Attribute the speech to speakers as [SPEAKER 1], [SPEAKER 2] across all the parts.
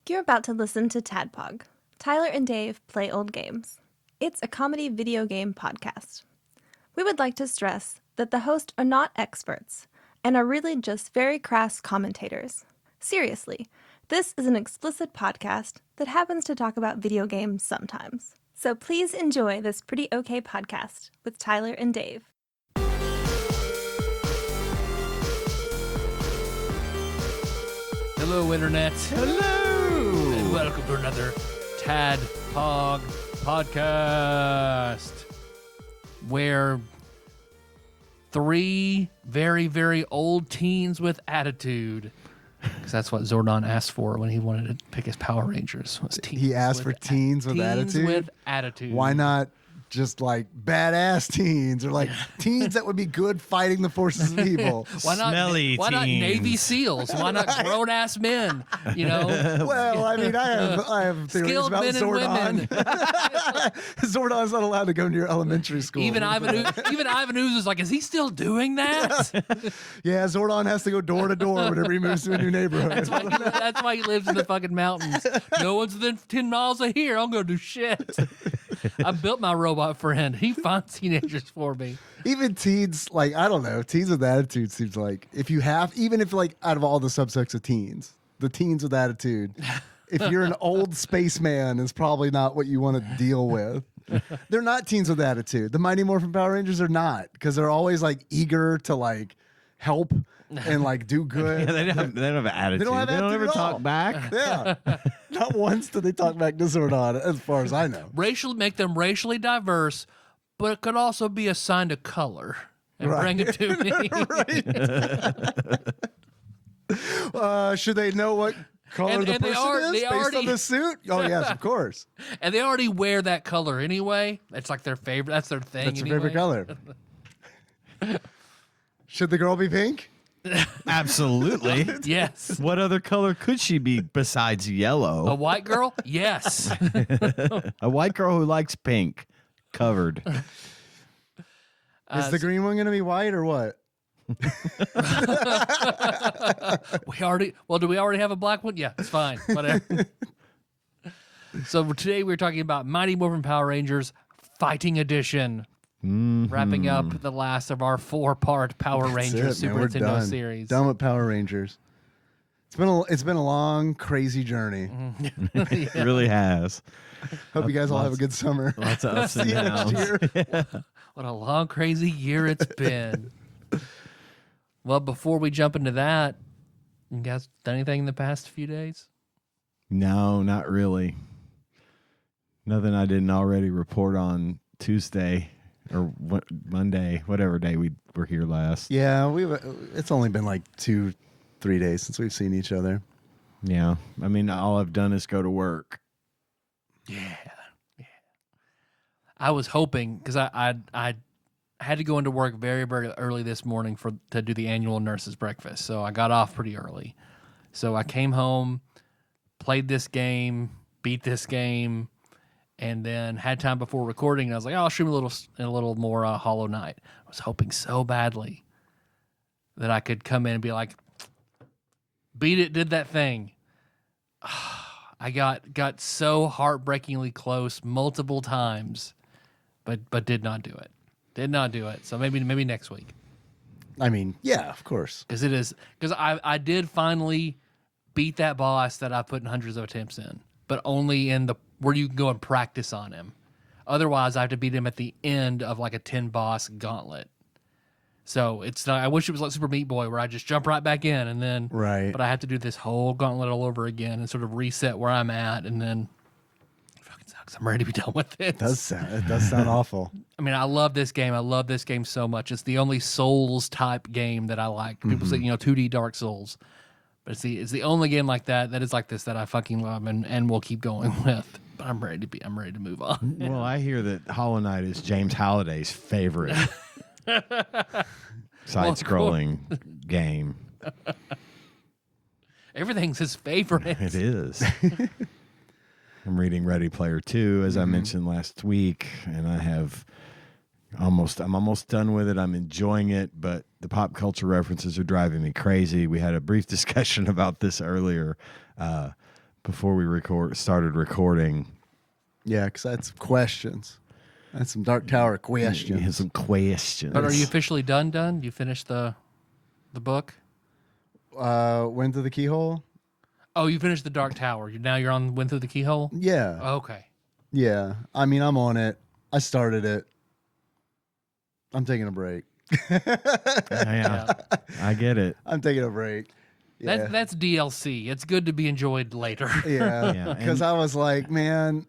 [SPEAKER 1] You're about to listen to TADPOG. Tyler and Dave play old games. It's a comedy video game podcast. We would like to stress that the hosts are not experts and are really just very crass commentators. Seriously, this is an explicit podcast that happens to talk about video games sometimes. So please enjoy this pretty okay podcast with Tyler and Dave.
[SPEAKER 2] Hello, Internet.
[SPEAKER 3] Hello!
[SPEAKER 2] And welcome to another TADPOG podcast, where three very, very old teens with attitude, because that's what Zordon asked for when he wanted to pick his Power Rangers. Was teens
[SPEAKER 3] He asked for teens with attitude?
[SPEAKER 2] Teens with attitude.
[SPEAKER 3] Why not just like badass teens or like teens that would be good fighting the forces of evil?
[SPEAKER 2] Why not
[SPEAKER 4] Smelly
[SPEAKER 2] Why not
[SPEAKER 4] teens.
[SPEAKER 2] Navy SEAls? Why not grown ass men? You know,
[SPEAKER 3] Well, I mean, I have theories
[SPEAKER 2] skilled
[SPEAKER 3] about
[SPEAKER 2] men and
[SPEAKER 3] Zordon.
[SPEAKER 2] women.
[SPEAKER 3] Zordon's not allowed to go near elementary school.
[SPEAKER 2] Even Ivan Ooze is like, is he still doing that?
[SPEAKER 3] Yeah, Zordon has to go door to door whenever he moves to a new neighborhood.
[SPEAKER 2] That's why he lives in the fucking mountains. No one's within 10 miles of here. I'm going to do shit. I built my robot friend. He finds teenagers for me.
[SPEAKER 3] Even teens, like, I don't know, teens with attitude seems like if you have, even if like out of all the subsects of teens, the teens with attitude, if you're an old spaceman, is probably not what you want to deal with. They're not teens with attitude. The Mighty Morphin Power Rangers are not, because they're always like eager to like help and like do good.
[SPEAKER 4] Yeah, they don't have attitude.
[SPEAKER 3] They don't have attitude
[SPEAKER 4] ever
[SPEAKER 3] at all.
[SPEAKER 4] talk back.
[SPEAKER 3] Yeah. Not once did they talk back to Zordon, as far as I know.
[SPEAKER 2] Make them racially diverse, but it could also be assigned a color and
[SPEAKER 3] Right.
[SPEAKER 2] bring it to me.
[SPEAKER 3] Right. Should they know what color the
[SPEAKER 2] and they
[SPEAKER 3] person is based
[SPEAKER 2] already-
[SPEAKER 3] on the suit? Oh, yes, of course.
[SPEAKER 2] And they already wear that color anyway. It's like their favorite. That's their thing.
[SPEAKER 3] That's
[SPEAKER 2] anyway.
[SPEAKER 3] your favorite color. Should the girl be pink?
[SPEAKER 4] Absolutely.
[SPEAKER 2] Yes.
[SPEAKER 4] What other color could she be besides
[SPEAKER 2] A
[SPEAKER 4] yellow?
[SPEAKER 2] white girl? Yes.
[SPEAKER 4] A white girl who likes pink. Covered.
[SPEAKER 3] Is the green one going to be white or what?
[SPEAKER 2] Do we already have a black one? Yeah, it's fine. Whatever. So today we're talking about Mighty Morphin Power Rangers Fighting Edition. Wrapping up the last of our 4-part Power Rangers Super
[SPEAKER 3] We're
[SPEAKER 2] Nintendo
[SPEAKER 3] done.
[SPEAKER 2] series.
[SPEAKER 3] Done with Power Rangers. It's been a long, crazy journey.
[SPEAKER 4] It really has.
[SPEAKER 3] Hope you guys all have a good summer.
[SPEAKER 4] Lots of ups and
[SPEAKER 3] See you next
[SPEAKER 4] downs.
[SPEAKER 3] year.
[SPEAKER 2] What a long, crazy year it's been. Well, before we jump into that, you guys done anything in the past few days?
[SPEAKER 4] No, not really. Nothing I didn't already report on Tuesday or Monday, whatever day we were here last.
[SPEAKER 3] Yeah, it's only been like 2-3 days since we've seen each other.
[SPEAKER 4] Yeah. I mean, all I've done is go to work.
[SPEAKER 2] Yeah. I was hoping, because I had to go into work very, very early this morning to do the annual nurses breakfast. So I got off pretty early. So I came home, played this game, beat this game, and then had time before recording. And I was like, oh, I'll stream a little more Hollow Knight. I was hoping so badly that I could come in and be like, beat it, did that thing. I got so heartbreakingly close multiple times, but did not do it. Did not do it. So maybe next week.
[SPEAKER 3] I mean, yeah, of course.
[SPEAKER 2] Because I did finally beat that boss that I put in hundreds of attempts in, but only in where you can go and practice on him. Otherwise, I have to beat him at the end of like a 10 boss gauntlet. So it's not. I wish it was like Super Meat Boy, where I just jump right back in and then.
[SPEAKER 3] Right.
[SPEAKER 2] But I have to do this whole gauntlet all over again and sort of reset where I'm at, and then it fucking sucks. I'm ready to be done with it.
[SPEAKER 3] It does sound awful.
[SPEAKER 2] I mean, I love this game. I love this game so much. It's the only Souls type game that I like. People say 2D Dark Souls, but it's the only game like that is like this that I fucking love and will keep going with. But I'm ready to move on.
[SPEAKER 4] Well, I hear that Hollow Knight is James Halliday's favorite side-scrolling game.
[SPEAKER 2] Everything's his favorite.
[SPEAKER 4] It is. I'm reading Ready Player 2, as I mentioned last week, and I'm almost done with it. I'm enjoying it, but the pop culture references are driving me crazy. We had a brief discussion about this earlier, before we started recording.
[SPEAKER 3] Yeah, because I had some questions. I had some Dark Tower questions.
[SPEAKER 4] He has some questions.
[SPEAKER 2] But are you officially done? You finished the book?
[SPEAKER 3] Went through the keyhole?
[SPEAKER 2] Oh, you finished the Dark Tower. Now you're on Went Through the Keyhole?
[SPEAKER 3] Yeah.
[SPEAKER 2] Okay.
[SPEAKER 3] Yeah. I mean, I'm on it. I started it. I'm taking a break.
[SPEAKER 4] Yeah, I get it.
[SPEAKER 3] I'm taking a break. Yeah.
[SPEAKER 2] That's DLC. It's good to be enjoyed later.
[SPEAKER 3] Yeah.
[SPEAKER 4] Yeah,
[SPEAKER 3] Because I was like, man,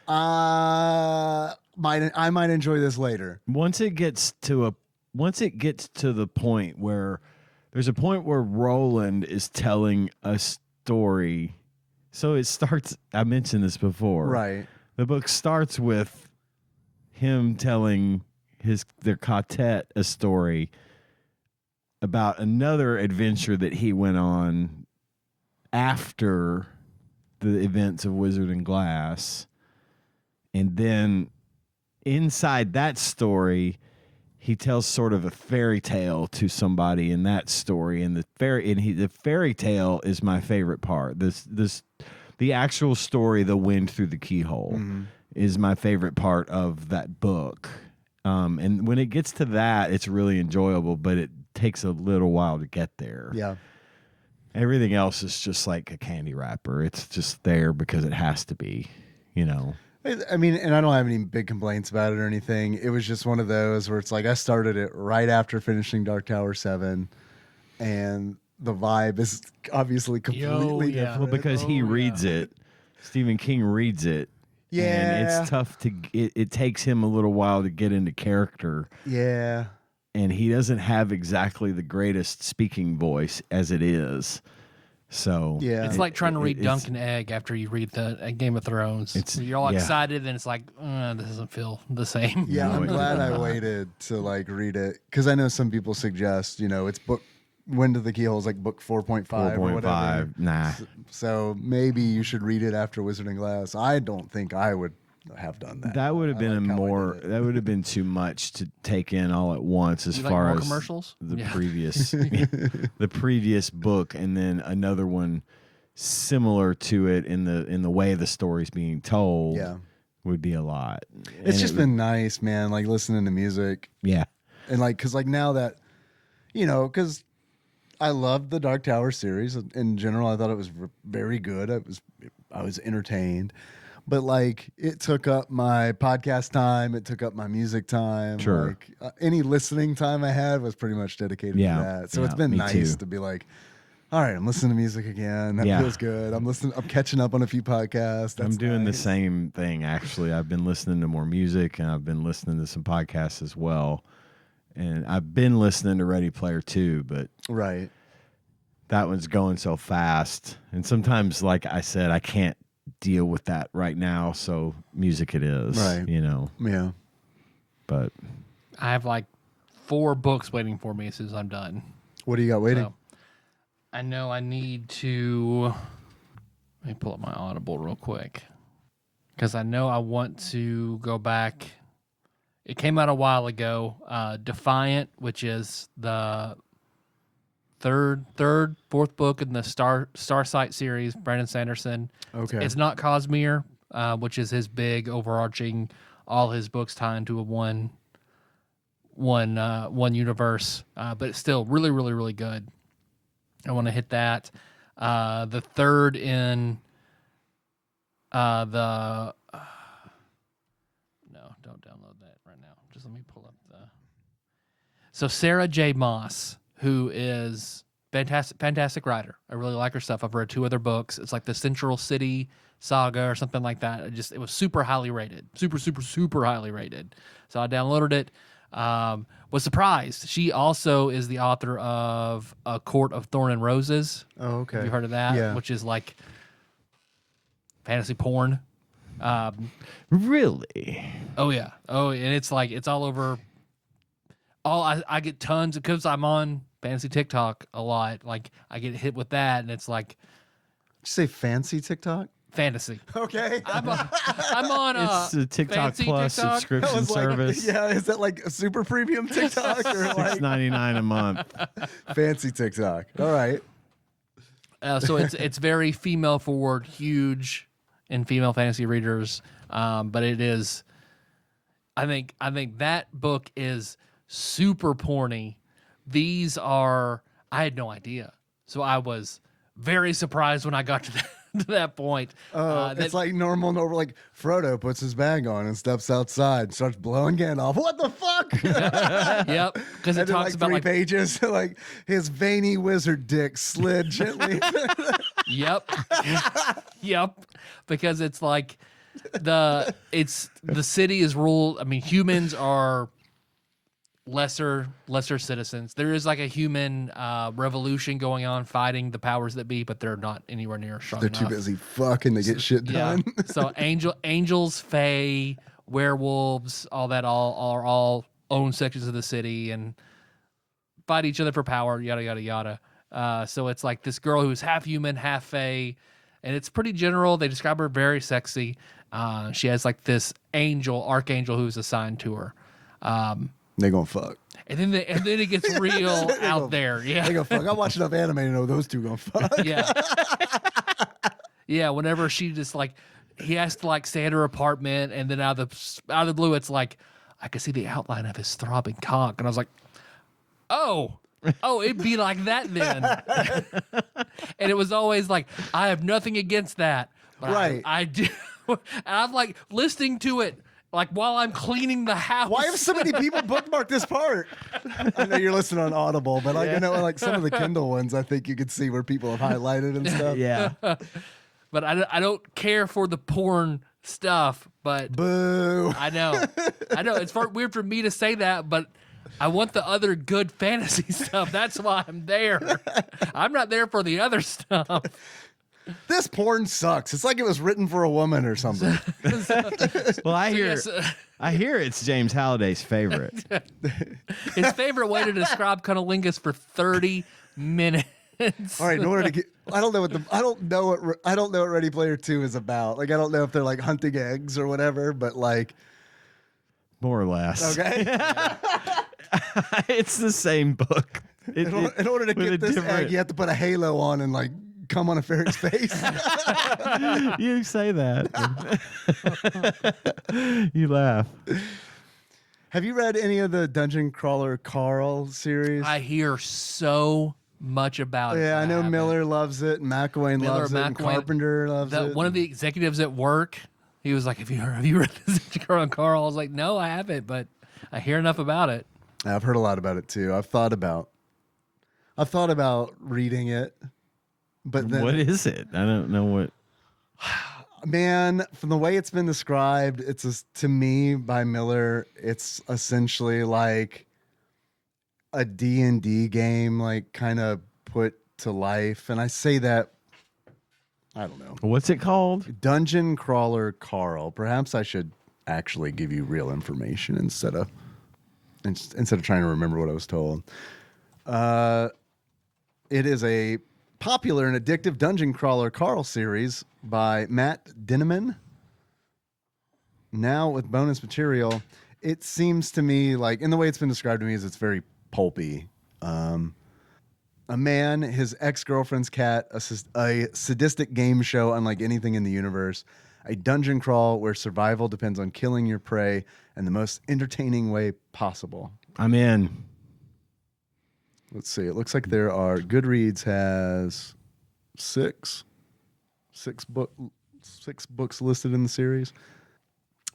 [SPEAKER 3] I might enjoy this later.
[SPEAKER 4] Once it gets to the point where there's a point where Roland is telling a story. So it starts, I mentioned this before.
[SPEAKER 3] Right.
[SPEAKER 4] The book starts with him telling their quartet a story about another adventure that he went on after the events of Wizard and Glass. And then inside that story, he tells sort of a fairy tale to somebody in that story. And the fairy tale is my favorite part. The actual story, The Wind Through the Keyhole, is my favorite part of that book. And when it gets to that, it's really enjoyable, but it takes a little while to get there.
[SPEAKER 3] Yeah.
[SPEAKER 4] Everything else is just like a candy wrapper. It's just there because it has to be,
[SPEAKER 3] I mean, and I don't have any big complaints about it or anything. It was just one of those where it's like I started it right after finishing Dark Tower 7, and the vibe is obviously completely different.
[SPEAKER 4] Well, because he reads it. Stephen King reads it.
[SPEAKER 3] Yeah.
[SPEAKER 4] And it's tough it takes him a little while to get into character.
[SPEAKER 3] Yeah.
[SPEAKER 4] And he doesn't have exactly the greatest speaking voice as it is. So
[SPEAKER 3] Yeah.
[SPEAKER 2] It's like trying to read Dunk and Egg after you read the Game of Thrones. You're all excited, and it's like, this doesn't feel the same.
[SPEAKER 3] Yeah,
[SPEAKER 4] No,
[SPEAKER 3] I'm
[SPEAKER 4] it
[SPEAKER 3] glad
[SPEAKER 4] does
[SPEAKER 3] I
[SPEAKER 4] not.
[SPEAKER 3] waited to like read it because I know some people suggest, it's book Wind of the Keyhole is like book 4.5 or whatever.
[SPEAKER 4] 4.5. Nah.
[SPEAKER 3] So maybe you should read it after Wizard and Glass. I don't think I would have done that.
[SPEAKER 4] That would have been that would have been too much to take in all at once as
[SPEAKER 2] You like
[SPEAKER 4] far
[SPEAKER 2] more
[SPEAKER 4] as
[SPEAKER 2] commercials?
[SPEAKER 4] the
[SPEAKER 2] Yeah.
[SPEAKER 4] previous the previous book, and then another one similar to it in the way the story's being told.
[SPEAKER 3] Yeah.
[SPEAKER 4] Would be a lot.
[SPEAKER 3] It's just been nice, man, like listening to music
[SPEAKER 4] yeah.
[SPEAKER 3] and like cuz like now that cuz I loved the Dark Tower series in general. I thought it was very good. I was entertained. But like it took up my podcast time, it took up my music time.
[SPEAKER 4] Sure.
[SPEAKER 3] Like any listening time I had was pretty much dedicated to that. So it's been
[SPEAKER 4] me
[SPEAKER 3] nice
[SPEAKER 4] too.
[SPEAKER 3] to be like, all right, I'm listening to music again. That
[SPEAKER 4] Yeah.
[SPEAKER 3] feels good. I'm catching up on a few podcasts. That's
[SPEAKER 4] I'm doing the
[SPEAKER 3] nice.
[SPEAKER 4] same thing actually. I've been listening to more music, and I've been listening to some podcasts as well. And I've been listening to Ready Player 2, but
[SPEAKER 3] Right.
[SPEAKER 4] that one's going so fast. And sometimes, like I said, I can't deal with that right now. So music it is,
[SPEAKER 3] Right. Yeah.
[SPEAKER 4] But
[SPEAKER 2] I have like 4 books waiting for me as soon as I'm done.
[SPEAKER 3] What do you got waiting?
[SPEAKER 2] So, I know I need to. Let me pull up my Audible real quick because I know I want to go back. It came out a while ago. Defiant, which is the fourth book in the Starsight series, Brandon Sanderson.
[SPEAKER 3] Okay.
[SPEAKER 2] It's not Cosmere, which is his big overarching, all his books tie into a one universe, but it's still really, really, really good. I want to hit that. The third in no, don't download that right now. Just let me pull up So Sarah J. Maas, who is fantastic writer. I really like her stuff. I've read 2 other books. It's like the Central City Saga or something like that. It was super highly rated. Super highly rated. So I downloaded it. Was surprised. She also is the author of A Court of Thorn and Roses.
[SPEAKER 3] Oh, okay.
[SPEAKER 2] Have you heard of that?
[SPEAKER 3] Yeah.
[SPEAKER 2] Which is like fantasy porn.
[SPEAKER 4] really,
[SPEAKER 2] Oh yeah. Oh, and it's like it's all over. I get tons because I'm on fantasy TikTok a lot. Like I get hit with that, and it's like
[SPEAKER 3] Did you say fancy TikTok?
[SPEAKER 2] fantasy.
[SPEAKER 3] Okay.
[SPEAKER 2] I'm on
[SPEAKER 4] it's a TikTok
[SPEAKER 2] fancy
[SPEAKER 4] Plus
[SPEAKER 2] TikTok?
[SPEAKER 4] subscription service.
[SPEAKER 3] Yeah, is that like a super premium TikTok or like
[SPEAKER 4] $6.99 a month.
[SPEAKER 3] fancy TikTok? All right.
[SPEAKER 2] So it's very female forward, huge in female fantasy readers. But it is, I think that book is super porny. These are, I had no idea. So I was very surprised when I got to that point.
[SPEAKER 3] It's like normal, like Frodo puts his bag on and steps outside, starts blowing Gandalf. What the fuck?
[SPEAKER 2] Yep, because it
[SPEAKER 3] And then,
[SPEAKER 2] talks
[SPEAKER 3] like
[SPEAKER 2] about
[SPEAKER 3] three
[SPEAKER 2] like
[SPEAKER 3] pages, like his veiny wizard dick slid gently.
[SPEAKER 2] Yep. Yep. Because it's like the city is ruled. I mean, humans are lesser citizens. There is like a human revolution going on fighting the powers that be, but they're not anywhere near strong
[SPEAKER 3] They're
[SPEAKER 2] enough.
[SPEAKER 3] too busy fucking to get shit
[SPEAKER 2] Yeah.
[SPEAKER 3] done.
[SPEAKER 2] So angels, fae, werewolves, all that are all own sections of the city and fight each other for power, yada yada yada. So it's like this girl who's half human, half fae, and it's pretty general. They describe her very sexy. She has like this archangel who's assigned to her.
[SPEAKER 3] They gonna fuck.
[SPEAKER 2] And then it gets real out there. Yeah.
[SPEAKER 3] They gonna fuck. I watch enough anime to know those two gonna fuck.
[SPEAKER 2] Yeah. Yeah, whenever she just like he has to like stay at her apartment, and then out of the blue it's like I could see the outline of his throbbing cock, and I was like, oh, it'd be like that then. And it was always like, I have nothing against that, but
[SPEAKER 3] Right.
[SPEAKER 2] I do. And I'm like listening to it like while I'm cleaning the house.
[SPEAKER 3] Why have so many people bookmarked this part? I know you're listening on Audible, but like, you know, like some of the Kindle ones, I think you could see where people have highlighted and stuff.
[SPEAKER 4] Yeah.
[SPEAKER 2] But I don't care for the porn stuff, but
[SPEAKER 3] Boo.
[SPEAKER 2] I know. It's weird for me to say that, but I want the other good fantasy stuff. That's why I'm there. I'm not there for the other stuff.
[SPEAKER 3] This porn sucks. It's like it was written for a woman or something.
[SPEAKER 4] Well, I hear
[SPEAKER 2] yes,
[SPEAKER 4] it's James Halliday's favorite.
[SPEAKER 2] his favorite way to describe cunnilingus for 30 minutes.
[SPEAKER 3] All right, in order to get, I don't know what Ready Player 2 is about. Like, I don't know if they're like hunting eggs or whatever, but like,
[SPEAKER 4] More or less.
[SPEAKER 3] okay.
[SPEAKER 4] It's the same book.
[SPEAKER 3] In order to
[SPEAKER 4] with a
[SPEAKER 3] get this
[SPEAKER 4] different-
[SPEAKER 3] egg, you have to put a halo on and like come on a ferret's face.
[SPEAKER 4] You say that. You laugh.
[SPEAKER 3] Have you read any of the Dungeon Crawler Carl series?
[SPEAKER 2] I hear so much about it.
[SPEAKER 3] Yeah,
[SPEAKER 2] but
[SPEAKER 3] I know
[SPEAKER 2] haven't.
[SPEAKER 3] Miller loves it, and McElwain loves it, and
[SPEAKER 2] McElwain.
[SPEAKER 3] Carpenter loves it.
[SPEAKER 2] One of the executives at work, he was like, have you read this Carl? I was like, no, I haven't, but I hear enough about it.
[SPEAKER 3] I've heard a lot about it too. I've thought about reading it, but then
[SPEAKER 4] What is it? I don't know what.
[SPEAKER 3] man, from the way it's been described, to me by Miller, it's essentially like a D&D game, like kind of put to life. And I say that, I don't know.
[SPEAKER 4] What's it called?
[SPEAKER 3] Dungeon Crawler Carl. Perhaps I should actually give you real information instead of trying to remember what I was told. It is a popular and addictive Dungeon Crawler Carl series by Matt Dinneman. Now with bonus material, it seems to me like, in the way it's been described to me, is it's very pulpy. A man, his ex-girlfriend's cat, a sadistic game show unlike anything in the universe, a dungeon crawl where survival depends on killing your prey in the most entertaining way possible.
[SPEAKER 4] I'm in.
[SPEAKER 3] Let's see. It looks like there are Goodreads has six books listed in the series.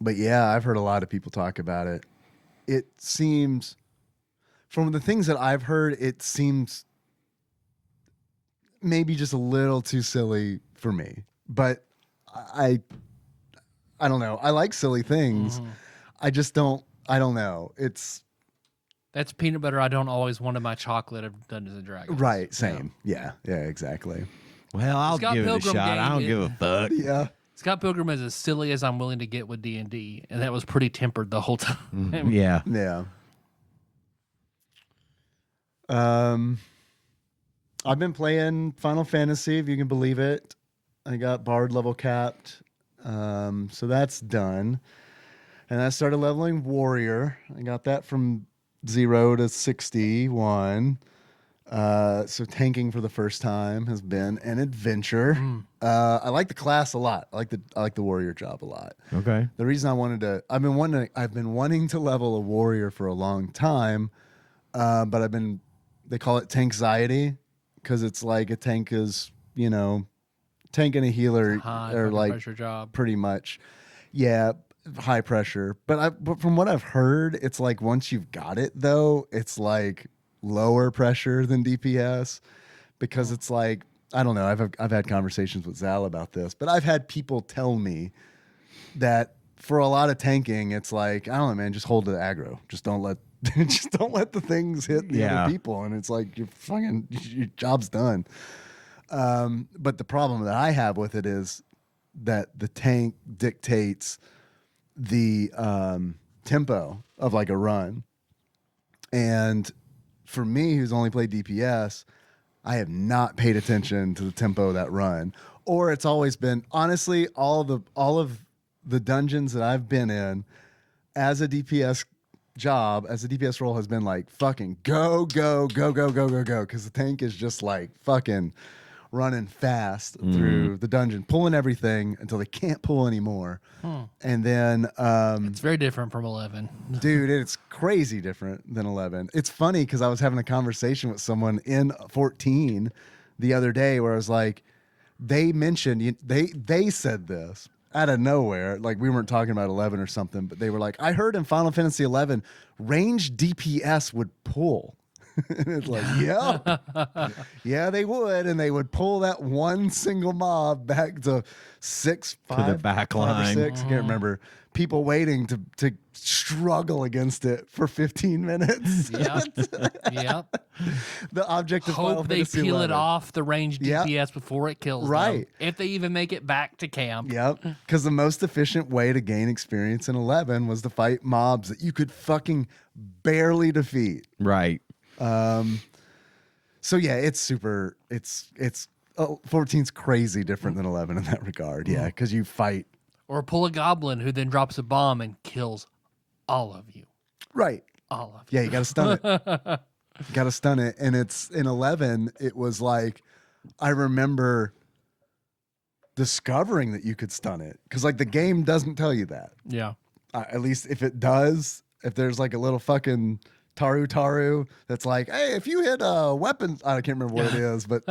[SPEAKER 3] But yeah, I've heard a lot of people talk about it. It seems, from the things that I've heard, it seems maybe just a little too silly for me. But I don't know. I like silly things. I don't know.
[SPEAKER 2] That's peanut butter I don't always want in my chocolate of Dungeons and Dragons.
[SPEAKER 3] Right. Same. Yeah, exactly.
[SPEAKER 4] Well, I'll
[SPEAKER 2] Scott
[SPEAKER 4] give it a
[SPEAKER 2] Pilgrim
[SPEAKER 4] shot. I don't
[SPEAKER 2] game,
[SPEAKER 4] give a fuck.
[SPEAKER 3] Yeah.
[SPEAKER 2] Scott Pilgrim is as silly as I'm willing to get with D&D, and that was pretty tempered the whole time.
[SPEAKER 4] Yeah.
[SPEAKER 3] Yeah. I've been playing Final Fantasy, if you can believe it. I got Bard level capped. So that's done. And I started leveling Warrior. I got that from 0 to 61. So tanking for the first time has been an adventure. I like the class a lot. I like the warrior job a lot.
[SPEAKER 4] Okay.
[SPEAKER 3] The reason I've been wanting to level a warrior for a long time, but they call it tankxiety because it's like a tank is, tank and a healer
[SPEAKER 2] High
[SPEAKER 3] are
[SPEAKER 2] fucking
[SPEAKER 3] like
[SPEAKER 2] pressure job.
[SPEAKER 3] pretty much, yeah, high pressure. But from what I've heard, it's like once you've got it though, it's like lower pressure than DPS because it's like, I don't know. I've had conversations with Zal about this, but I've had people tell me that for a lot of tanking, it's like, I don't know, man, just hold the aggro. Just don't let the things hit the other people, and it's like your job's done. But the problem that I have with it is that the tank dictates the tempo of like a run, and for me, who's only played DPS, I have not paid attention to the tempo of that run. Or it's always been, honestly, all of the dungeons that I've been in as a DPS job, as a DPS role, has been like fucking go, go, go, go, go, go, go. Because the tank is just like fucking running fast through the dungeon, pulling everything until they can't pull anymore. And then
[SPEAKER 2] It's very different from 11.
[SPEAKER 3] dude, it's crazy different than 11. It's funny because I was having a conversation with someone in 14 the other day where I was like, they mentioned, they said this out of nowhere, like we weren't talking about 11 or something, but they were like, I heard in Final Fantasy 11 range DPS would pull. And it's like, yeah, they would, and they would pull that one single mob back to 6, 5,
[SPEAKER 4] to the back
[SPEAKER 3] 5 or
[SPEAKER 4] line.
[SPEAKER 3] 6. I can't remember. People waiting to struggle against it for 15 minutes.
[SPEAKER 2] Yep.
[SPEAKER 3] The object of Final
[SPEAKER 2] Hope they
[SPEAKER 3] Fantasy
[SPEAKER 2] peel
[SPEAKER 3] 11.
[SPEAKER 2] it off the ranged
[SPEAKER 3] Yep.
[SPEAKER 2] DPS before it kills them.
[SPEAKER 3] Right.
[SPEAKER 2] If they even make it back to camp.
[SPEAKER 3] Yep. Because the most efficient way to gain experience in 11 was to fight mobs that you could fucking barely defeat.
[SPEAKER 4] Right.
[SPEAKER 3] So yeah, it's 14's crazy different than 11 in that regard. Yeah, because you fight.
[SPEAKER 2] Or pull a goblin who then drops a bomb and kills all of you.
[SPEAKER 3] Right.
[SPEAKER 2] All of you.
[SPEAKER 3] Yeah, you got to stun it. You got to stun it. And it's in 11, it was like, I remember discovering that you could stun it. Because like the game doesn't tell you that.
[SPEAKER 2] Yeah.
[SPEAKER 3] At least if it does, if there's like a little fucking Taru that's like, hey, if you hit a weapon, I can't remember what it is, but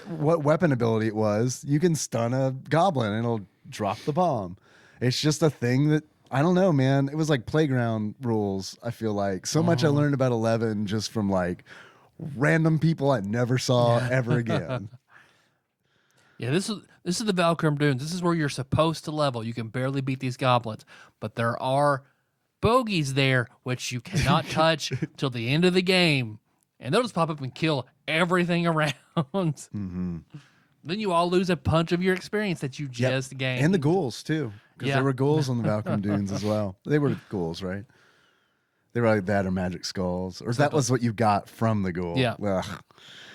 [SPEAKER 3] what weapon ability it was, you can stun a goblin and it'll drop the bomb. It's just a thing that, I don't know, man. It was like playground rules, I feel like. So much I learned about 11 just from like random people I never saw ever again.
[SPEAKER 2] Yeah, this is the Valkyrie Dunes. This is where you're supposed to level. You can barely beat these goblins, but there are bogeys there which you cannot touch till the end of the game, and they'll just pop up and kill everything around. Then you all lose a punch of your experience that you just gained.
[SPEAKER 3] And the ghouls too, because
[SPEAKER 2] Yeah.
[SPEAKER 3] there were ghouls on the Valkyrie Dunes as well. They were ghouls, right? They were like that or magic skulls, or that was what you got from the ghoul.
[SPEAKER 2] Yeah.
[SPEAKER 3] Ugh.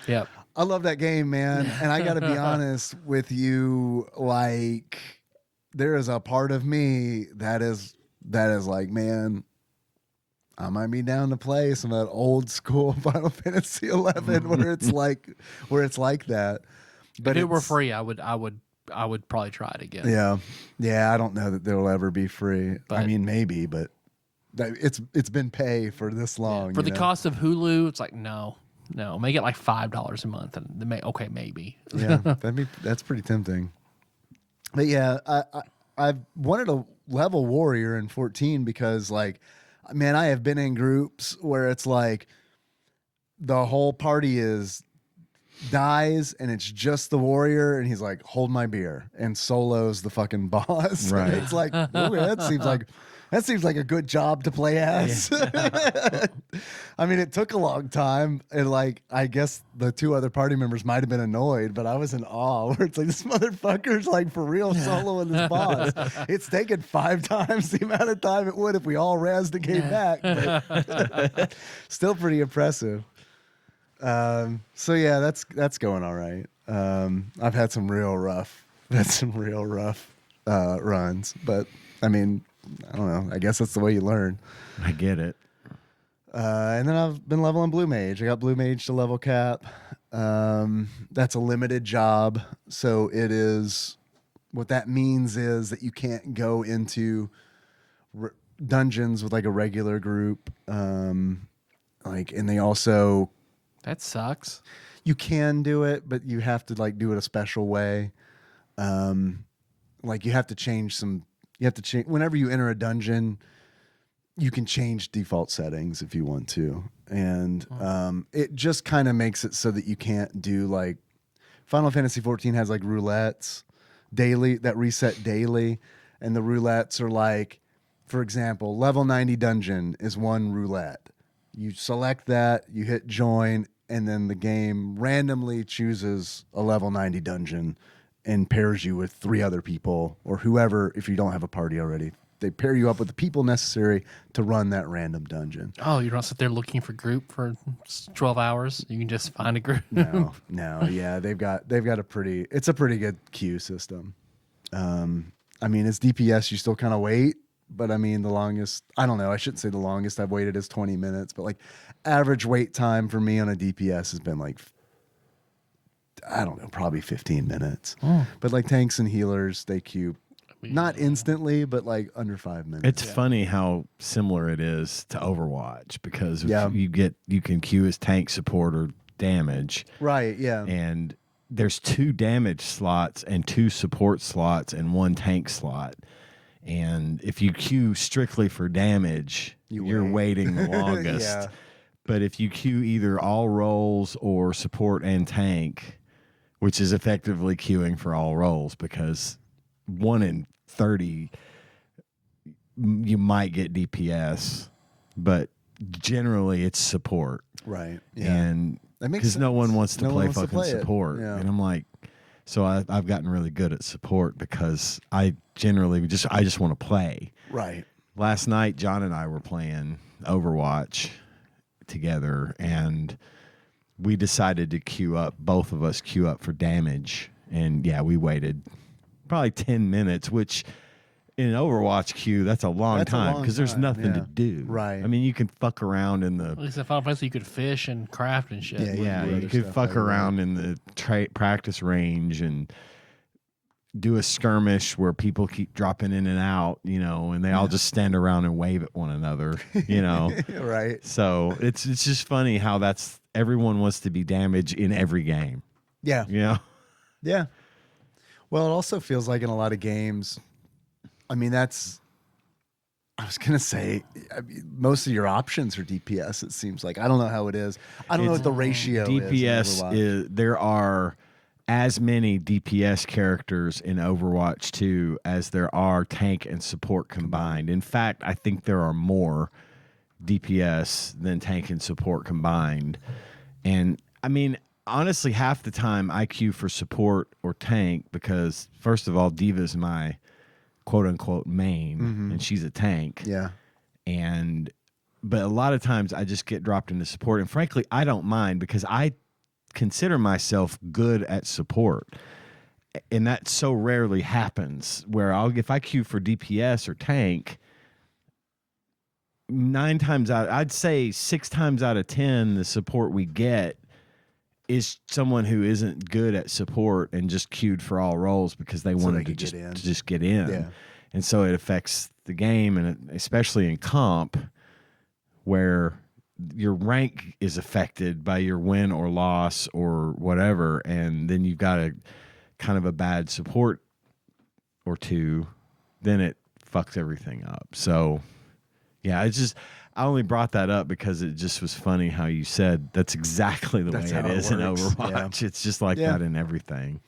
[SPEAKER 2] Yep.
[SPEAKER 3] I love that game, man. And I got to be honest with you, like there is a part of me that is like, man, I might be down to play some of that old school Final Fantasy 11 where it's like that. But
[SPEAKER 2] if it were
[SPEAKER 3] it's-
[SPEAKER 2] free, I would probably try it again.
[SPEAKER 3] yeah. I don't know that they'll ever be free. I
[SPEAKER 2] But-
[SPEAKER 3] mean, maybe, but it's been pay for this long.
[SPEAKER 2] For
[SPEAKER 3] you
[SPEAKER 2] the
[SPEAKER 3] know?
[SPEAKER 2] cost of Hulu, it's like no, make it like $5 a month, and okay, maybe.
[SPEAKER 3] Yeah, that's pretty tempting. But yeah, I wanted to level warrior in 14 because like, man, I have been in groups where it's like the whole party dies and it's just the warrior and he's like, hold my beer, and solos the fucking boss.
[SPEAKER 4] Right.
[SPEAKER 3] And it's like, okay, that seems like a good job to play as. I mean, it took a long time, and like I guess the two other party members might have been annoyed, but I was in awe where it's like this motherfucker's like for real soloing this boss. It's taken 5 times the amount of time it would if we all rezzed and came back. But still pretty impressive. So yeah, that's going all right. I've had some real rough runs, but I mean, I don't know. I guess that's the way you learn.
[SPEAKER 4] I get it.
[SPEAKER 3] And then I've been leveling Blue Mage. I got Blue Mage to level cap. That's a limited job. So it is, what that means is that you can't go into dungeons with like a regular group. And they also,
[SPEAKER 2] That sucks.
[SPEAKER 3] you can do it, but you have to like do it a special way. Like you have to change whenever you enter a dungeon, you can change default settings if you want to. And it just kind of makes it so that you can't do like Final Fantasy 14 has like roulettes daily that reset daily. And the roulettes are like, for example, level 90 dungeon is one roulette. You select that, you hit join, and then the game randomly chooses a level 90 dungeon and pairs you with 3 other people or whoever, if you don't have a party already. They pair you up with the people necessary to run that random dungeon.
[SPEAKER 2] Oh, you don't sit there looking for group for 12 hours. You can just find a group.
[SPEAKER 3] No, yeah, they've got it's a pretty good queue system. I mean, it's DPS, you still kind of wait, but I mean, the longest, I don't know, I shouldn't say the longest I've waited is 20 minutes, but like average wait time for me on a DPS has been like, I don't know, probably 15 minutes. But like tanks and healers, they queue not instantly, but like under 5 minutes.
[SPEAKER 4] It's funny how similar it is to Overwatch because you can queue as tank support or damage.
[SPEAKER 3] Right, yeah.
[SPEAKER 4] And there's 2 damage slots and 2 support slots and 1 tank slot. And if you queue strictly for damage, you're waiting the longest.
[SPEAKER 3] Yeah.
[SPEAKER 4] But if you queue either all roles or support and tank, which is effectively queuing for all roles because 1 in 30 you might get DPS, but generally it's support.
[SPEAKER 3] Right. Yeah.
[SPEAKER 4] And
[SPEAKER 3] that makes
[SPEAKER 4] because
[SPEAKER 3] sense.
[SPEAKER 4] no one wants to play fucking
[SPEAKER 3] it.
[SPEAKER 4] support.
[SPEAKER 3] Yeah.
[SPEAKER 4] And I'm like, so I've gotten really good at support because I generally just want to play.
[SPEAKER 3] Right.
[SPEAKER 4] Last night, John and I were playing Overwatch together, and we decided to both of us queue up for damage. And yeah, we waited probably 10 minutes, which in an Overwatch queue, that's a long time because there's nothing to do.
[SPEAKER 3] Right.
[SPEAKER 4] I mean, you can fuck around in the...
[SPEAKER 2] At least in Final Fantasy, you could fish and craft and shit.
[SPEAKER 4] Yeah, you could fuck around in the practice range and do a skirmish where people keep dropping in and out, and they all just stand around and wave at one another,
[SPEAKER 3] Right.
[SPEAKER 4] So it's just funny how everyone wants to be damaged in every game.
[SPEAKER 3] Yeah.
[SPEAKER 4] Yeah.
[SPEAKER 3] Well, it also feels like in a lot of games, I mean, I was going to say, most of your options are DPS, it seems like. I don't know how it is. I don't know what the ratio
[SPEAKER 4] DPS
[SPEAKER 3] is.
[SPEAKER 4] There are as many DPS characters in Overwatch 2 as there are tank and support combined. In fact, I think there are more DPS than tank and support combined. And I mean, honestly, half the time I queue for support or tank because, first of all, Diva's my quote-unquote main, and she's a tank.
[SPEAKER 3] Yeah.
[SPEAKER 4] But a lot of times I just get dropped into support. And frankly, I don't mind because I consider myself good at support. And that so rarely happens where if I queue for DPS or tank, 9 times out, I'd say 6 times out of 10, the support we get is someone who isn't good at support and just queued for all roles because they wanted to just get in.
[SPEAKER 3] Yeah.
[SPEAKER 4] And so it affects the game, and especially in comp where your rank is affected by your win or loss or whatever, and then you've got a kind of a bad support or two, then it fucks everything up. So yeah, I only brought that up because it just was funny how you said that's exactly the way it is in Overwatch. Yeah. It's just like that in everything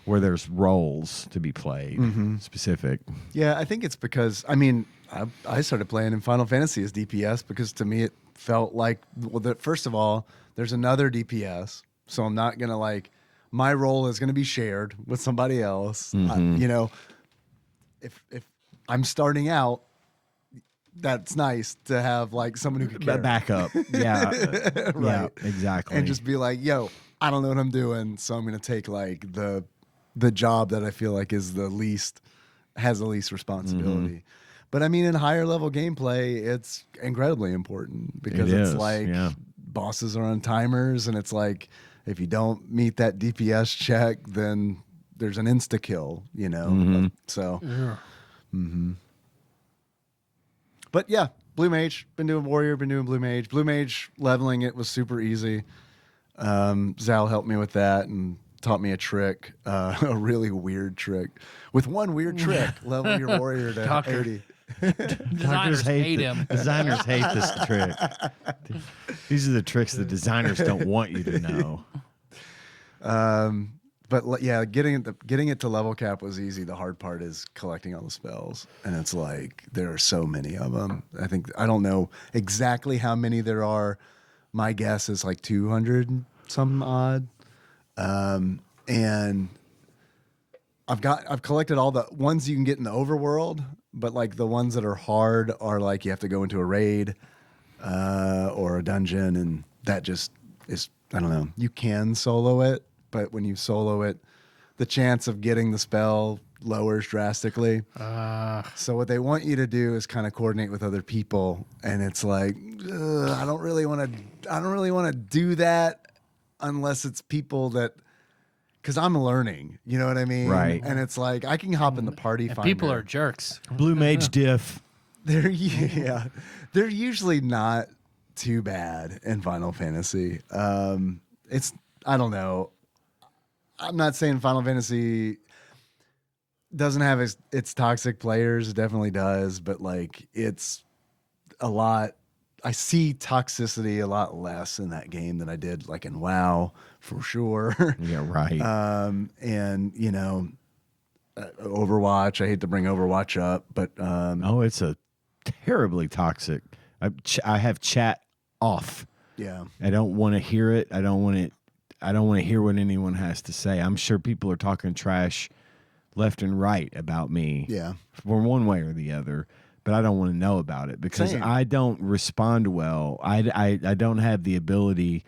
[SPEAKER 4] where there's roles to be played specific.
[SPEAKER 3] Yeah, I think it's because, I mean, I started playing in Final Fantasy as DPS because to me it felt like, first of all, there's another DPS, so I'm not going to my role is going to be shared with somebody else. If I'm starting out, that's nice to have someone who can carry.
[SPEAKER 4] Back up. Yeah.
[SPEAKER 3] Right.
[SPEAKER 4] Yeah, exactly.
[SPEAKER 3] And just be like, yo, I don't know what I'm doing, so I'm going to take the job that I feel like has the least responsibility. But I mean, in higher level gameplay, it's incredibly important because
[SPEAKER 4] It
[SPEAKER 3] it's
[SPEAKER 4] is,
[SPEAKER 3] like
[SPEAKER 4] yeah.
[SPEAKER 3] bosses are on timers, and it's like if you don't meet that DPS check, then there's an insta kill, you know.
[SPEAKER 4] Mhm.
[SPEAKER 3] So,
[SPEAKER 2] Yeah.
[SPEAKER 3] but yeah, Blue Mage, been doing Warrior, been doing Blue Mage. Blue Mage leveling it was super easy. Zal helped me with that and taught me a trick, a really weird trick. With one weird trick, level your warrior to
[SPEAKER 2] Doctor.
[SPEAKER 3] 80.
[SPEAKER 2] Designers hate him.
[SPEAKER 4] Designers hate this trick. These are the tricks the designers don't want you to know.
[SPEAKER 3] But yeah, getting it to level cap was easy. The hard part is collecting all the spells, and it's like there are so many of them. I don't know exactly how many there are. My guess is like 200 some odd. And I've collected all the ones you can get in the overworld, but like the ones that are hard are like you have to go into a raid or a dungeon, and that just is, I don't know. You can solo it, but when you solo it, the chance of getting the spell lowers drastically. So what they want you to do is kind of coordinate with other people, and it's like I don't really want to do that unless it's people that, because I'm learning, you know what I mean?
[SPEAKER 4] Right.
[SPEAKER 3] And it's like I can hop in the party
[SPEAKER 2] And
[SPEAKER 3] finder.
[SPEAKER 2] people are jerks.
[SPEAKER 4] Blue Mage diff.
[SPEAKER 3] They're usually not too bad in Final Fantasy. It's, I don't know. I'm not saying Final Fantasy doesn't have its toxic players. It definitely does, but like it's a lot. I see toxicity a lot less in that game than I did like in WoW for sure.
[SPEAKER 4] Yeah, right.
[SPEAKER 3] And you know, Overwatch. I hate to bring Overwatch up, but
[SPEAKER 4] Oh, it's a terribly toxic. I have chat off.
[SPEAKER 3] yeah,
[SPEAKER 4] I don't want to hear it. I don't want to hear what anyone has to say. I'm sure people are talking trash left and right about me.
[SPEAKER 3] yeah,
[SPEAKER 4] For one way or the other, but I don't want to know about it because
[SPEAKER 3] Same.
[SPEAKER 4] I don't respond well. I don't have the ability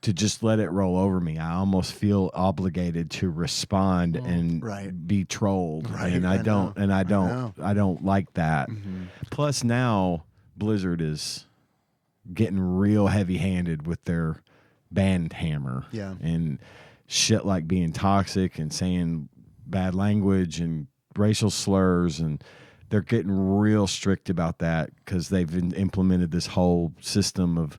[SPEAKER 4] to just let it roll over me. I almost feel obligated to respond and
[SPEAKER 3] Right.
[SPEAKER 4] be trolled.
[SPEAKER 3] Right,
[SPEAKER 4] And
[SPEAKER 3] I
[SPEAKER 4] I don't
[SPEAKER 3] know.
[SPEAKER 4] and I
[SPEAKER 3] I
[SPEAKER 4] don't
[SPEAKER 3] know.
[SPEAKER 4] I don't like that.
[SPEAKER 3] Mm-hmm.
[SPEAKER 4] Plus now Blizzard is getting real heavy-handed with their band hammer.
[SPEAKER 3] Yeah.
[SPEAKER 4] And shit like being toxic and saying bad language and racial slurs, and they're getting real strict about that because they've implemented this whole system of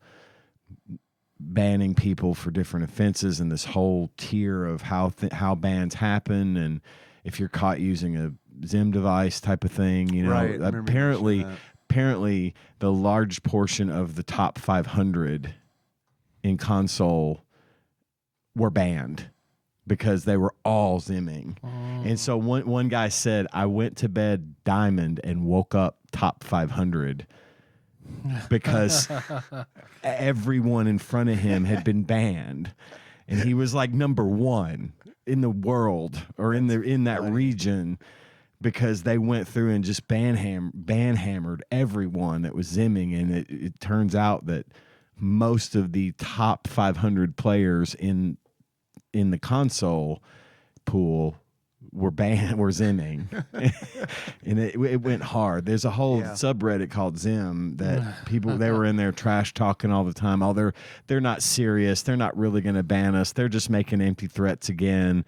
[SPEAKER 4] banning people for different offenses and this whole tier of how bans happen, and if you're caught using a Zim device type of thing, you know.
[SPEAKER 3] Right, I remember you mentioning that.
[SPEAKER 4] Apparently the large portion of the top 500 in console were banned because they were all zimming. And so one guy said, I went to bed diamond and woke up top 500 because everyone in front of him had been banned. And he was like number one in the world or in that region because they went through and just ban hammered everyone that was zimming. And it turns out that most of the top 500 players in the console pool were zimming. And it went hard. There's a whole subreddit called Zim that they were in there trash talking all the time. They're not serious. They're not really going to ban us. They're just making empty threats again.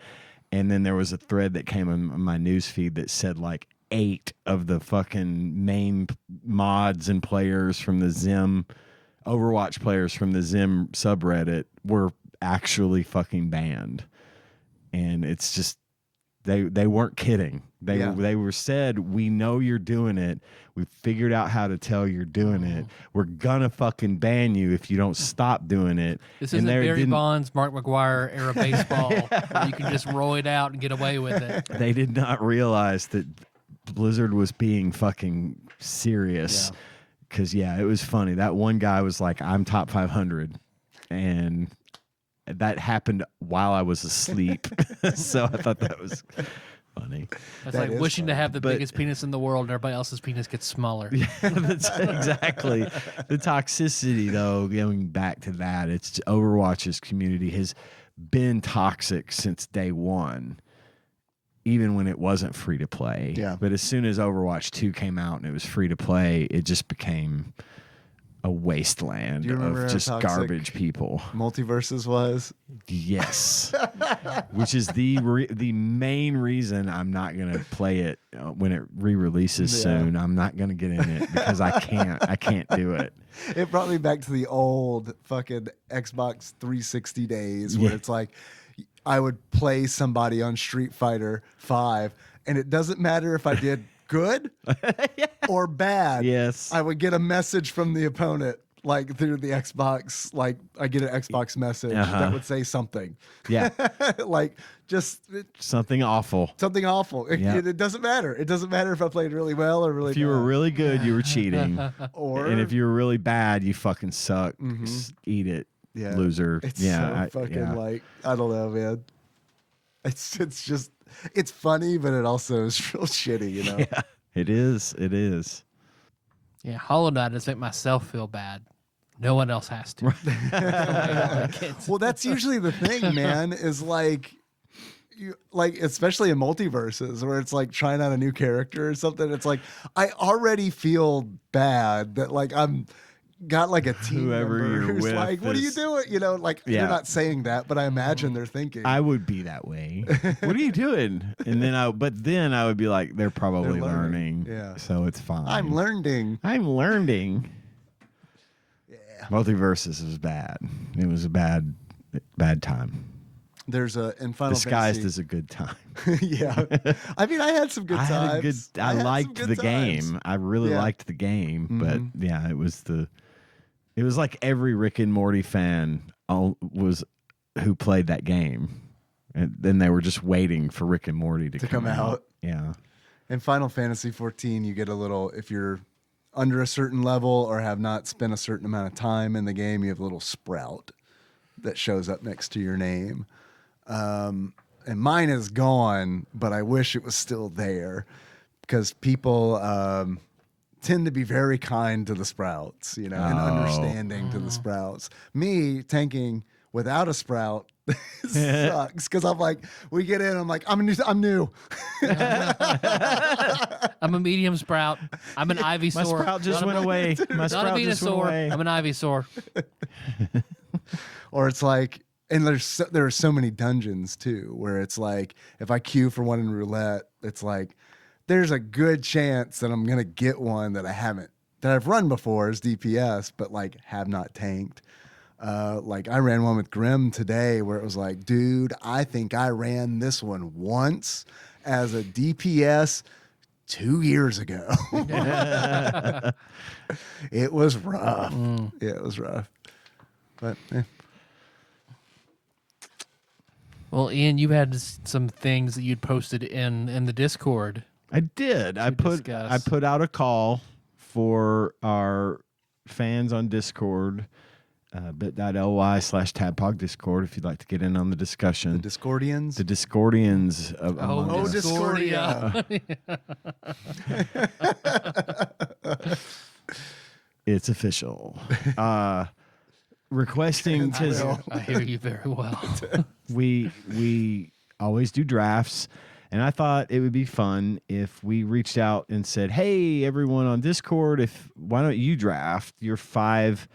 [SPEAKER 4] And then there was a thread that came in my news feed that said like 8 of the fucking main mods and players from the Zim, Overwatch players from the Zim subreddit were actually fucking banned. And it's just they weren't kidding. They were said, we know you're doing it. We figured out how to tell you're doing it. We're gonna fucking ban you if you don't stop doing it.
[SPEAKER 2] This
[SPEAKER 4] And
[SPEAKER 2] isn't
[SPEAKER 4] they
[SPEAKER 2] Barry
[SPEAKER 4] didn't-
[SPEAKER 2] Bonds, Mark McGuire era baseball where you can just roll it out and get away with it.
[SPEAKER 4] They did not realize that Blizzard was being fucking serious. Because it was funny. That one guy was like, I'm top 500, and that happened while I was asleep. So I thought that was funny.
[SPEAKER 2] That's
[SPEAKER 3] That
[SPEAKER 2] like
[SPEAKER 3] is
[SPEAKER 2] wishing to
[SPEAKER 3] funny.
[SPEAKER 2] have the
[SPEAKER 4] But-
[SPEAKER 2] biggest penis in the world and everybody else's penis gets smaller.
[SPEAKER 4] That's exactly the toxicity, though. Going back to that, it's Overwatch's community has been toxic since day one, even when it wasn't free to play.
[SPEAKER 3] Yeah.
[SPEAKER 4] But as soon as Overwatch 2 came out and it was free to play, it just became a wasteland
[SPEAKER 3] Do you remember
[SPEAKER 4] of
[SPEAKER 3] how
[SPEAKER 4] just
[SPEAKER 3] toxic
[SPEAKER 4] garbage people.
[SPEAKER 3] Multiverses was?
[SPEAKER 4] Yes. Which is the main reason I'm not going to play it when it re-releases soon. I'm not going to get in it because I can't do it.
[SPEAKER 3] It brought me back to the old fucking Xbox 360 days where it's like I would play somebody on Street Fighter 5 and it doesn't matter if I did good or bad.
[SPEAKER 4] Yes.
[SPEAKER 3] I would get a message from the opponent like through the Xbox, like I get an Xbox message that would say something.
[SPEAKER 4] Yeah.
[SPEAKER 3] Like just
[SPEAKER 4] Something awful.
[SPEAKER 3] something awful. It doesn't matter. It doesn't matter if I played really well or really
[SPEAKER 4] If you were
[SPEAKER 3] bad.
[SPEAKER 4] really good, you were cheating.
[SPEAKER 3] Or
[SPEAKER 4] And if you were really bad, you fucking suck. Just eat it,
[SPEAKER 3] Yeah.
[SPEAKER 4] loser.
[SPEAKER 3] It's
[SPEAKER 4] yeah,
[SPEAKER 3] so fucking like, I don't know, man. It's just, it's funny, but it also is real shitty, you know?
[SPEAKER 4] Yeah, it is. It is.
[SPEAKER 2] Yeah, Hollow Knight does make myself feel bad. No one else has to.
[SPEAKER 3] Well, that's usually the thing, man, is like, like, especially in multiverses where it's like trying out a new character or something. It's like, I already feel bad that like I'm got like a team
[SPEAKER 4] Whoever
[SPEAKER 3] member
[SPEAKER 4] you're
[SPEAKER 3] who's
[SPEAKER 4] with
[SPEAKER 3] like, what are you
[SPEAKER 4] is-
[SPEAKER 3] doing? You know, like
[SPEAKER 4] Yeah.
[SPEAKER 3] they're not saying that, but I imagine they're thinking.
[SPEAKER 4] I would be that way. What are you doing? And then I would be like, they're probably
[SPEAKER 3] They're learning.
[SPEAKER 4] learning.
[SPEAKER 3] Yeah.
[SPEAKER 4] So it's fine.
[SPEAKER 3] I'm learning.
[SPEAKER 4] I'm learning.
[SPEAKER 3] Yeah.
[SPEAKER 4] Multiverses was bad. It was a bad time.
[SPEAKER 3] There's a in Final
[SPEAKER 4] Disguised
[SPEAKER 3] Fantasy.
[SPEAKER 4] as a good time.
[SPEAKER 3] Yeah. I mean, I had some good
[SPEAKER 4] I
[SPEAKER 3] times.
[SPEAKER 4] had a good. I
[SPEAKER 3] had some
[SPEAKER 4] liked
[SPEAKER 3] good
[SPEAKER 4] the
[SPEAKER 3] times.
[SPEAKER 4] game. I really
[SPEAKER 3] Yeah.
[SPEAKER 4] liked the game, but yeah, it was like every Rick and Morty fan was who played that game, and then they were just waiting for Rick and Morty to
[SPEAKER 3] come out.
[SPEAKER 4] Yeah,
[SPEAKER 3] In Final Fantasy 14, you get a little, if you're under a certain level or have not spent a certain amount of time in the game, you have a little sprout that shows up next to your name. And mine is gone, but I wish it was still there because people tend to be very kind to the sprouts, you know, and understanding to the sprouts. Me tanking without a sprout sucks because I'm like, we get in, I'm like, I'm new.
[SPEAKER 2] I'm a medium sprout. I'm an Ivysaur.
[SPEAKER 4] my sprout just went away. My
[SPEAKER 2] Not a
[SPEAKER 4] sprout just went
[SPEAKER 2] Venusaur.
[SPEAKER 4] away.
[SPEAKER 2] I'm an Ivysaur.
[SPEAKER 3] Or it's like, and there are so many dungeons too, where it's like, if I queue for one in roulette, it's like, there's a good chance that I'm gonna get one that I've run before as DPS, but like have not tanked. Like I ran one with Grim today where it was like, dude, I think I ran this one once as a DPS 2 years ago. It was rough. Yeah, it was rough. But
[SPEAKER 2] Well, Ian, you had some things that you'd posted in the Discord.
[SPEAKER 4] I did. I
[SPEAKER 2] discuss.
[SPEAKER 4] put out a call for our fans on Discord, bit.ly/TADPOG Discord, if you'd like to get in on the discussion.
[SPEAKER 3] the Discordians.
[SPEAKER 4] The Discordians of among
[SPEAKER 3] Oh,
[SPEAKER 4] us.
[SPEAKER 3] Discordia.
[SPEAKER 4] It's official. Requesting to
[SPEAKER 2] I hear you very well.
[SPEAKER 4] we always do drafts, and I thought it would be fun if we reached out and said, "Hey, everyone on Discord, why don't you draft your 5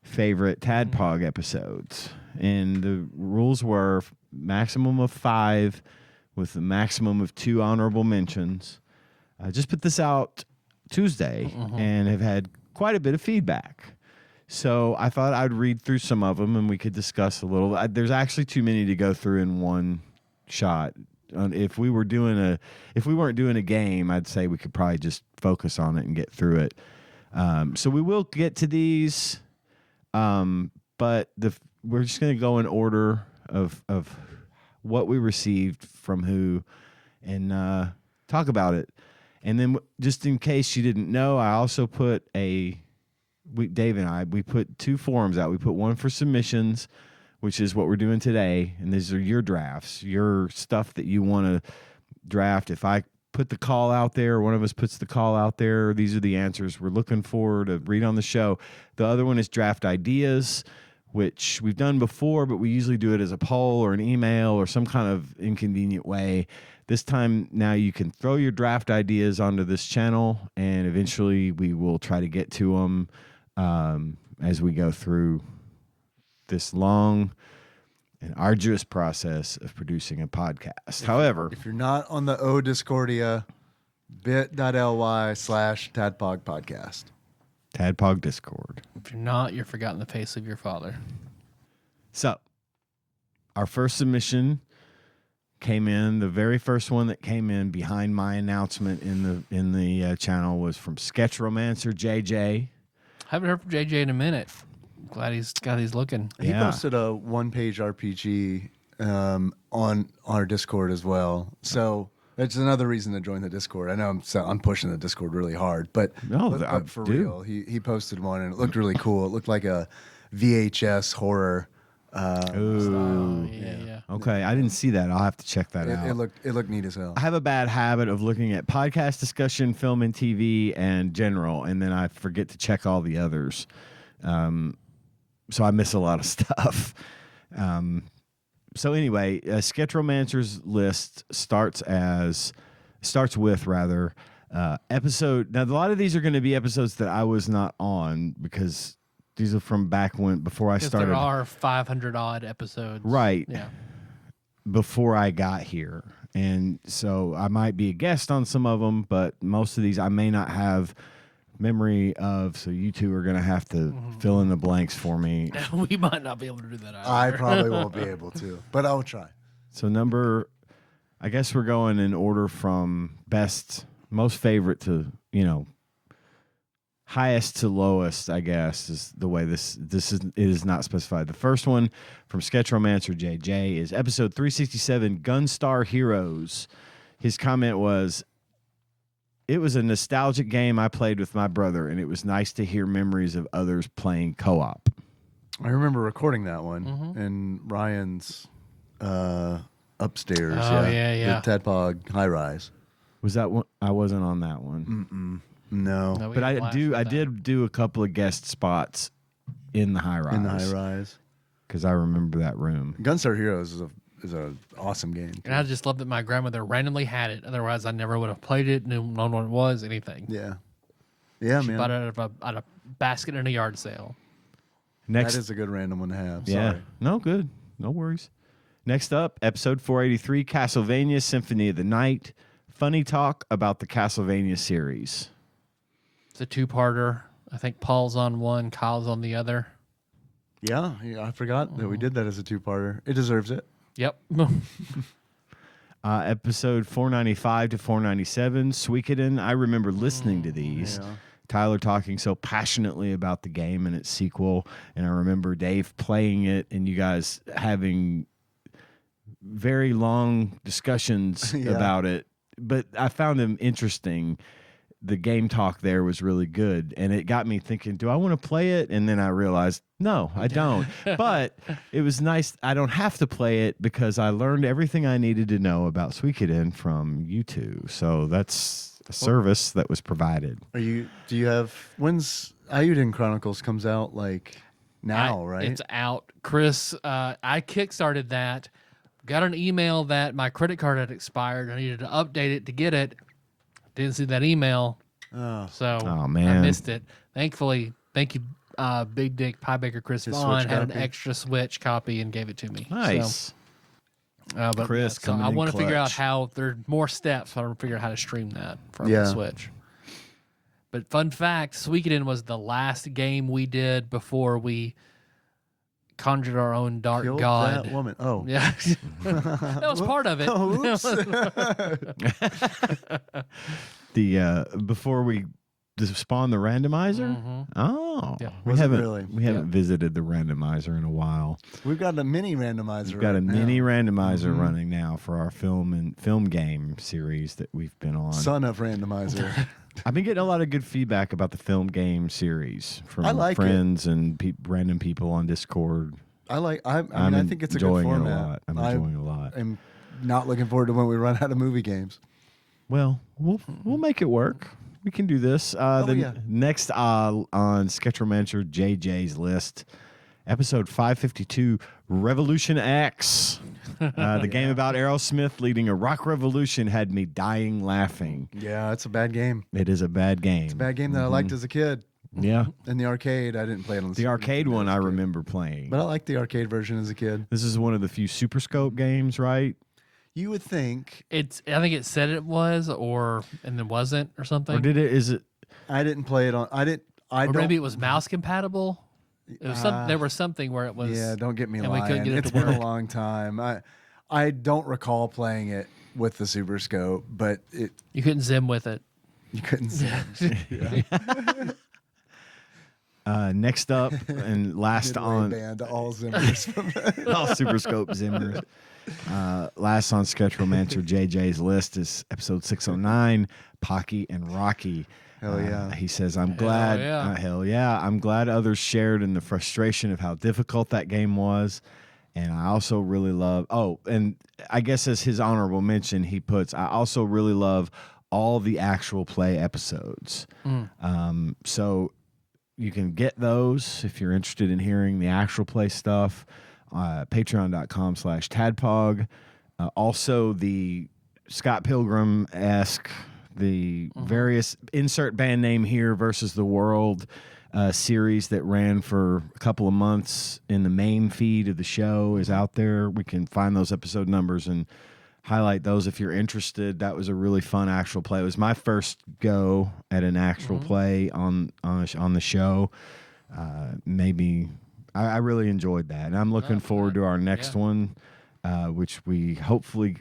[SPEAKER 4] favorite TADPOG episodes?" And the rules were maximum of 5 with a maximum of 2 honorable mentions. I just put this out Tuesday and have had quite a bit of feedback. So I thought I'd read through some of them and we could discuss a little. There's actually too many to go through in one shot. If we weren't doing a game, I'd say we could probably just focus on it and get through it. So we will get to these, but we're just going to go in order of what we received from who and talk about it. And then just in case you didn't know, I also put Dave and I put 2 forums out. We put one for submissions, which is what we're doing today. And these are your drafts, your stuff that you want to draft. If I put the call out there, one of us puts the call out there, these are the answers we're looking for to read on the show. The other one is draft ideas, which we've done before, but we usually do it as a poll or an email or some kind of inconvenient way This time now you can throw your draft ideas onto this channel, and eventually we will try to get to them as we go through this long and arduous process of producing a podcast. However,
[SPEAKER 3] If you're not on the O Discordia, bit.ly/TADPOG podcast.
[SPEAKER 4] TADPOG Discord.
[SPEAKER 2] If you're not, you're forgotten the face of your father.
[SPEAKER 4] So, our first submission came in. The very first one that came in behind my announcement in the channel was from Sketch Romancer JJ.
[SPEAKER 2] Haven't heard from JJ in a minute. Glad he's looking.
[SPEAKER 3] He posted a one-page RPG on our Discord as well. So that's another reason to join the Discord. I know I'm pushing the Discord really hard, but, but for real, he posted one and it looked really cool. It looked like a VHS horror.
[SPEAKER 2] Yeah.
[SPEAKER 4] Okay, I didn't see that. I'll have to check that out.
[SPEAKER 3] It looked neat as hell.
[SPEAKER 4] I have a bad habit of looking at podcast discussion, film and TV, and general, and then I forget to check all the others. So I miss a lot of stuff. So anyway, Sketch Romancer's list starts with episode. Now, a lot of these are going to be episodes that I was not on because these are from back before I started.
[SPEAKER 2] There are 500 odd episodes.
[SPEAKER 4] Right.
[SPEAKER 2] Yeah.
[SPEAKER 4] Before I got here. And so I might be a guest on some of them, but most of these I may not have memory of. So you two are going to have to fill in the blanks for me.
[SPEAKER 2] We might not be able to do that either.
[SPEAKER 3] I probably won't be able to, but I'll try.
[SPEAKER 4] So I guess we're going in order from most favorite to, highest to lowest, I guess, is the way it is not specified. The first one from Sketch Romancer JJ is episode 367, Gunstar Heroes. His comment was, "It was a nostalgic game I played with my brother, and it was nice to hear memories of others playing co-op."
[SPEAKER 3] I remember recording that one in Ryan's upstairs.
[SPEAKER 2] Oh, yeah.
[SPEAKER 3] The TADPOG high rise.
[SPEAKER 4] Was that one? I wasn't on that one.
[SPEAKER 3] No.
[SPEAKER 2] No, we
[SPEAKER 4] But
[SPEAKER 2] had a
[SPEAKER 4] I
[SPEAKER 2] blast with that.
[SPEAKER 4] did do a couple of guest spots in the high rise.
[SPEAKER 3] In the high rise.
[SPEAKER 4] Because I remember that room.
[SPEAKER 3] Gunstar Heroes is a awesome game.
[SPEAKER 2] And I just love that my grandmother randomly had it. Otherwise, I never would have played it, knew known what it was, anything.
[SPEAKER 3] Yeah. Yeah,
[SPEAKER 2] She
[SPEAKER 3] man.
[SPEAKER 2] bought it out of a basket in a yard sale.
[SPEAKER 4] Next,
[SPEAKER 3] That is a good random one to have.
[SPEAKER 4] yeah,
[SPEAKER 3] Sorry.
[SPEAKER 4] no, good, no worries. Next up, episode 483, Castlevania Symphony of the Night. Funny talk about the Castlevania series.
[SPEAKER 2] It's a two-parter. I think Paul's on one, Kyle's on the other.
[SPEAKER 3] Yeah, I forgot that we did that as a two-parter. It deserves it.
[SPEAKER 2] Yep.
[SPEAKER 4] Episode 495 to 497, Suikoden. I remember listening to these.
[SPEAKER 3] Yeah.
[SPEAKER 4] Tyler talking so passionately about the game and its sequel, and I remember Dave playing it and you guys having very long discussions
[SPEAKER 3] Yeah.
[SPEAKER 4] about it. But I found them interesting. The game talk there was really good, and it got me thinking, do I want to play it? And then I realized, no, I don't. But it was nice. I don't have to play it because I learned everything I needed to know about Suikoden from you two. So that's a service that was provided.
[SPEAKER 3] Do you have, when's Ayuden Chronicles comes out like now, right?
[SPEAKER 2] It's out. Chris, I kickstarted that. Got an email that my credit card had expired. I needed to update it to get it. Didn't see that email. So
[SPEAKER 4] Oh, man.
[SPEAKER 2] I missed it. Thankfully, thank you, Big Dick Pie Baker Chris
[SPEAKER 3] His
[SPEAKER 2] Vaughn
[SPEAKER 3] Switch
[SPEAKER 2] had an
[SPEAKER 3] copy?
[SPEAKER 2] extra Switch copy and gave it to me.
[SPEAKER 4] Nice.
[SPEAKER 2] So, but
[SPEAKER 4] Chris
[SPEAKER 2] so
[SPEAKER 4] coming
[SPEAKER 2] I
[SPEAKER 4] in
[SPEAKER 2] want to figure out
[SPEAKER 4] clutch.
[SPEAKER 2] how there are more steps. I want to figure out how to stream that from
[SPEAKER 3] Yeah.
[SPEAKER 2] the Switch. But fun fact, Suikoden was the last game we did before we conjured our own dark
[SPEAKER 3] Killed
[SPEAKER 2] god.
[SPEAKER 3] that woman. Oh.
[SPEAKER 2] Yeah, that was part of it.
[SPEAKER 3] Oh, oops.
[SPEAKER 4] The before we spawn the randomizer.
[SPEAKER 2] Mhm.
[SPEAKER 4] Oh,
[SPEAKER 2] Yeah.
[SPEAKER 4] we
[SPEAKER 3] Was it
[SPEAKER 4] haven't
[SPEAKER 3] really?
[SPEAKER 4] we haven't visited the randomizer in a while.
[SPEAKER 3] We've got a mini randomizer.
[SPEAKER 4] We've got a
[SPEAKER 3] right now.
[SPEAKER 4] mini randomizer running now for our film game series that we've been on.
[SPEAKER 3] Son of randomizer.
[SPEAKER 4] I've been getting a lot of good feedback about the film game series from
[SPEAKER 3] I like it.
[SPEAKER 4] friends and random people on Discord.
[SPEAKER 3] I mean, I think it's a good
[SPEAKER 4] enjoying it
[SPEAKER 3] format.
[SPEAKER 4] a lot. I'm enjoying it a lot.
[SPEAKER 3] I'm not looking forward to when we run out of movie games.
[SPEAKER 4] Well, we'll make it work. We can do this.
[SPEAKER 3] yeah.
[SPEAKER 4] Next on Sketch Romancer JJ's list, episode 552, Revolution X. The game about Aerosmith leading a rock revolution had me dying laughing.
[SPEAKER 3] Yeah, it's a bad game.
[SPEAKER 4] It is a bad game.
[SPEAKER 3] It's a bad game that I liked as a kid.
[SPEAKER 4] Yeah.
[SPEAKER 3] In the arcade, I didn't play it on
[SPEAKER 4] The arcade one I remember playing.
[SPEAKER 3] But I liked the arcade version as a kid.
[SPEAKER 4] This is one of the few Super Scope games, right?
[SPEAKER 3] You would think.
[SPEAKER 2] I think it said it was, and it wasn't, or something.
[SPEAKER 4] Or did it? Is it?
[SPEAKER 3] I didn't play it on.
[SPEAKER 2] Or maybe it was mouse compatible. It was there was something where it was.
[SPEAKER 3] Yeah, don't get me
[SPEAKER 2] and
[SPEAKER 3] lying.
[SPEAKER 2] we couldn't get it
[SPEAKER 3] It's
[SPEAKER 2] to
[SPEAKER 3] been
[SPEAKER 2] work.
[SPEAKER 3] a long time. I don't recall playing it with the Super Scope, but
[SPEAKER 2] You couldn't zim with it.
[SPEAKER 3] you couldn't see.
[SPEAKER 4] Next up and last on
[SPEAKER 3] band all Zimmers from
[SPEAKER 4] all Super Scope Zimmers. Last on Sketchromancer JJ's list is episode 609, Pocky and Rocky.
[SPEAKER 3] Hell yeah.
[SPEAKER 4] He says, I'm glad.
[SPEAKER 2] yeah.
[SPEAKER 4] Hell yeah. I'm glad others shared in the frustration of how difficult that game was. And I also really love, and I guess as his honorable mention, he puts, I also really love all the actual play episodes. So you can get those if you're interested in hearing the actual play stuff. Patreon.com/TADPOG. Also the Scott Pilgrim-esque, the various insert band name here versus the world series that ran for a couple of months in the main feed of the show is out there. We can find those episode numbers and highlight those if you're interested. That was a really fun actual play. It was my first go at an actual play on the show. Maybe I really enjoyed that, and I'm looking forward to our next one, which we hopefully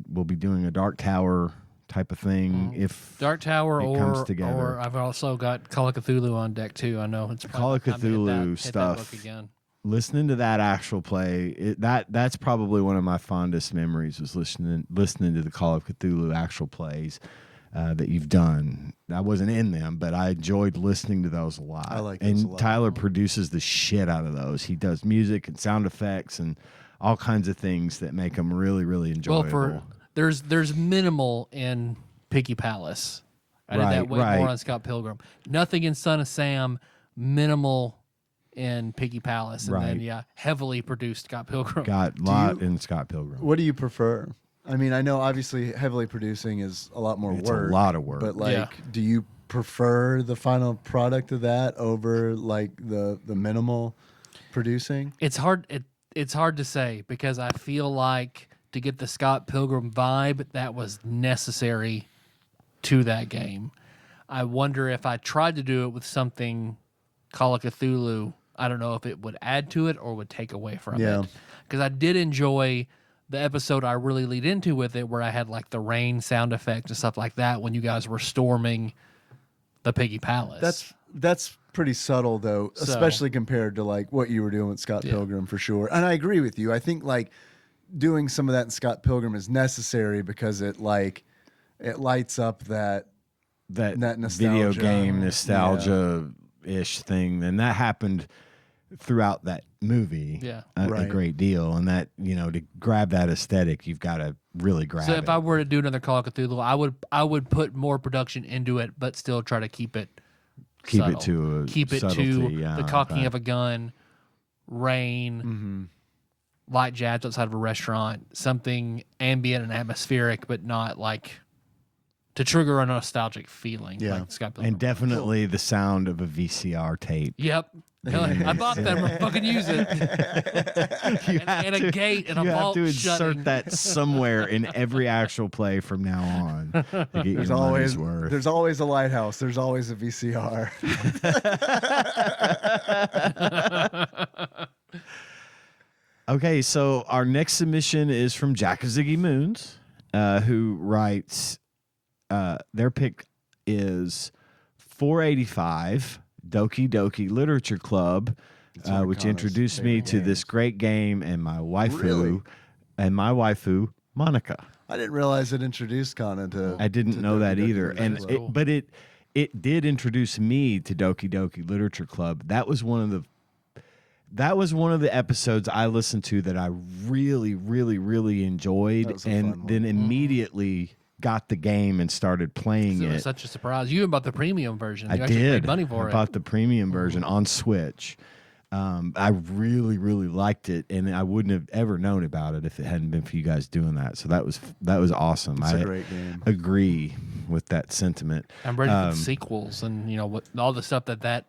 [SPEAKER 4] we'll be doing a Dark Tower type of thing if
[SPEAKER 2] Dark Tower
[SPEAKER 4] it comes together.
[SPEAKER 2] or I've also got Call of Cthulhu on deck too. I know it's
[SPEAKER 4] Call of
[SPEAKER 2] probably time to
[SPEAKER 4] Cthulhu
[SPEAKER 2] hit
[SPEAKER 4] stuff.
[SPEAKER 2] that book again.
[SPEAKER 4] Listening to that actual play, that's probably one of my fondest memories was listening to the Call of Cthulhu actual plays that you've done. I wasn't in them, but I enjoyed listening to those a lot.
[SPEAKER 3] I like those a lot.
[SPEAKER 4] Tyler produces the shit out of those. He does music and sound effects and all kinds of things that make them really, really enjoyable.
[SPEAKER 2] Well, there's minimal in Piggy Palace. I did that way more on Scott Pilgrim. Nothing in Son of Sam. Minimal in Piggy Palace, and then heavily produced Scott Pilgrim.
[SPEAKER 4] Got a lot in Scott Pilgrim.
[SPEAKER 3] What do you prefer? I mean, I know obviously heavily producing is a lot more
[SPEAKER 4] It's
[SPEAKER 3] work.
[SPEAKER 4] a lot of work.
[SPEAKER 3] But do you prefer the final product of that over like the minimal producing?
[SPEAKER 2] It's hard. It's hard to say because I feel like to get the Scott Pilgrim vibe that was necessary to that game. I wonder if I tried to do it with something Call of Cthulhu, I don't know if it would add to it or would take away from it. Because I did enjoy the episode I really lead into with it where I had like the rain sound effect and stuff like that when you guys were storming the Piggy Palace.
[SPEAKER 3] That's pretty subtle though, especially compared to like what you were doing with Scott Pilgrim for sure. And I agree with you. I think like doing some of that in Scott Pilgrim is necessary because it lights up that nostalgia.
[SPEAKER 4] Video game nostalgia-ish thing, and that happened throughout that movie a great deal. And that, to grab that aesthetic, you've got to really grab it.
[SPEAKER 2] So if I were to do another Call of Cthulhu, I would put more production into it, but still try to keep it subtle.
[SPEAKER 4] to
[SPEAKER 2] the cocking of a gun, rain, light jabs outside of a restaurant, something ambient and atmospheric, but not like to trigger a nostalgic feeling. Like Scott Pilgrim.
[SPEAKER 4] And definitely the sound of a VCR tape.
[SPEAKER 2] Yep. I bought that. I'm gonna fucking use it. and a gate and a vault
[SPEAKER 4] You have to
[SPEAKER 2] shutting.
[SPEAKER 4] insert that somewhere in every actual play from now on. To get your money's worth.
[SPEAKER 3] There's always a lighthouse. There's always a VCR.
[SPEAKER 4] Okay, so our next submission is from Jack of Ziggy Moons, who writes, their pick is 485 Doki Doki Literature Club, which introduced me to this great game and my waifu, Monica.
[SPEAKER 3] I didn't realize it introduced Kana to.
[SPEAKER 4] I didn't know that either, and
[SPEAKER 2] cool.
[SPEAKER 4] it did introduce me to Doki Doki Literature Club. That was one of the episodes I listened to that I really, really, really enjoyed, and then immediately got the game and started playing
[SPEAKER 2] It
[SPEAKER 4] it.
[SPEAKER 2] was such a surprise. You even bought the premium version.
[SPEAKER 4] I
[SPEAKER 2] You actually
[SPEAKER 4] did.
[SPEAKER 2] paid money for
[SPEAKER 4] I
[SPEAKER 2] it.
[SPEAKER 4] bought the premium version on Switch. I really, really liked it, and I wouldn't have ever known about it if it hadn't been for you guys doing that. So that was awesome.
[SPEAKER 3] It's a great game.
[SPEAKER 4] Agree with that sentiment.
[SPEAKER 2] I'm ready for the sequels and what all the stuff that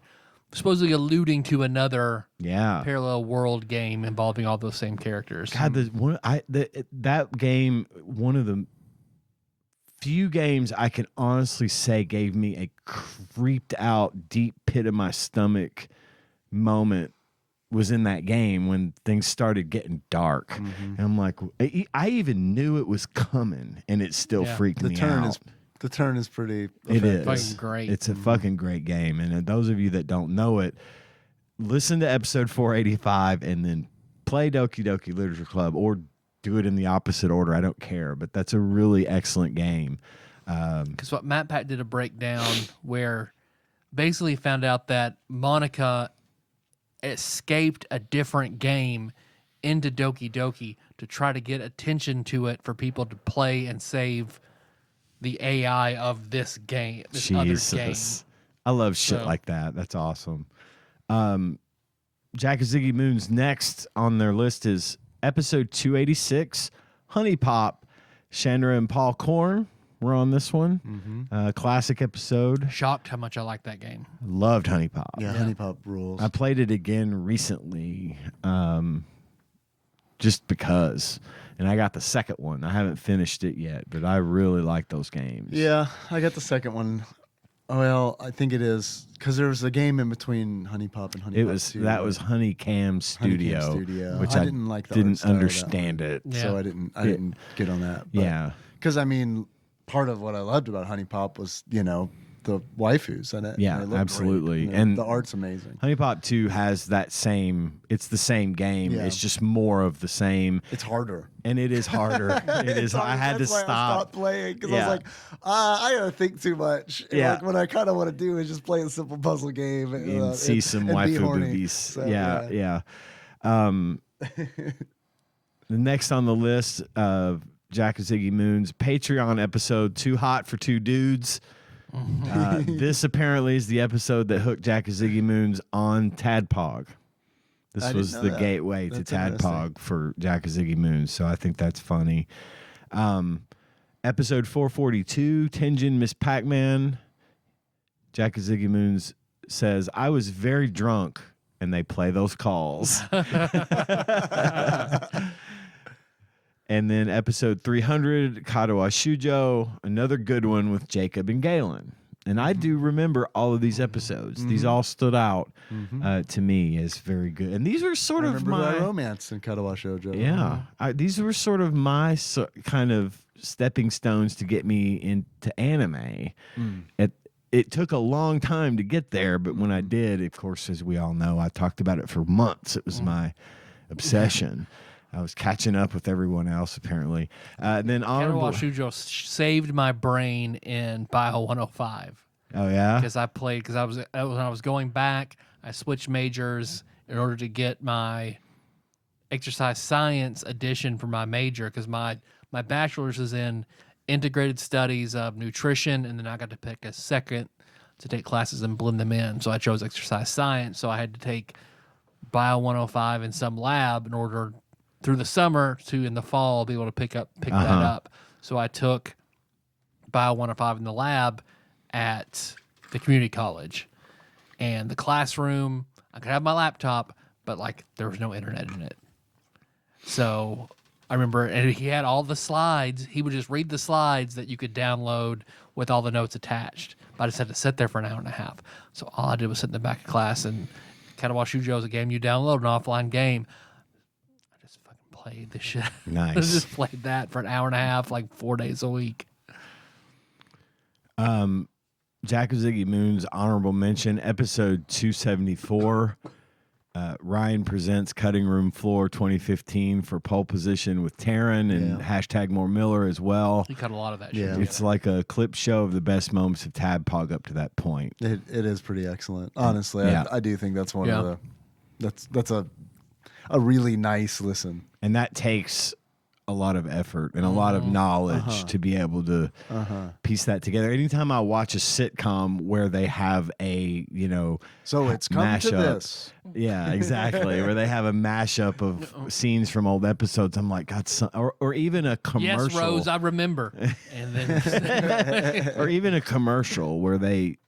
[SPEAKER 2] supposedly alluding to another parallel world game involving all those same characters.
[SPEAKER 4] God, that game, one of the few games I can honestly say gave me a creeped out, deep pit of my stomach moment was in that game when things started getting dark. And I'm like, I even knew it was coming, and it still freaked me out.
[SPEAKER 3] The turn is pretty
[SPEAKER 4] It is
[SPEAKER 2] fucking great.
[SPEAKER 4] It's a fucking great game. And those of you that don't know it, listen to episode 485 and then play Doki Doki Literature Club, or do it in the opposite order. I don't care, but that's a really excellent game.
[SPEAKER 2] Because what Matt Pat did a breakdown where basically found out that Monica escaped a different game into Doki Doki to try to get attention to it for people to play and save the AI of this game. This other game.
[SPEAKER 4] I love shit like that. That's awesome. Jack and Ziggy Moon's next on their list is episode 286, Honey Pop. Chandra and Paul Korn were on this one. Classic episode.
[SPEAKER 2] Shocked how much I like that game.
[SPEAKER 4] Loved Honey Pop.
[SPEAKER 3] Yeah, Honey Pop rules.
[SPEAKER 4] I played it again recently, just because. And I got the second one. I haven't finished it yet, but I really like those games.
[SPEAKER 3] Yeah, I got the second one. Well, I think it is because there was a game in between Honey Pop and Honey Pop 2.
[SPEAKER 4] That was Honeycam Studio, which I
[SPEAKER 3] didn't like.
[SPEAKER 4] Didn't understand it,
[SPEAKER 3] so I didn't get on that. But, because I mean, part of what I loved about Honey Pop was the waifus in it.
[SPEAKER 4] Yeah, absolutely. And
[SPEAKER 3] the art's amazing.
[SPEAKER 4] Honey Pop 2 has that same, it's the same game. Yeah. It's just more of the same.
[SPEAKER 3] It's harder.
[SPEAKER 4] And it is harder. It is. I had to stop.
[SPEAKER 3] I stopped playing because I was like, I gotta think too much. And like, what I kind of want to do is just play a simple puzzle game
[SPEAKER 4] and see some waifu movies. So, yeah. The next on the list of Jack and Ziggy Moon's Patreon episode, Too Hot for Two Dudes. This apparently is the episode that hooked Jack and Ziggy Moon's on TADPOG. This was the gateway to TADPOG for Jack and Ziggy Moon, so I think that's funny. Episode 442, Tenjin Miss Pac-Man. Jack and Ziggy Moon's says, I was very drunk, and they play those calls. And then episode 300, Katawa Shujo, another good one with Jacob and Galen. And I do remember all of these episodes. These all stood out to me as very good. And these were sort of my
[SPEAKER 3] romance in Katawa Shoujo.
[SPEAKER 4] Yeah, these were sort of my kind of stepping stones to get me into anime. It took a long time to get there, but when I did, of course, as we all know, I talked about it for months. It was my obsession. I was catching up with everyone else, apparently. Then
[SPEAKER 2] Honorable Shujo saved my brain in Bio 105.
[SPEAKER 4] Oh, yeah?
[SPEAKER 2] Because when I was going back, I switched majors in order to get my exercise science edition for my major, because my bachelor's is in integrated studies of nutrition, and then I got to pick a second to take classes and blend them in. So I chose exercise science, so I had to take Bio 105 in some lab in order through the summer to in the fall be able to pick that up. So I took Bio 105 in the lab at the community college, and the classroom, I could have my laptop, but like there was no internet in it. So I remember, and he had all the slides. He would just read the slides that you could download with all the notes attached. But I just had to sit there for an hour and a half. So all I did was sit in the back of class, and Katawa Shujo is a game you download, an offline game. Played the shit.
[SPEAKER 4] Nice.
[SPEAKER 2] I just played that for an hour and a half, like 4 days a week.
[SPEAKER 4] Jack and Ziggy Moon's honorable mention, episode 274. Ryan presents Cutting Room Floor 2015 for pole position with Taryn and hashtag More Miller as well.
[SPEAKER 2] He cut a lot of that shit.
[SPEAKER 3] Yeah.
[SPEAKER 4] It's like a clip show of the best moments of TADPOG up to that point.
[SPEAKER 3] It is pretty excellent. Honestly, I do think that's one of the that's a really nice listen.
[SPEAKER 4] And that takes a lot of effort and a lot of knowledge to be able to piece that together. Anytime I watch a sitcom where they have a,
[SPEAKER 3] So it's come to this.
[SPEAKER 4] Yeah, exactly. Where they have a mashup of scenes from old episodes, I'm like, God, or even a commercial.
[SPEAKER 2] Yes, Rose, I remember. And then
[SPEAKER 4] Or even a commercial where they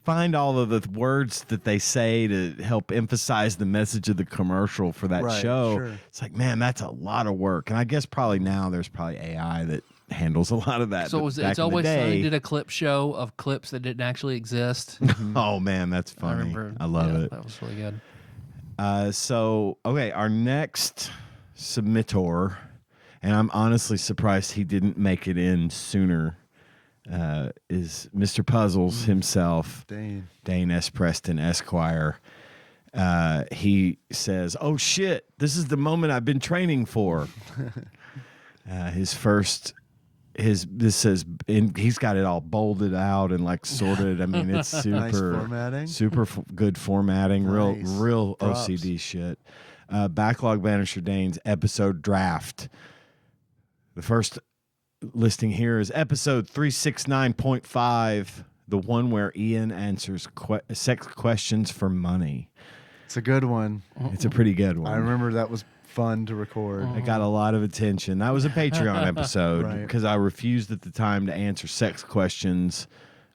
[SPEAKER 4] find all of the words that they say to help emphasize the message of the commercial for that show.
[SPEAKER 3] Sure.
[SPEAKER 4] It's like, man, that's a lot of work. And I guess probably now there's probably AI that handles a lot of that.
[SPEAKER 2] so
[SPEAKER 4] But
[SPEAKER 2] It's Always Sunny did a clip show of clips that didn't actually exist.
[SPEAKER 4] Oh man, that's funny. I love it.
[SPEAKER 2] That was really good.
[SPEAKER 4] Okay, our next submittor, and I'm honestly surprised he didn't make it in sooner, is Mr. Puzzles himself, Dane S. Preston, Esquire. He says, "Oh shit, this is the moment I've been training for." This says, and he's got it all bolded out and like sorted. I mean, it's super
[SPEAKER 3] Nice formatting.
[SPEAKER 4] Good formatting,
[SPEAKER 3] Nice.
[SPEAKER 4] real
[SPEAKER 3] Props.
[SPEAKER 4] OCD shit. Backlog Banisher Dane's episode draft. The first listing here is episode 369.5, the one where Ian answers sex questions for money.
[SPEAKER 3] It's a good one.
[SPEAKER 4] It's a pretty good one.
[SPEAKER 3] I remember that was fun to record.
[SPEAKER 4] It got a lot of attention. That was a Patreon episode
[SPEAKER 3] Right.
[SPEAKER 4] because I refused at the time to answer sex questions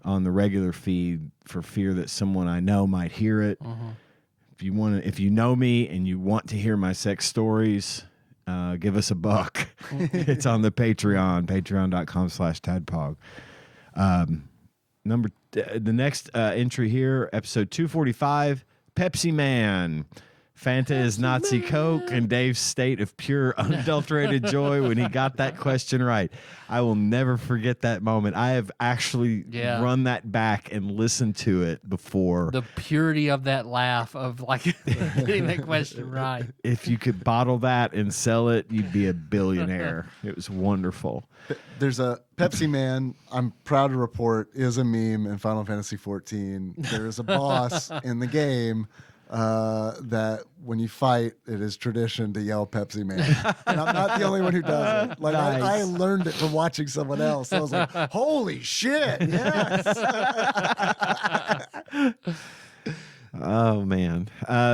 [SPEAKER 4] on the regular feed for fear that someone I know might hear it. If you know me and you want to hear my sex stories, give us $1. It's on the Patreon, patreon.com/TADPOG. The next entry here, episode 245, Pepsi Man. Fanta is Nazi Coke, and Dave's state of pure, unadulterated joy when he got that question right. I will never forget that moment. I have actually run that back and listened to it before.
[SPEAKER 2] The purity of that laugh of like getting that question right.
[SPEAKER 4] If you could bottle that and sell it, you'd be a billionaire. It was wonderful.
[SPEAKER 3] There's a Pepsi Man, I'm proud to report, is a meme in Final Fantasy XIV. There is a boss in the game that when you fight, it is tradition to yell Pepsi Man. And I'm not the only one who does it. Like
[SPEAKER 4] Nice.
[SPEAKER 3] I learned it from watching someone else. I was like, holy shit, yes.
[SPEAKER 4] Oh, man.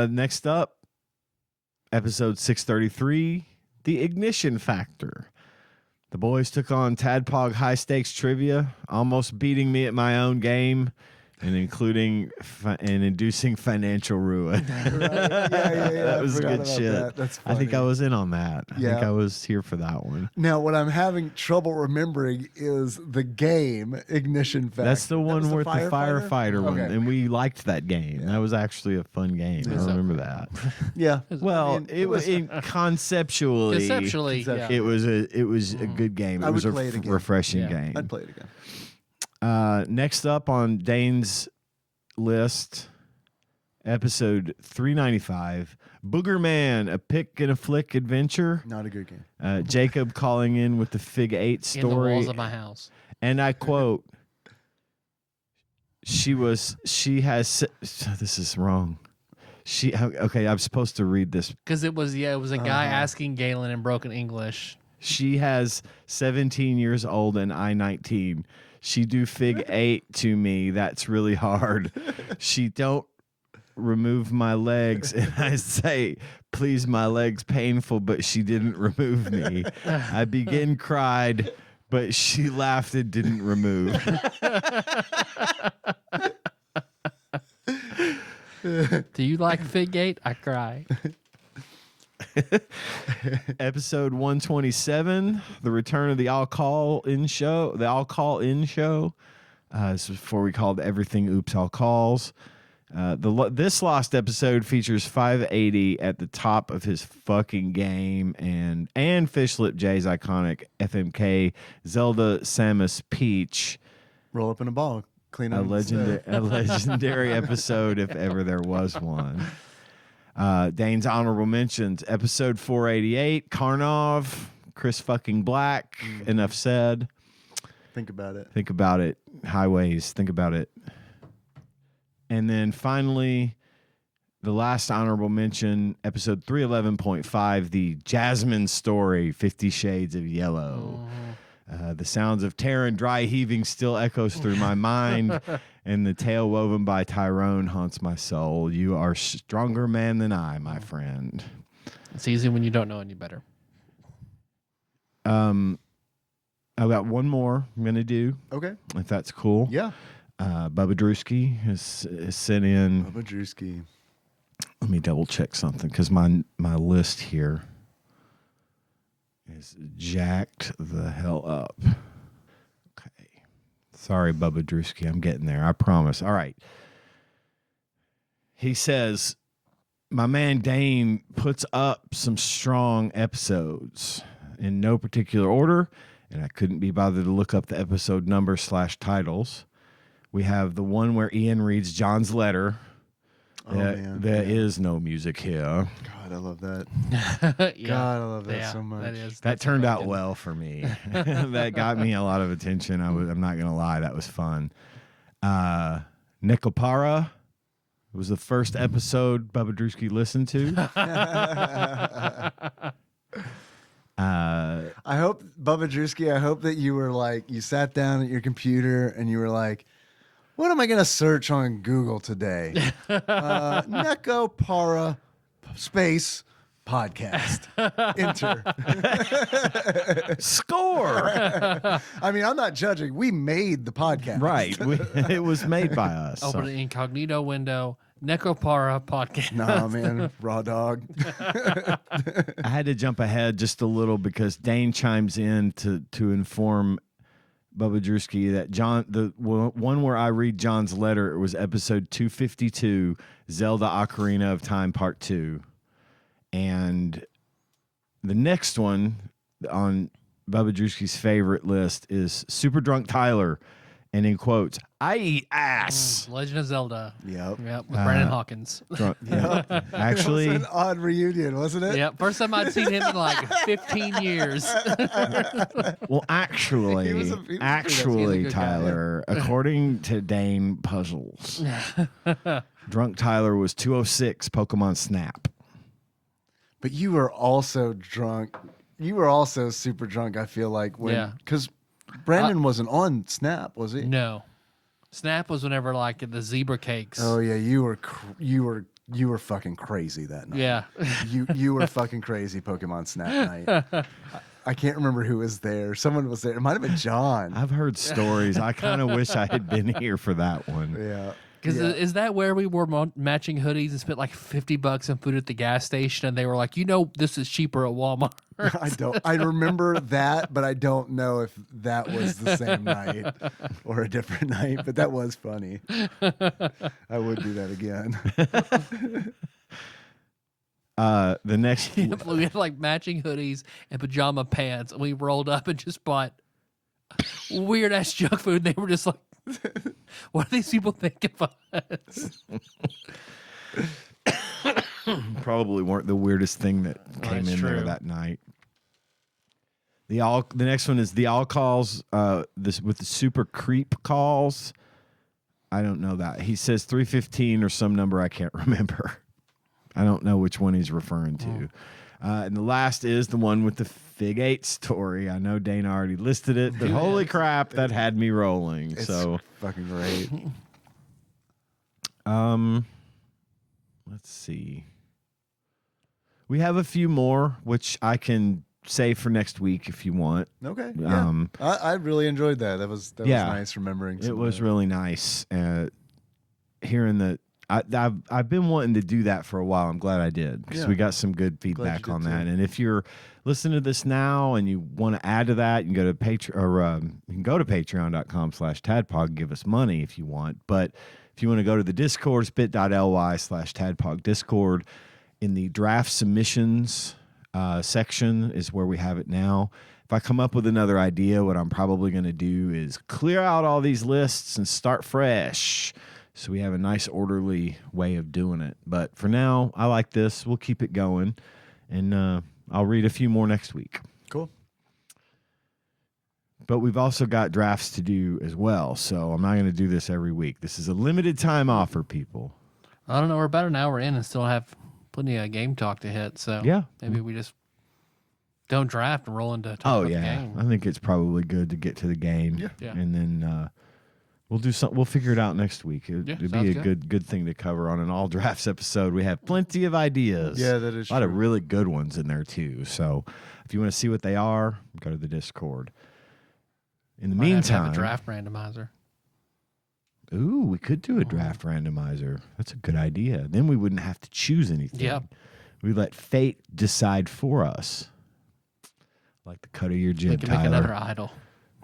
[SPEAKER 4] Next up, episode 633, The Ignition Factor. The boys took on Tadpog high stakes trivia, almost beating me at my own game, and including and inducing financial ruin.
[SPEAKER 3] Yeah.
[SPEAKER 4] That
[SPEAKER 3] I
[SPEAKER 4] was
[SPEAKER 3] forgot
[SPEAKER 4] good
[SPEAKER 3] about
[SPEAKER 4] shit.
[SPEAKER 3] that. That's
[SPEAKER 4] I think
[SPEAKER 3] funny.
[SPEAKER 4] I was in on that. I think
[SPEAKER 3] Yeah.
[SPEAKER 4] I was here for that one.
[SPEAKER 3] Now, what I'm having trouble remembering is the game Ignition Factor.
[SPEAKER 4] That's the
[SPEAKER 3] That
[SPEAKER 4] one
[SPEAKER 3] was
[SPEAKER 4] with the firefighter one,
[SPEAKER 3] Okay.
[SPEAKER 4] and we liked that game. That was actually a fun game. I remember that.
[SPEAKER 3] Yeah.
[SPEAKER 4] Well,
[SPEAKER 3] I mean,
[SPEAKER 4] it was conceptually.
[SPEAKER 2] Yeah.
[SPEAKER 4] It was a good game.
[SPEAKER 3] I
[SPEAKER 4] It was
[SPEAKER 3] would
[SPEAKER 4] a
[SPEAKER 3] play it again.
[SPEAKER 4] refreshing
[SPEAKER 2] Yeah.
[SPEAKER 4] game.
[SPEAKER 3] I'd play it again.
[SPEAKER 4] Next up on Dane's list, episode 395, Booger Man, a pick and a flick adventure.
[SPEAKER 3] Not a good game.
[SPEAKER 4] Jacob calling in with the Fig 8
[SPEAKER 2] In the
[SPEAKER 4] story,
[SPEAKER 2] walls of my house.
[SPEAKER 4] and I quote, she has, this is wrong. Okay, I'm supposed to read this.
[SPEAKER 2] Because it was a guy asking Galen in broken English.
[SPEAKER 4] She has 17 years old and I 19. She do Fig 8 to me. That's really hard. She don't remove my legs. And I say, please, my leg's painful, but she didn't remove me. I begin cried, but she laughed and didn't remove.
[SPEAKER 2] Do you like Figgate? I cry.
[SPEAKER 4] Episode 127, the return of the I'll Call In show. This was before we called everything Oops All Calls. This lost episode features 580 at the top of his fucking game, and Fishlip J's iconic FMK Zelda Samus Peach.
[SPEAKER 3] Roll up in a ball. Clean
[SPEAKER 4] A
[SPEAKER 3] up.
[SPEAKER 4] legendary episode if ever there was one. Dane's honorable mentions, episode 488, Karnov, Chris fucking Black, enough said.
[SPEAKER 3] Think about it.
[SPEAKER 4] Think about it. Highways, think about it. And then finally, the last honorable mention, episode 311.5, the Jasmine story, 50 Shades of Yellow. The sounds of Terran dry heaving still echoes through my mind, and the tale woven by Tyrone haunts my soul. You are stronger man than I, my friend.
[SPEAKER 2] It's easy when you don't know any better.
[SPEAKER 4] I've got one more I'm going to do,
[SPEAKER 3] Okay.
[SPEAKER 4] if that's cool.
[SPEAKER 3] Yeah.
[SPEAKER 4] Bubba Drewski has sent in.
[SPEAKER 3] Bubba Drewski.
[SPEAKER 4] Let me double check something because my list here is jacked the hell up. Okay. Sorry, Bubba Drewski. I'm getting there. I promise. All right. He says, my man Dane puts up some strong episodes in no particular order, and I couldn't be bothered to look up the episode number / titles. We have the one where Ian reads John's letter.
[SPEAKER 3] Man.
[SPEAKER 4] There is no music here.
[SPEAKER 3] God, I love that.
[SPEAKER 2] Yeah.
[SPEAKER 3] God, I love that so much.
[SPEAKER 4] That turned out well for me. That got me a lot of attention. I'm not going to lie. That was fun. Nicole was the first episode Bubba Drewski listened to.
[SPEAKER 3] I hope, Bubba Drewski, I hope that you were like, you sat down at your computer and you were like, what am I going to search on Google today? Neko Para space podcast. Enter.
[SPEAKER 4] Score!
[SPEAKER 3] I mean, I'm not judging. We made the podcast.
[SPEAKER 4] Right. It was made by us.
[SPEAKER 2] Open an incognito window. Necopara podcast.
[SPEAKER 3] Nah, man. Raw dog.
[SPEAKER 4] I had to jump ahead just a little because Dane chimes in to inform Bubba Drewski that the one where I read John's letter, it was episode 252, Zelda Ocarina of Time Part 2. And the next one on Bubba Drewski's favorite list is Super Drunk Tyler, and in quotes, I eat ass.
[SPEAKER 2] Legend of Zelda.
[SPEAKER 3] Yep.
[SPEAKER 2] With Brandon Hawkins.
[SPEAKER 4] Yep. Actually,
[SPEAKER 3] It was an odd reunion, wasn't it?
[SPEAKER 2] Yeah, first time I'd seen him in like 15 years.
[SPEAKER 4] well,
[SPEAKER 3] He
[SPEAKER 4] actually,
[SPEAKER 3] was a good
[SPEAKER 2] guy,
[SPEAKER 4] Tyler, according to Dane Puzzles, Drunk Tyler was 206 Pokemon Snap.
[SPEAKER 3] But you were also drunk. You were also super drunk, I feel like, when because Brandon wasn't on Snap, was he?
[SPEAKER 2] No. Snap was whenever like the zebra cakes.
[SPEAKER 3] Oh yeah, you were fucking crazy that night.
[SPEAKER 2] Yeah.
[SPEAKER 3] you were fucking crazy Pokemon Snap night. I can't remember who was there. Someone was there. It might have been John.
[SPEAKER 4] I've heard stories. I kind of wish I had been here for that one.
[SPEAKER 3] Yeah.
[SPEAKER 2] Because is that where we wore matching hoodies and spent like $50 on food at the gas station, and they were like, this is cheaper at Walmart.
[SPEAKER 3] I remember that, but I don't know if that was the same night or a different night. But that was funny. I would do that again.
[SPEAKER 4] The next
[SPEAKER 2] We had like matching hoodies and pajama pants, and we rolled up and just bought weird ass junk food. And they were just like, what do these people think of us?
[SPEAKER 4] probably weren't the weirdest thing that came in there that night. The next one is the all calls. This with the super creep calls. I don't know that. He says 315 or some number I can't remember. I don't know which one he's referring to. And the last is the one with the Fig 8 story. I know Dana already listed it, but holy crap, that had me rolling.
[SPEAKER 3] It's
[SPEAKER 4] so
[SPEAKER 3] fucking great.
[SPEAKER 4] Let's see. We have a few more, which I can save for next week if you want.
[SPEAKER 3] Okay. Yeah. I really enjoyed that. That was nice remembering.
[SPEAKER 4] It was really nice hearing the. I've been wanting to do that for a while. I'm glad I did because we got some good feedback on that. And if you're listening to this now and you want to add to that, you can go to patreon.com/tadpog. Give us money if you want. But if you want to go to the Discord, it's bit.ly/tadpog Discord. In the draft submissions section is where we have it now. If I come up with another idea, what I'm probably going to do is clear out all these lists and start fresh. So we have a nice orderly way of doing it. But for now, I like this. We'll keep it going. And I'll read a few more next week.
[SPEAKER 3] Cool.
[SPEAKER 4] But we've also got drafts to do as well. So I'm not going to do this every week. This is a limited time offer, people.
[SPEAKER 2] I don't know. We're about an hour in and still have plenty of game talk to hit. So
[SPEAKER 4] Yeah.
[SPEAKER 2] maybe we just don't draft and roll into talk about the game.
[SPEAKER 4] I think it's probably good to get to the game.
[SPEAKER 2] Yeah.
[SPEAKER 4] And then we'll do something. We'll figure it out next week. It'd be
[SPEAKER 2] sounds
[SPEAKER 4] a good thing to cover on an all drafts episode. We have plenty of ideas.
[SPEAKER 3] Yeah, that is
[SPEAKER 4] a lot of
[SPEAKER 3] true.
[SPEAKER 4] really good ones in there too. So if you want to see what they are, go to the Discord. In the
[SPEAKER 2] Might have to have
[SPEAKER 4] meantime,
[SPEAKER 2] a draft randomizer.
[SPEAKER 4] ooh, we could do a draft randomizer. That's a good idea. Then we wouldn't have to choose anything.
[SPEAKER 2] Yeah.
[SPEAKER 4] We let fate decide for us. Like the cut of your
[SPEAKER 2] We
[SPEAKER 4] jib,
[SPEAKER 2] can make
[SPEAKER 4] Tyler.
[SPEAKER 2] another idol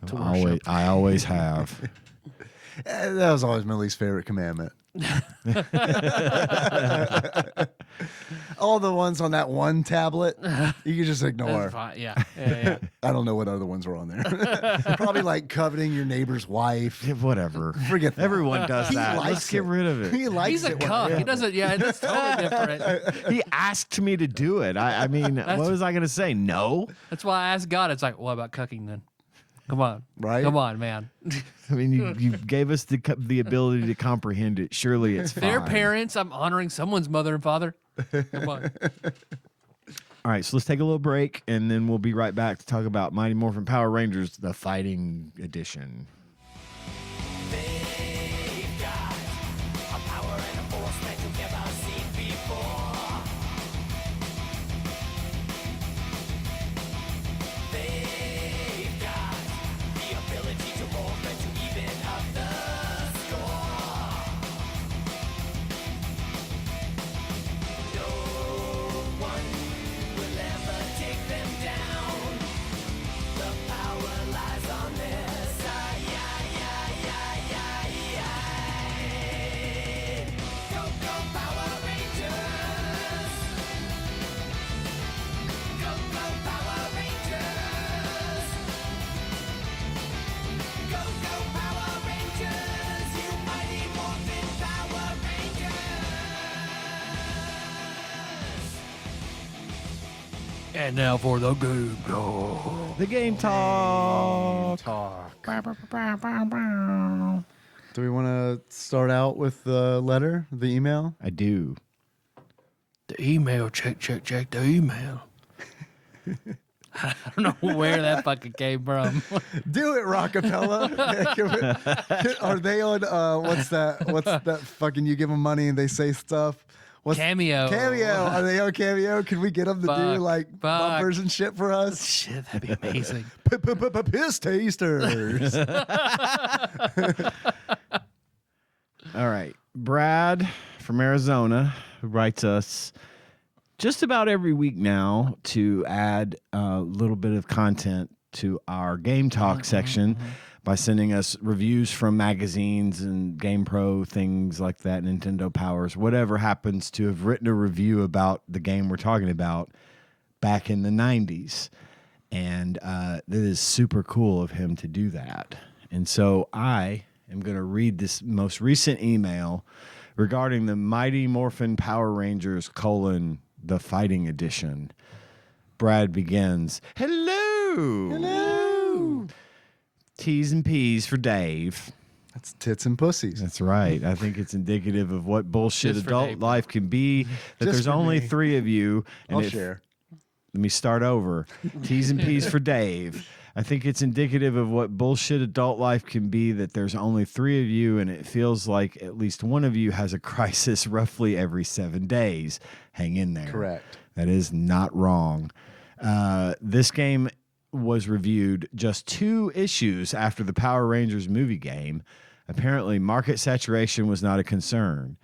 [SPEAKER 2] to worship.
[SPEAKER 4] I always have.
[SPEAKER 3] That was always my least favorite commandment. All the ones on that one tablet, you can just ignore.
[SPEAKER 2] That's fine. Yeah.
[SPEAKER 3] I don't know what other ones were on there. Probably like coveting your neighbor's wife.
[SPEAKER 4] Yeah, whatever.
[SPEAKER 3] Forget that.
[SPEAKER 4] Everyone does
[SPEAKER 3] He
[SPEAKER 4] that.
[SPEAKER 3] likes
[SPEAKER 4] Let's get
[SPEAKER 3] it.
[SPEAKER 4] rid of it.
[SPEAKER 3] He likes
[SPEAKER 2] He's a
[SPEAKER 3] it.
[SPEAKER 2] cuck. He doesn't. Yeah, it's totally different.
[SPEAKER 4] He asked me to do it. I mean, what was I going to say? No.
[SPEAKER 2] That's why I asked God. It's like, what about cucking then? Come on,
[SPEAKER 3] Right?
[SPEAKER 2] Come on, man.
[SPEAKER 4] I mean, you gave us the ability to comprehend it. Surely it's fine.
[SPEAKER 2] Their parents. I'm honoring someone's mother and father. Come on.
[SPEAKER 4] All right, so let's take a little break, and then we'll be right back to talk about Mighty Morphin Power Rangers, the Fighting Edition.
[SPEAKER 2] And now for the game talk.
[SPEAKER 4] The game talk.
[SPEAKER 3] Do we want to start out with the letter, the email?
[SPEAKER 4] I do.
[SPEAKER 2] The email. Check the email. I don't know where that fucking came from.
[SPEAKER 3] Do it, Rockapella. Are they on, what's that fucking, you give them money and they say stuff? What's
[SPEAKER 2] Cameo.
[SPEAKER 3] Cameo. Are they on Cameo? Can we get them to do
[SPEAKER 2] Fuck,
[SPEAKER 3] like
[SPEAKER 2] fuck.
[SPEAKER 3] bumpers and shit for us?
[SPEAKER 2] Shit, that'd be amazing.
[SPEAKER 3] Piss tasters.
[SPEAKER 4] All right. Brad from Arizona who writes us just about every week now to add a little bit of content to our Game Talk section by sending us reviews from magazines and GamePro, things like that, Nintendo Powers, whatever happens to have written a review about the game we're talking about back in the 90s. And that is super cool of him to do that. And so I am going to read this most recent email regarding the Mighty Morphin Power Rangers, the Fighting Edition. Brad begins, Hello. T's and P's for Dave.
[SPEAKER 3] That's tits and pussies.
[SPEAKER 4] That's right. I think it's indicative of what bullshit
[SPEAKER 2] Just for
[SPEAKER 4] adult
[SPEAKER 2] Dave.
[SPEAKER 4] life can be. That
[SPEAKER 3] Just
[SPEAKER 4] there's
[SPEAKER 3] for
[SPEAKER 4] only
[SPEAKER 3] me.
[SPEAKER 4] 3 of you.
[SPEAKER 3] I'll
[SPEAKER 4] it-
[SPEAKER 3] share.
[SPEAKER 4] Let me start over. T's and P's for Dave. I think it's indicative of what bullshit adult life can be that there's only 3 of you and it feels like at least one of you has a crisis roughly every 7 days. Hang in there.
[SPEAKER 3] Correct.
[SPEAKER 4] That is not wrong. This game was reviewed just 2 issues after the Power Rangers movie game. Apparently, market saturation was not a concern.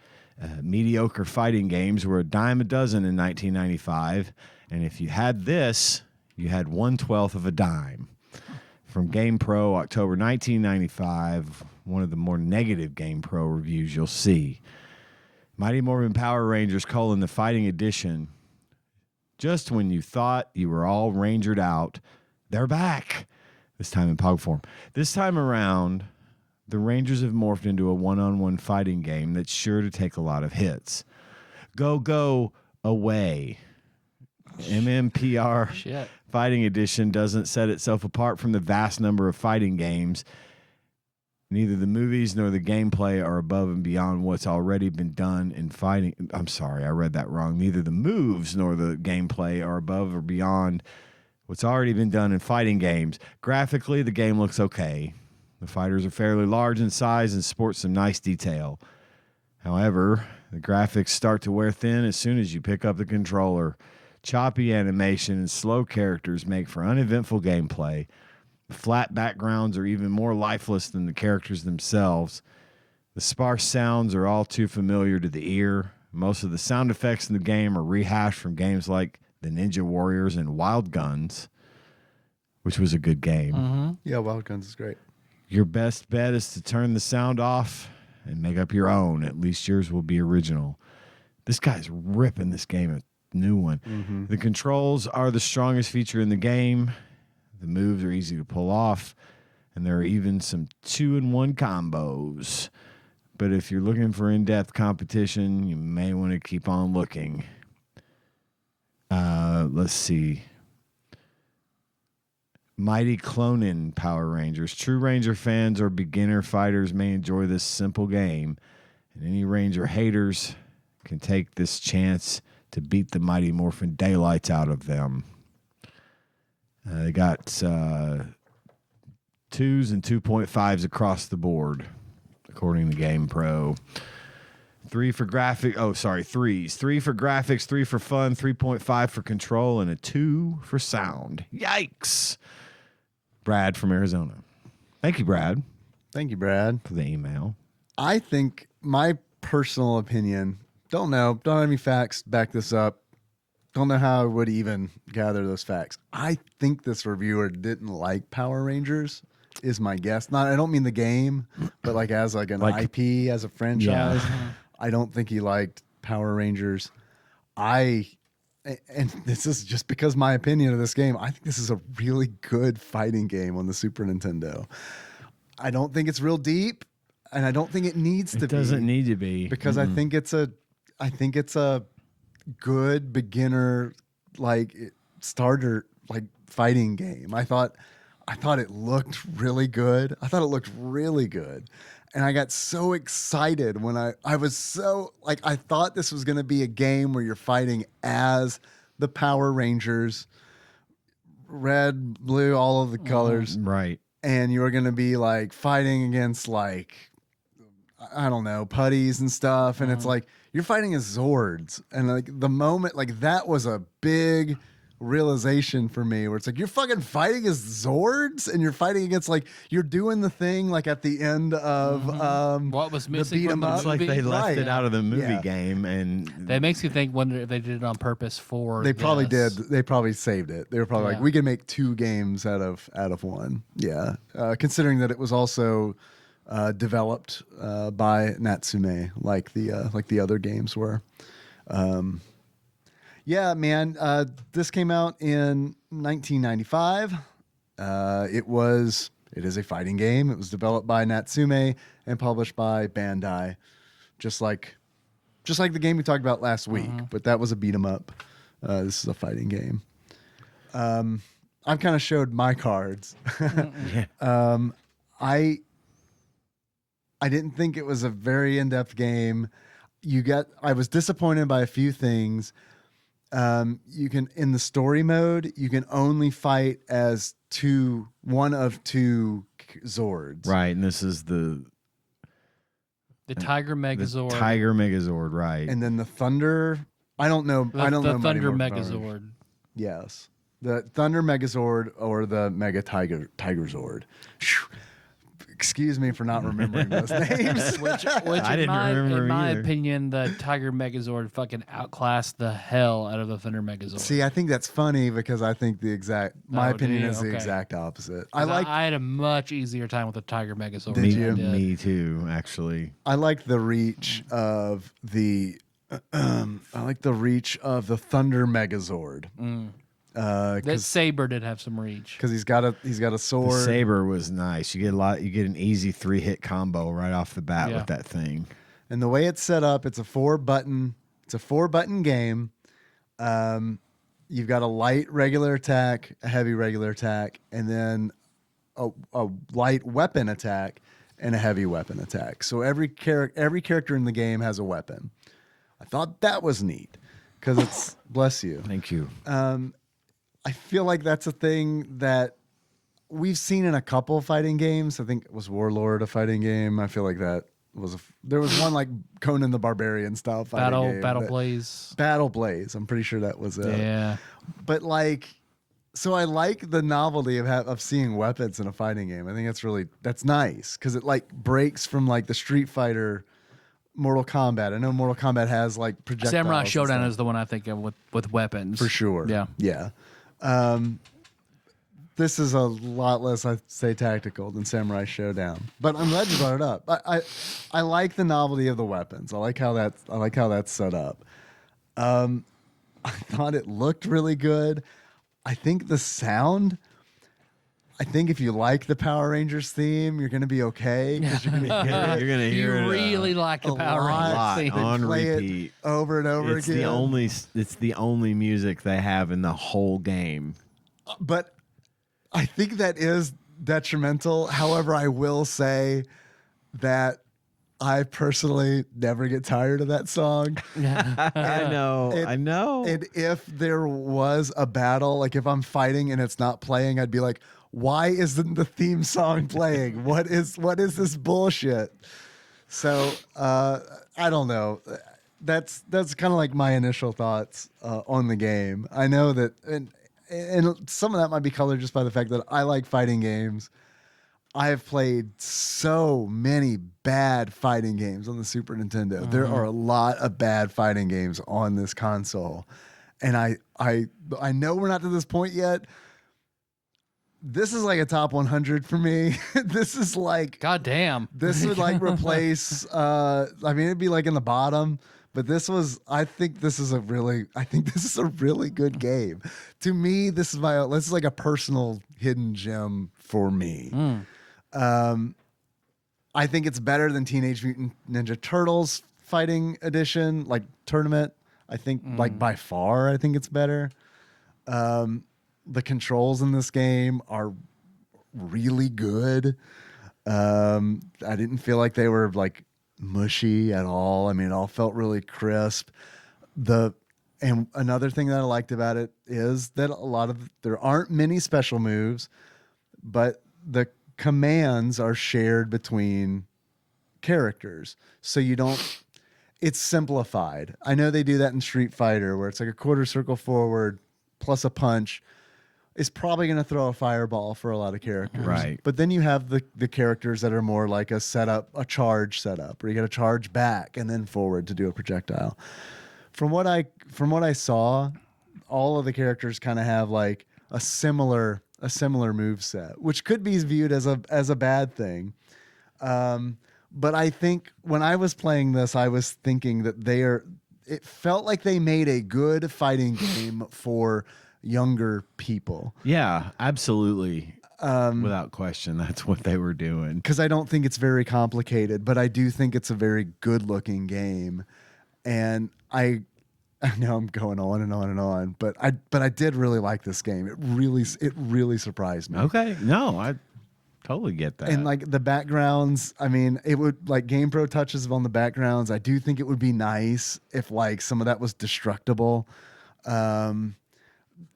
[SPEAKER 4] Mediocre fighting games were a dime a dozen in 1995, and if you had this, you had 1/12 of a dime. From GamePro, October 1995, one of the more negative GamePro reviews you'll see. Mighty Morphin Power Rangers, the Fighting Edition. Just when you thought you were all rangered out, they're back. This time in POG form. This time around, the Rangers have morphed into a one-on-one fighting game that's sure to take a lot of hits. Go, away. MMPR
[SPEAKER 2] Shit.
[SPEAKER 4] Fighting Edition doesn't set itself apart from the vast number of fighting games Neither the movies nor the gameplay are above and beyond what's already been done in fighting. I'm sorry, I read that wrong. Neither the moves nor the gameplay are above or beyond what's already been done in fighting games. Graphically, the game looks okay. The fighters are fairly large in size and sport some nice detail. However, the graphics start to wear thin as soon as you pick up the controller. Choppy animation and slow characters make for uneventful gameplay. Flat backgrounds are even more lifeless than the characters themselves. The sparse sounds are all too familiar to the ear. Most of the sound effects in the game are rehashed from games like the Ninja Warriors and Wild Guns, which was a good game.
[SPEAKER 3] Yeah, Wild Guns is great.
[SPEAKER 4] Your best bet is to turn the sound off and make up your own. At least yours will be original. This guy's ripping this game, a new one. The controls are the strongest feature in the game. The moves are easy to pull off, and there are even some 2-in-1 combos. But if you're looking for in-depth competition, you may want to keep on looking. Let's see. Mighty Morphin Power Rangers. True Ranger fans or beginner fighters may enjoy this simple game, and any Ranger haters can take this chance to beat the Mighty Morphin daylights out of them. They got 2s and 2.5s across the board, according to Game Pro. 3 for graphic. Oh, sorry, 3s. 3 for graphics, 3 for fun, 3.5 for control, and a 2 for sound. Yikes! Brad from Arizona. Thank you, Brad,
[SPEAKER 3] Thank you, Brad.
[SPEAKER 4] for the email.
[SPEAKER 3] I think my personal opinion, don't know, don't have any facts to back this up. Don't know how I would even gather those facts. I think this reviewer didn't like Power Rangers, is my guess. Not, I don't mean the game, but like as like an IP, as a franchise.
[SPEAKER 4] Yeah.
[SPEAKER 3] I don't think he liked Power Rangers. And this is just because my opinion of this game, I think this is a really good fighting game on the Super Nintendo. I don't think it's real deep, and I don't think it needs to be.
[SPEAKER 4] It doesn't need to be.
[SPEAKER 3] Because I think it's a good beginner like starter like fighting game. I thought it looked really good. And I got so excited when I was so like I thought this was going to be a game where you're fighting as the Power Rangers, red, blue, all of the colors.
[SPEAKER 4] Right.
[SPEAKER 3] And you were going to be like fighting against like I don't know, putties and stuff. And it's like, you're fighting as Zords. And like the moment, like that was a big realization for me where it's like, you're fucking fighting as Zords and you're fighting against like, you're doing the thing like at the end of
[SPEAKER 2] What was
[SPEAKER 3] the
[SPEAKER 2] missing
[SPEAKER 3] beat 'em
[SPEAKER 2] from the
[SPEAKER 3] up.
[SPEAKER 4] It's like
[SPEAKER 2] movie?
[SPEAKER 4] they left
[SPEAKER 3] Right.
[SPEAKER 4] it out of the movie
[SPEAKER 3] Yeah.
[SPEAKER 4] game, and
[SPEAKER 2] That makes you think, wonder if they did it on purpose for.
[SPEAKER 3] They probably
[SPEAKER 2] this.
[SPEAKER 3] did. They probably saved it. They were probably like,
[SPEAKER 2] Yeah.
[SPEAKER 3] we can make 2 games out of one. Yeah. Considering that it was also developed by Natsume, like the other games were. Yeah, man. This came out in 1995. It is a fighting game. It was developed by Natsume and published by Bandai, just like the game we talked about last week. But that was a beat 'em up. This is a fighting game. I've kind of showed my cards. I didn't think it was a very in-depth game. I was disappointed by a few things. You can, in the story mode, you can only fight as one of 2 Zords.
[SPEAKER 4] right. And this is the
[SPEAKER 2] Tiger Megazord.
[SPEAKER 4] Tiger Megazord, right?
[SPEAKER 3] And then the Thunder, I don't know. I don't know.
[SPEAKER 2] The
[SPEAKER 3] Mighty
[SPEAKER 2] Thunder
[SPEAKER 3] Morphin Power Rangers.
[SPEAKER 2] Megazord.
[SPEAKER 3] Yes. The Thunder Megazord or the Mega Tiger Zord. Excuse me for not remembering those names.
[SPEAKER 2] Which
[SPEAKER 4] I didn't remember
[SPEAKER 2] in my
[SPEAKER 4] either.
[SPEAKER 2] opinion, the Tiger Megazord fucking outclassed the hell out of the Thunder Megazord.
[SPEAKER 3] See, I think that's funny because I think my
[SPEAKER 2] Oh,
[SPEAKER 3] opinion
[SPEAKER 2] do you?
[SPEAKER 3] is the
[SPEAKER 2] Okay.
[SPEAKER 3] exact opposite.
[SPEAKER 2] 'Cause I had a much easier time with the Tiger Megazord.
[SPEAKER 3] Did
[SPEAKER 4] me,
[SPEAKER 3] you?
[SPEAKER 2] than I did.
[SPEAKER 4] me too, actually.
[SPEAKER 3] I like the reach of the Thunder Megazord.
[SPEAKER 2] That Saber did have some reach.
[SPEAKER 3] Because he's got a
[SPEAKER 4] The
[SPEAKER 3] sword.
[SPEAKER 4] saber was nice. You get an easy 3-hit combo right off the bat
[SPEAKER 2] Yeah.
[SPEAKER 4] with that thing.
[SPEAKER 3] And the way it's set up, it's a 4-button game. You've got a light regular attack, a heavy regular attack, and then a light weapon attack. and a heavy weapon attack. So every character in the game has a weapon. I thought that was neat because it's bless you.
[SPEAKER 4] Thank you.
[SPEAKER 3] I feel like that's a thing that we've seen in a couple fighting games. I think it was Warlord, a fighting game. I feel like that was there was one like Conan the Barbarian style fighting game.
[SPEAKER 2] Battle Blaze.
[SPEAKER 3] Battle Blaze. I'm pretty sure that was it.
[SPEAKER 2] Yeah.
[SPEAKER 3] But like, so I like the novelty of seeing weapons in a fighting game. I think that's nice because it like breaks from like the Street Fighter, Mortal Kombat. I know Mortal Kombat has like projectiles.
[SPEAKER 2] Samurai
[SPEAKER 3] and
[SPEAKER 2] Showdown
[SPEAKER 3] stuff.
[SPEAKER 2] is the one I think of with weapons.
[SPEAKER 3] For sure.
[SPEAKER 2] Yeah.
[SPEAKER 3] Yeah. This is a lot less, I'd say, tactical than Samurai Showdown. But I'm glad you brought it up. I like the novelty of the weapons. I like how that's set up. I thought it looked really good. I think the sound. I think if you like the Power Rangers theme, you're going to be okay because you're going to hear it.
[SPEAKER 4] You're gonna hear
[SPEAKER 2] You
[SPEAKER 4] it
[SPEAKER 2] really like the
[SPEAKER 3] a
[SPEAKER 2] Power
[SPEAKER 3] lot.
[SPEAKER 2] Rangers theme.
[SPEAKER 4] on
[SPEAKER 3] Play it
[SPEAKER 4] repeat
[SPEAKER 3] over and over
[SPEAKER 4] it's
[SPEAKER 3] again.
[SPEAKER 4] It's the only music they have in the whole game.
[SPEAKER 3] But I think that is detrimental. However, I will say that I personally never get tired of that song.
[SPEAKER 4] I know.
[SPEAKER 3] And if there was a battle, like if I'm fighting and it's not playing, I'd be like, why isn't the theme song playing? What is this bullshit? So I don't know. That's kind of like my initial thoughts on the game. I know that, and some of that might be colored just by the fact that I like fighting games. I have played so many bad fighting games on the Super Nintendo. There are a lot of bad fighting games on this console. And I know we're not to this point yet. This is like a top 100 for me. This is like,
[SPEAKER 2] God damn.
[SPEAKER 3] this would like replace, I mean, it'd be like in the bottom, but I think this is a really good game. To me, this is like a personal hidden gem for me. I think it's better than Teenage Mutant Ninja Turtles Fighting Edition, like tournament. I think like by far, I think it's better. The controls in this game are really good. I didn't feel like they were like mushy at all. I mean, it all felt really crisp. And another thing that I liked about it is that there aren't many special moves, but the commands are shared between characters. So it's simplified. I know they do that in Street Fighter where it's like a quarter circle forward plus a punch is probably going to throw a fireball for a lot of characters.
[SPEAKER 4] Right.
[SPEAKER 3] But then you have the characters that are more like a charge setup, where you got to charge back and then forward to do a projectile. From what I saw, all of the characters kind of have like a similar move set, which could be viewed as a bad thing. But I think when I was playing this, I was thinking that it felt like they made a good fighting game for younger people.
[SPEAKER 4] Yeah, absolutely. Without question, that's what they were doing.
[SPEAKER 3] Because I don't think it's very complicated, but I do think it's a very good-looking game. And I know I'm going on and on and on, but I did really like this game. It really surprised me.
[SPEAKER 4] Okay, no, I totally get that.
[SPEAKER 3] And like the backgrounds, I mean, it would like GamePro touches on the backgrounds. I do think it would be nice if like some of that was destructible.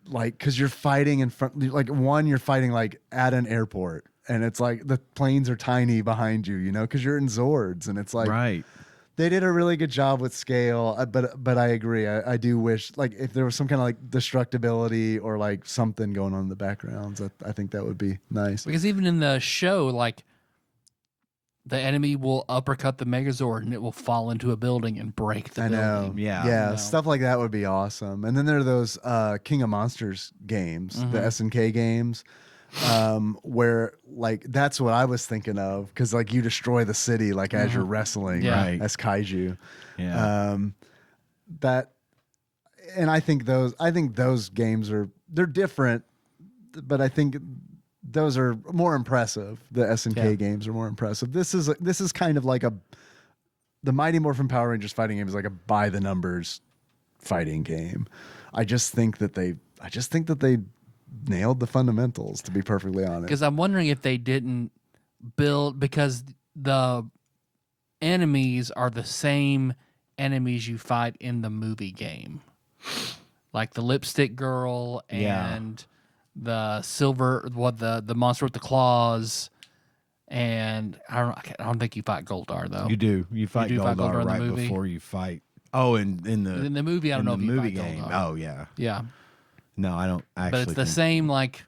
[SPEAKER 3] Like, cause you're fighting in front, like you're fighting like at an airport and it's like the planes are tiny behind you, you know, cause you're in Zords and it's like,
[SPEAKER 4] right.
[SPEAKER 3] They did a really good job with scale, but I agree. I do wish like if there was some kind of like destructibility or like something going on in the backgrounds, I think that would be nice.
[SPEAKER 2] Because even in the show, like the enemy will uppercut the Megazord and it will fall into a building and break the
[SPEAKER 3] I know.
[SPEAKER 2] building.
[SPEAKER 3] Yeah, stuff like that would be awesome. And then there are those King of Monsters games, the SNK games, where like that's what I was thinking of because like you destroy the city like as you're wrestling,
[SPEAKER 2] Yeah.
[SPEAKER 3] as kaiju.
[SPEAKER 4] Yeah.
[SPEAKER 3] And I think those games they're different, but I think those are more impressive. The SNK games are more impressive. This is kind of like the Mighty Morphin Power Rangers fighting game is like a by the numbers fighting game. I just think that they nailed the fundamentals, to be perfectly honest.
[SPEAKER 2] Because I'm wondering if they didn't build, because the enemies are the same enemies you fight in the movie game, like the lipstick girl and the silver, the monster with the claws. And I don't think you fight Goldar though.
[SPEAKER 4] You do. You fight
[SPEAKER 2] fight
[SPEAKER 4] Goldar
[SPEAKER 2] Goldar in the
[SPEAKER 4] right
[SPEAKER 2] movie?
[SPEAKER 4] before you fight. Oh, in the
[SPEAKER 2] movie, I don't know if you
[SPEAKER 4] movie
[SPEAKER 2] fight
[SPEAKER 4] game.
[SPEAKER 2] Goldar.
[SPEAKER 4] Oh yeah.
[SPEAKER 2] Yeah,
[SPEAKER 4] No, I don't actually.
[SPEAKER 2] but it's the
[SPEAKER 4] think-
[SPEAKER 2] same. Like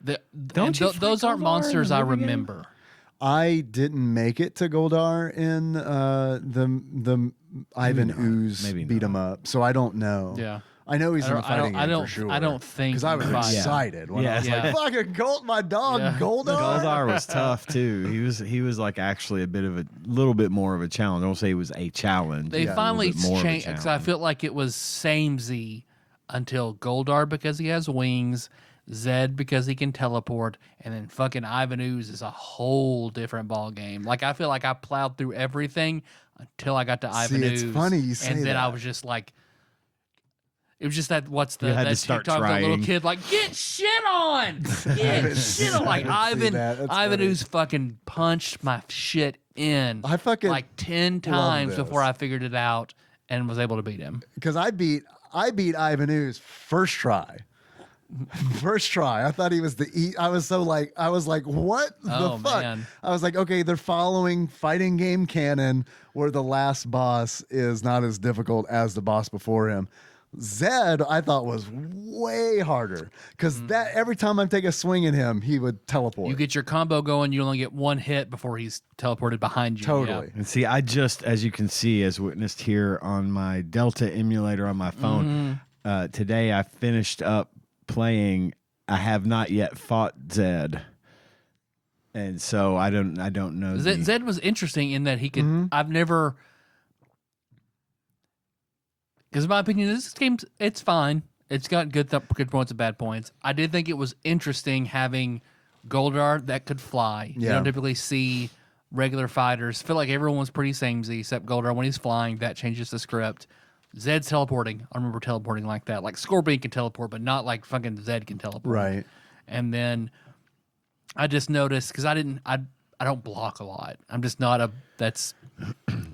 [SPEAKER 2] those aren't
[SPEAKER 3] Goldar
[SPEAKER 2] monsters
[SPEAKER 3] in the
[SPEAKER 2] I
[SPEAKER 3] movie game?
[SPEAKER 2] remember.
[SPEAKER 3] I didn't make it to Goldar in the Ivan
[SPEAKER 4] not.
[SPEAKER 3] Ooze
[SPEAKER 4] Maybe
[SPEAKER 3] beat 'em up, so I don't know.
[SPEAKER 2] Yeah.
[SPEAKER 3] I know he's in the
[SPEAKER 2] I don't-
[SPEAKER 3] fighting
[SPEAKER 2] I
[SPEAKER 3] game
[SPEAKER 2] don't-
[SPEAKER 3] for sure.
[SPEAKER 2] I don't think
[SPEAKER 3] because I was
[SPEAKER 2] you fight-
[SPEAKER 3] excited when
[SPEAKER 4] Yeah,
[SPEAKER 3] I was
[SPEAKER 2] yeah.
[SPEAKER 3] like, "Fucking Gold, my dog,
[SPEAKER 2] Yeah.
[SPEAKER 3] Goldar."
[SPEAKER 4] Goldar was tough too. He was like actually a little bit more of a challenge. I don't say it was a challenge.
[SPEAKER 2] They
[SPEAKER 3] Yeah, a
[SPEAKER 2] finally
[SPEAKER 4] little bit more of a
[SPEAKER 2] changed because I
[SPEAKER 4] challenge.
[SPEAKER 2] feel like it was samey until Goldar because he has wings, Zed because he can teleport, and then fucking Ivan Ooze is a whole different ball game. Like I feel like I plowed through everything until I got to Ivan
[SPEAKER 3] See,
[SPEAKER 2] Ooze.
[SPEAKER 3] it's funny you say
[SPEAKER 2] and then I
[SPEAKER 3] that.
[SPEAKER 2] was just like. It was just that
[SPEAKER 4] You had to
[SPEAKER 2] that
[SPEAKER 4] start
[SPEAKER 2] TikTok of the little
[SPEAKER 4] trying.
[SPEAKER 2] kid like get shit on, get shit on. Like
[SPEAKER 3] I didn't see
[SPEAKER 2] Ivan
[SPEAKER 3] that. That's
[SPEAKER 2] Ivan
[SPEAKER 3] funny.
[SPEAKER 2] Ooze fucking punched my shit in.
[SPEAKER 3] I fucking
[SPEAKER 2] like 10
[SPEAKER 3] love
[SPEAKER 2] times
[SPEAKER 3] this.
[SPEAKER 2] before I figured it out and was able to beat him.
[SPEAKER 3] because I beat Ivan Ooze first try. First try. I thought he was I was like, what
[SPEAKER 2] Oh,
[SPEAKER 3] the fuck?
[SPEAKER 2] man.
[SPEAKER 3] I was like, okay, they're following fighting game canon where the last boss is not as difficult as the boss before him. Zed, I thought was way harder because that every time I take a swing at him, he would teleport.
[SPEAKER 2] You get your combo going, you only get one hit before he's teleported behind you.
[SPEAKER 3] Totally.
[SPEAKER 2] Yeah.
[SPEAKER 4] And see, I just, as you can see, as witnessed here on my Delta emulator on my phone, today I finished up playing. I have not yet fought Zed, and so I don't know.
[SPEAKER 2] Zed was interesting in that he could. I've never. Because in my opinion, this game, it's fine. It's got good points and bad points. I did think it was interesting having Goldar that could fly. You
[SPEAKER 3] Yeah.
[SPEAKER 2] don't typically see regular fighters. I feel like everyone was pretty samey except Goldar when he's flying. That changes the script. Zed's teleporting. I remember teleporting like that. Like Scorpion can teleport, but not like fucking Zed can teleport.
[SPEAKER 3] Right.
[SPEAKER 2] And then I just noticed because I don't block a lot. I'm just that's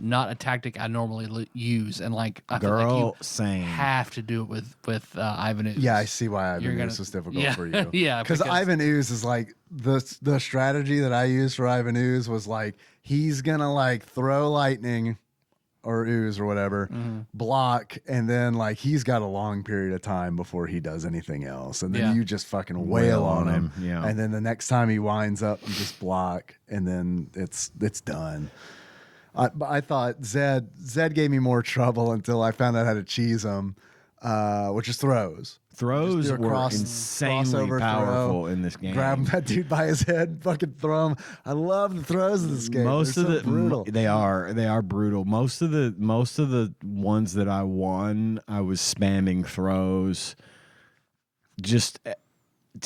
[SPEAKER 2] not a tactic I normally use. And like I feel like you
[SPEAKER 4] same.
[SPEAKER 2] have to do it with Ivan Ooze.
[SPEAKER 3] Yeah, I see why Ivan
[SPEAKER 2] You're
[SPEAKER 3] Ooze
[SPEAKER 2] gonna-
[SPEAKER 3] was difficult
[SPEAKER 2] yeah,
[SPEAKER 3] for you.
[SPEAKER 2] yeah,
[SPEAKER 3] because
[SPEAKER 2] because-
[SPEAKER 3] Ivan Ooze is like the strategy that I used for Ivan Ooze was like he's gonna like throw lightning or ooze or whatever, block, and then like he's got a long period of time before he does anything else, and then
[SPEAKER 2] Yeah.
[SPEAKER 3] you just fucking wail on him.
[SPEAKER 4] Yeah.
[SPEAKER 3] And then the next time he winds up, you just block, and then it's done. But I thought Zed gave me more trouble until I found out how to cheese him, which is throws.
[SPEAKER 4] Throws
[SPEAKER 3] Just do a
[SPEAKER 4] were
[SPEAKER 3] crossover
[SPEAKER 4] insanely
[SPEAKER 3] throw,
[SPEAKER 4] powerful in this game.
[SPEAKER 3] Grab that dude by his head, fucking throw him. I love the throws in this game.
[SPEAKER 4] Most
[SPEAKER 3] They're
[SPEAKER 4] of
[SPEAKER 3] so
[SPEAKER 4] the
[SPEAKER 3] brutal.
[SPEAKER 4] they are brutal. Most of the ones that I won, I was spamming throws. Just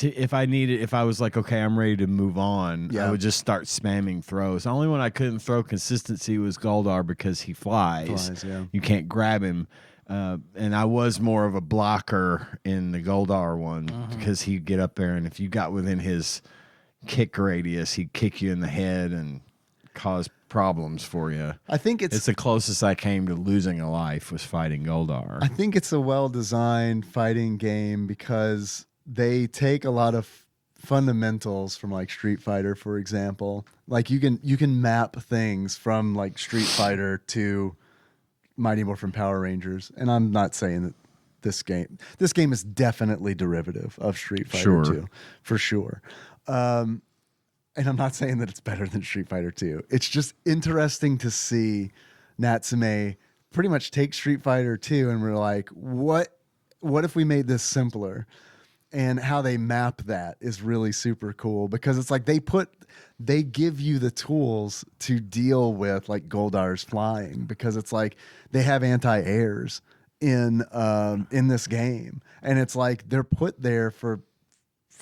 [SPEAKER 4] if I was like, okay, I'm ready to move on,
[SPEAKER 3] Yeah.
[SPEAKER 4] I would just start spamming throws. The only one I couldn't throw consistency was Goldar because he flies.
[SPEAKER 3] Yeah.
[SPEAKER 4] You can't grab him. And I was more of a blocker in the Goldar one because he'd get up there, and if you got within his kick radius, he'd kick you in the head and cause problems for you.
[SPEAKER 3] I think
[SPEAKER 4] It's the closest I came to losing a life was fighting Goldar.
[SPEAKER 3] I think it's a well-designed fighting game because they take a lot of fundamentals from like Street Fighter, for example. Like you can map things from like Street Fighter to Mighty Morphin Power Rangers, and I'm not saying that this game is definitely derivative of Street Fighter
[SPEAKER 4] Sure.
[SPEAKER 3] 2, for sure. And I'm not saying that it's better than Street Fighter 2. It's just interesting to see Natsume pretty much take Street Fighter 2 and we're like, what if we made this simpler? And how they map that is really super cool because it's like they give you the tools to deal with like Goldar's flying because it's like they have anti-airs in this game, and it's like they're put there for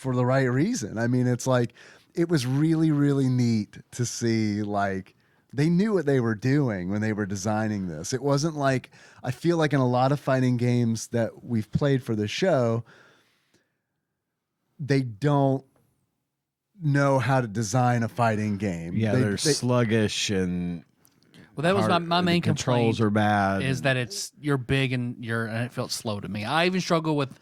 [SPEAKER 3] the right reason. I mean, it's like it was really, really neat to see like they knew what they were doing when they were designing this. It wasn't like I feel like in a lot of fighting games that we've played for the show, they don't know how to design a fighting game.
[SPEAKER 4] Yeah, they're sluggish and.
[SPEAKER 2] Well, that was my main
[SPEAKER 4] controls
[SPEAKER 2] complaint.
[SPEAKER 4] Are bad.
[SPEAKER 2] Is that you're big and it felt slow to me. I even struggle with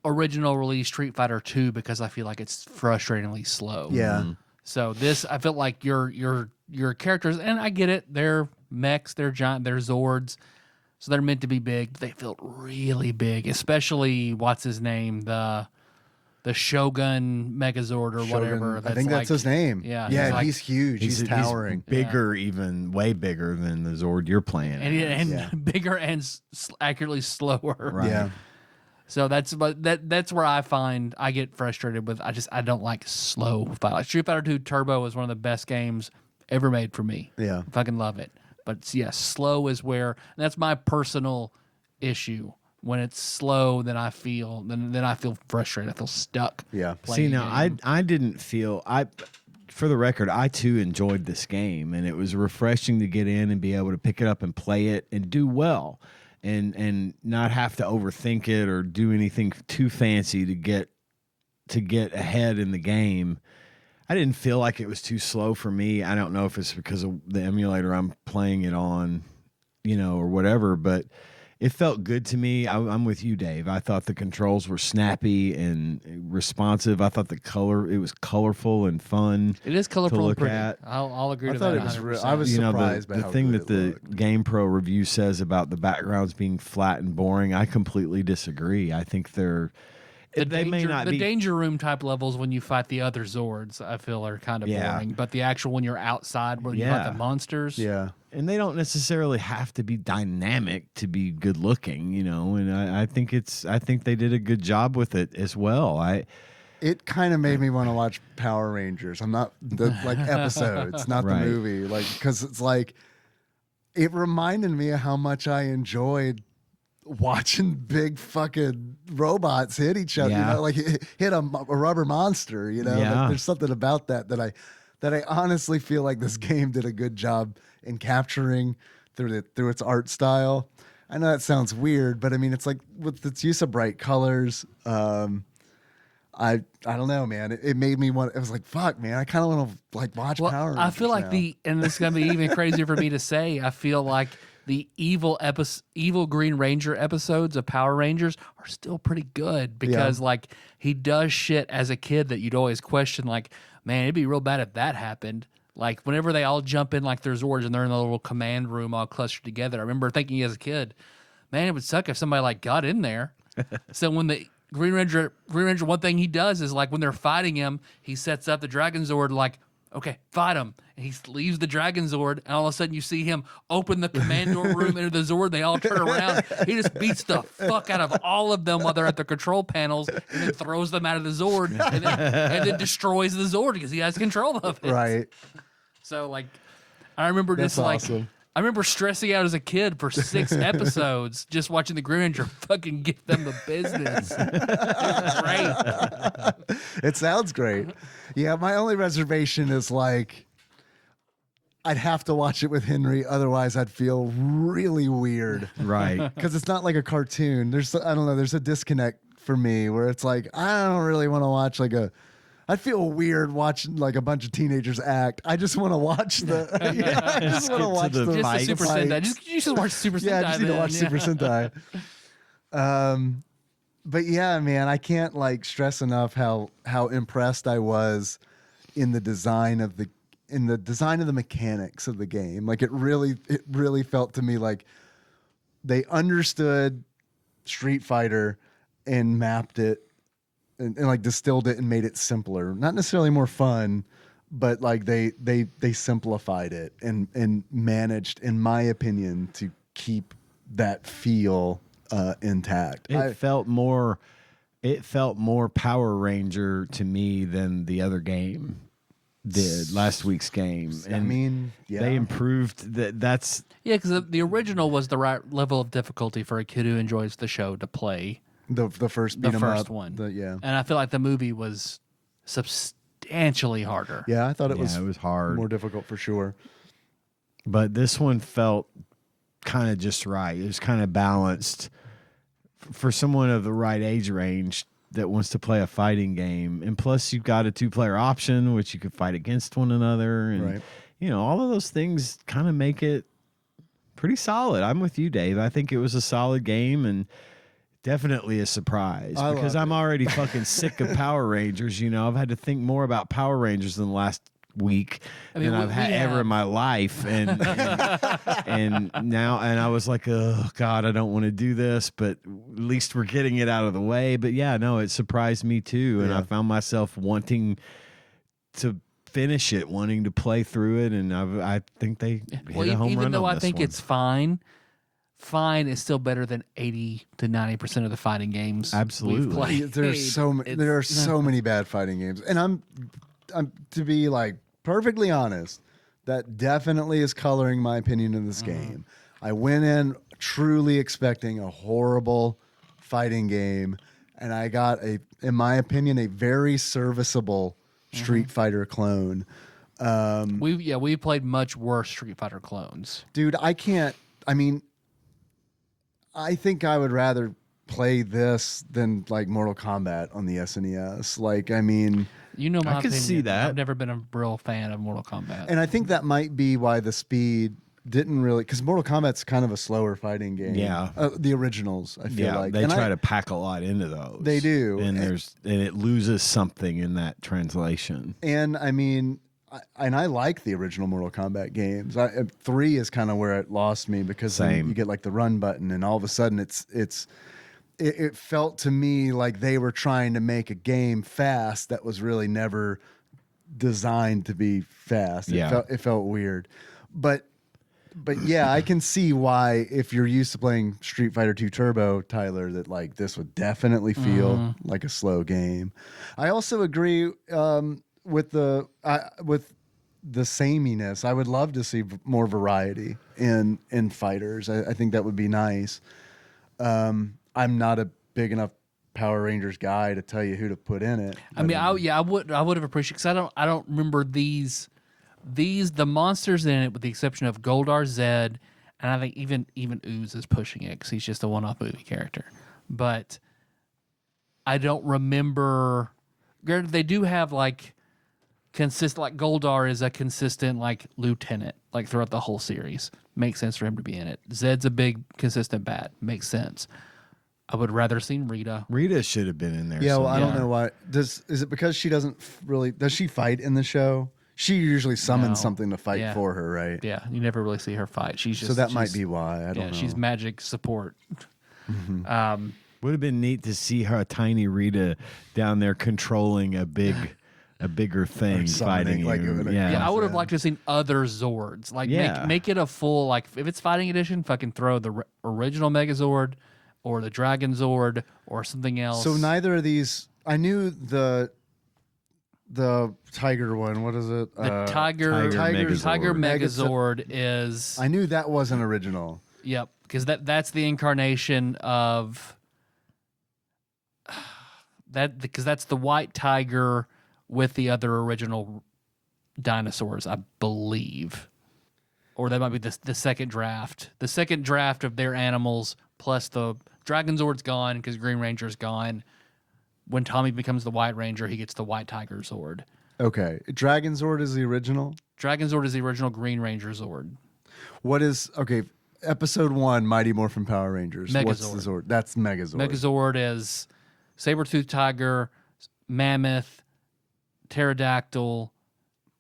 [SPEAKER 2] original release Street Fighter 2 because I feel like it's frustratingly slow.
[SPEAKER 3] Yeah.
[SPEAKER 2] So this, I felt like your characters, and I get it, they're mechs, they're giant, they're Zords, so they're meant to be big. But they felt really big, especially what's his name, the Shogun Megazord or whatever.
[SPEAKER 3] I think that's his name.
[SPEAKER 2] Yeah,
[SPEAKER 3] yeah, he's huge. He's towering.
[SPEAKER 4] He's bigger, even way bigger than the Zord you're playing,
[SPEAKER 2] and bigger and accurately slower.
[SPEAKER 4] Right.
[SPEAKER 3] Yeah.
[SPEAKER 2] So that's where I find I get frustrated with. I don't like slow fight. Like Street Fighter 2 Turbo is one of the best games ever made for me.
[SPEAKER 3] Yeah.
[SPEAKER 2] I fucking love it. But yeah, slow is where, and that's my personal issue. When it's slow, then I feel frustrated. I feel stuck.
[SPEAKER 3] Yeah.
[SPEAKER 4] See, now I didn't feel for the record, I too enjoyed this game, and it was refreshing to get in and be able to pick it up and play it and do well. And not have to overthink it or do anything too fancy to get ahead in the game. I didn't feel like it was too slow for me. I don't know if it's because of the emulator I'm playing it on, or whatever, but it felt good to me. I'm with you, Dave. I thought the controls were snappy and responsive. I thought it was colorful and fun.
[SPEAKER 2] It is colorful
[SPEAKER 4] to
[SPEAKER 2] and
[SPEAKER 4] look
[SPEAKER 2] pretty.
[SPEAKER 4] at.
[SPEAKER 2] I'll agree
[SPEAKER 3] I
[SPEAKER 2] to
[SPEAKER 3] thought
[SPEAKER 2] that.
[SPEAKER 3] it was
[SPEAKER 2] 100%.
[SPEAKER 3] I was surprised by
[SPEAKER 4] the
[SPEAKER 3] how
[SPEAKER 4] thing
[SPEAKER 3] good
[SPEAKER 4] that the
[SPEAKER 3] it looked.
[SPEAKER 4] GamePro review says about the backgrounds being flat and boring. I completely disagree. I think
[SPEAKER 2] the danger room type levels when you fight the other Zords, I feel are kind of boring. But the actual when you're outside where you fight the monsters,
[SPEAKER 4] and they don't necessarily have to be dynamic to be good looking, And I think they did a good job with it as well.
[SPEAKER 3] It kind of made me want to watch Power Rangers. I'm not the episodes, not the movie, because it's it reminded me of how much I enjoyed watching big fucking robots hit each other, hit a rubber monster, there's something about that I honestly feel like this game did a good job in capturing through its art style. I know that sounds weird, but I mean, it's like with its use of bright colors, I don't know, man. It made me want. It was like, fuck, man. I kind of want to watch Power Rangers.
[SPEAKER 2] I feel like
[SPEAKER 3] now.
[SPEAKER 2] and this is gonna be even crazier for me to say. I feel like the evil Green Ranger episodes of Power Rangers are still pretty good because he does shit as a kid that you'd always question. Like, man, it'd be real bad if that happened. Like whenever they all jump in like their Zords and they're in the little command room all clustered together. I remember thinking as a kid, man, it would suck if somebody got in there. So when the Green Ranger, one thing he does is when they're fighting him, he sets up the Dragon Zord okay, fight him. And he leaves the Dragon Zord, and all of a sudden you see him open the command door room into the Zord. They all turn around. He just beats the fuck out of all of them while they're at the control panels, and then throws them out of the Zord, and then destroys the Zord because he has control of it.
[SPEAKER 3] Right.
[SPEAKER 2] So I remember
[SPEAKER 3] That's awesome.
[SPEAKER 2] I remember stressing out as a kid for 6 episodes just watching the Green Ranger fucking give them the business. It was great.
[SPEAKER 3] It sounds great. Yeah, my only reservation is I'd have to watch it with Henry, otherwise I'd feel really weird.
[SPEAKER 4] Right.
[SPEAKER 3] Because it's not like a cartoon. There's a disconnect for me where it's I don't really want to watch I feel weird watching a bunch of teenagers act. I just want to watch I just want to watch the
[SPEAKER 2] just
[SPEAKER 3] fights.
[SPEAKER 2] the Super Sentai. You should watch Super Sentai.
[SPEAKER 3] Yeah, I just need to watch Super Sentai. But yeah, man, I can't stress enough how impressed I was in the design of the mechanics of the game. It really felt to me like they understood Street Fighter and mapped it and distilled it and made it simpler. Not necessarily more fun, but they simplified it and managed, in my opinion, to keep that feel intact.
[SPEAKER 4] It felt more Power Ranger to me than the other game did, last week's game. And
[SPEAKER 3] I mean, yeah.
[SPEAKER 4] They improved that's
[SPEAKER 2] because the original was the right level of difficulty for a kid who enjoys the show to play.
[SPEAKER 3] The first beat 'em up,
[SPEAKER 2] one.
[SPEAKER 3] Yeah.
[SPEAKER 2] And I feel like the movie was substantially harder.
[SPEAKER 3] Yeah, I thought it was
[SPEAKER 4] hard,
[SPEAKER 3] more difficult for sure.
[SPEAKER 4] But this one felt kind of just right. It was kind of balanced for someone of the right age range that wants to play a fighting game, and plus you've got a 2-player option, which you could fight against one another, and
[SPEAKER 3] Right.
[SPEAKER 4] all of those things kind of make it pretty solid. I'm with you, Dave. I think it was a solid game and definitely a surprise
[SPEAKER 3] I
[SPEAKER 4] because
[SPEAKER 3] loved
[SPEAKER 4] I'm
[SPEAKER 3] it.
[SPEAKER 4] already fucking sick of Power Rangers. I've had to think more about Power Rangers in the last week than I've had ever in my life, and now I was like, oh God, I don't want to do this, but at least we're getting it out of the way. But yeah, no, it surprised me too, and I found myself wanting to finish it, wanting to play through it, and I think they hit a home run.
[SPEAKER 2] Even though
[SPEAKER 4] on
[SPEAKER 2] I
[SPEAKER 4] this
[SPEAKER 2] think
[SPEAKER 4] one.
[SPEAKER 2] it's fine is still better than 80 to 90% of the fighting games
[SPEAKER 4] Absolutely.
[SPEAKER 2] we've played.
[SPEAKER 3] There are so many bad fighting games, and I'm to be like perfectly honest, that definitely is coloring my opinion of this game. I went in truly expecting a horrible fighting game, and I got in my opinion, a very serviceable Street Fighter clone.
[SPEAKER 2] We played much worse Street Fighter clones.
[SPEAKER 3] Dude, I think I would rather play this than like Mortal Kombat on the SNES. Like, I mean,
[SPEAKER 2] My
[SPEAKER 4] I could
[SPEAKER 2] opinion.
[SPEAKER 4] see that.
[SPEAKER 2] I've never been a real fan of Mortal Kombat.
[SPEAKER 3] and I think that might be why the speed didn't really, because Mortal Kombat's kind of a slower fighting game.
[SPEAKER 4] Yeah.
[SPEAKER 3] The originals, I feel like.
[SPEAKER 4] they
[SPEAKER 3] And
[SPEAKER 4] try to pack a lot into those.
[SPEAKER 3] They do.
[SPEAKER 4] and it loses something in that translation.
[SPEAKER 3] And I mean, I like the original Mortal Kombat games. 3 is kind of where it lost me because then
[SPEAKER 4] Same.
[SPEAKER 3] you get like the run button, and all of a sudden it felt to me like they were trying to make a game fast that was really never designed to be fast.
[SPEAKER 4] Yeah.
[SPEAKER 3] It felt weird, but yeah, I can see why if you're used to playing Street Fighter 2 Turbo, Tyler, that like this would definitely feel like a slow game. I also agree with the sameness. I would love to see more variety in fighters. I think that would be nice. I'm not a big enough Power Rangers guy to tell you who to put in it.
[SPEAKER 2] I mean, I would have appreciated, because I don't remember the monsters in it, with the exception of Goldar Zed, and I think even Ooze is pushing it because he's just a one-off movie character. But I don't remember. Granted, they do have like consistent, like Goldar is a consistent like lieutenant like throughout the whole series. Makes sense for him to be in it. Zed's a big consistent bat. Makes sense. I would rather have seen Rita.
[SPEAKER 4] Rita should have been in there.
[SPEAKER 3] Yeah, well, I don't
[SPEAKER 2] somewhere.
[SPEAKER 3] know why. Is it because she doesn't really? Does she fight in the show? She usually summons
[SPEAKER 2] No.
[SPEAKER 3] something to fight
[SPEAKER 2] Yeah.
[SPEAKER 3] for her, right?
[SPEAKER 2] Yeah, you never really see her fight. She's just
[SPEAKER 3] So that might
[SPEAKER 2] she's-
[SPEAKER 3] be why. I don't know.
[SPEAKER 2] she's magic support.
[SPEAKER 4] Would have been neat to see her, a tiny Rita, down there controlling a bigger thing,
[SPEAKER 3] summoning,
[SPEAKER 4] fighting
[SPEAKER 3] like,
[SPEAKER 4] you.
[SPEAKER 3] it would-
[SPEAKER 2] Yeah, I would have
[SPEAKER 3] Yeah.
[SPEAKER 2] liked to have seen other Zords. Like
[SPEAKER 4] Yeah.
[SPEAKER 2] make it a full, like if it's fighting edition, fucking throw the original Megazord or the Dragon Zord or something else.
[SPEAKER 3] So neither of these. I knew the tiger one. What is it?
[SPEAKER 2] The Tiger
[SPEAKER 4] Megazord.
[SPEAKER 2] Megazord is
[SPEAKER 3] I knew that wasn't original.
[SPEAKER 2] yep, because that's the incarnation of that, because that's the white tiger with the other original dinosaurs, I believe. Or that might be the second draft. The second draft of their animals plus the Dragon Zord's gone because Green Ranger's gone. When Tommy becomes the White Ranger, he gets the White Tiger Zord.
[SPEAKER 3] Okay, Dragon Zord is the original.
[SPEAKER 2] Dragon Zord is the original Green Ranger Zord.
[SPEAKER 3] What is Episode 1, Mighty Morphin Power Rangers. What's the
[SPEAKER 2] Megazord.
[SPEAKER 3] Zord? That's Megazord.
[SPEAKER 2] Megazord is saber-toothed tiger, mammoth, pterodactyl,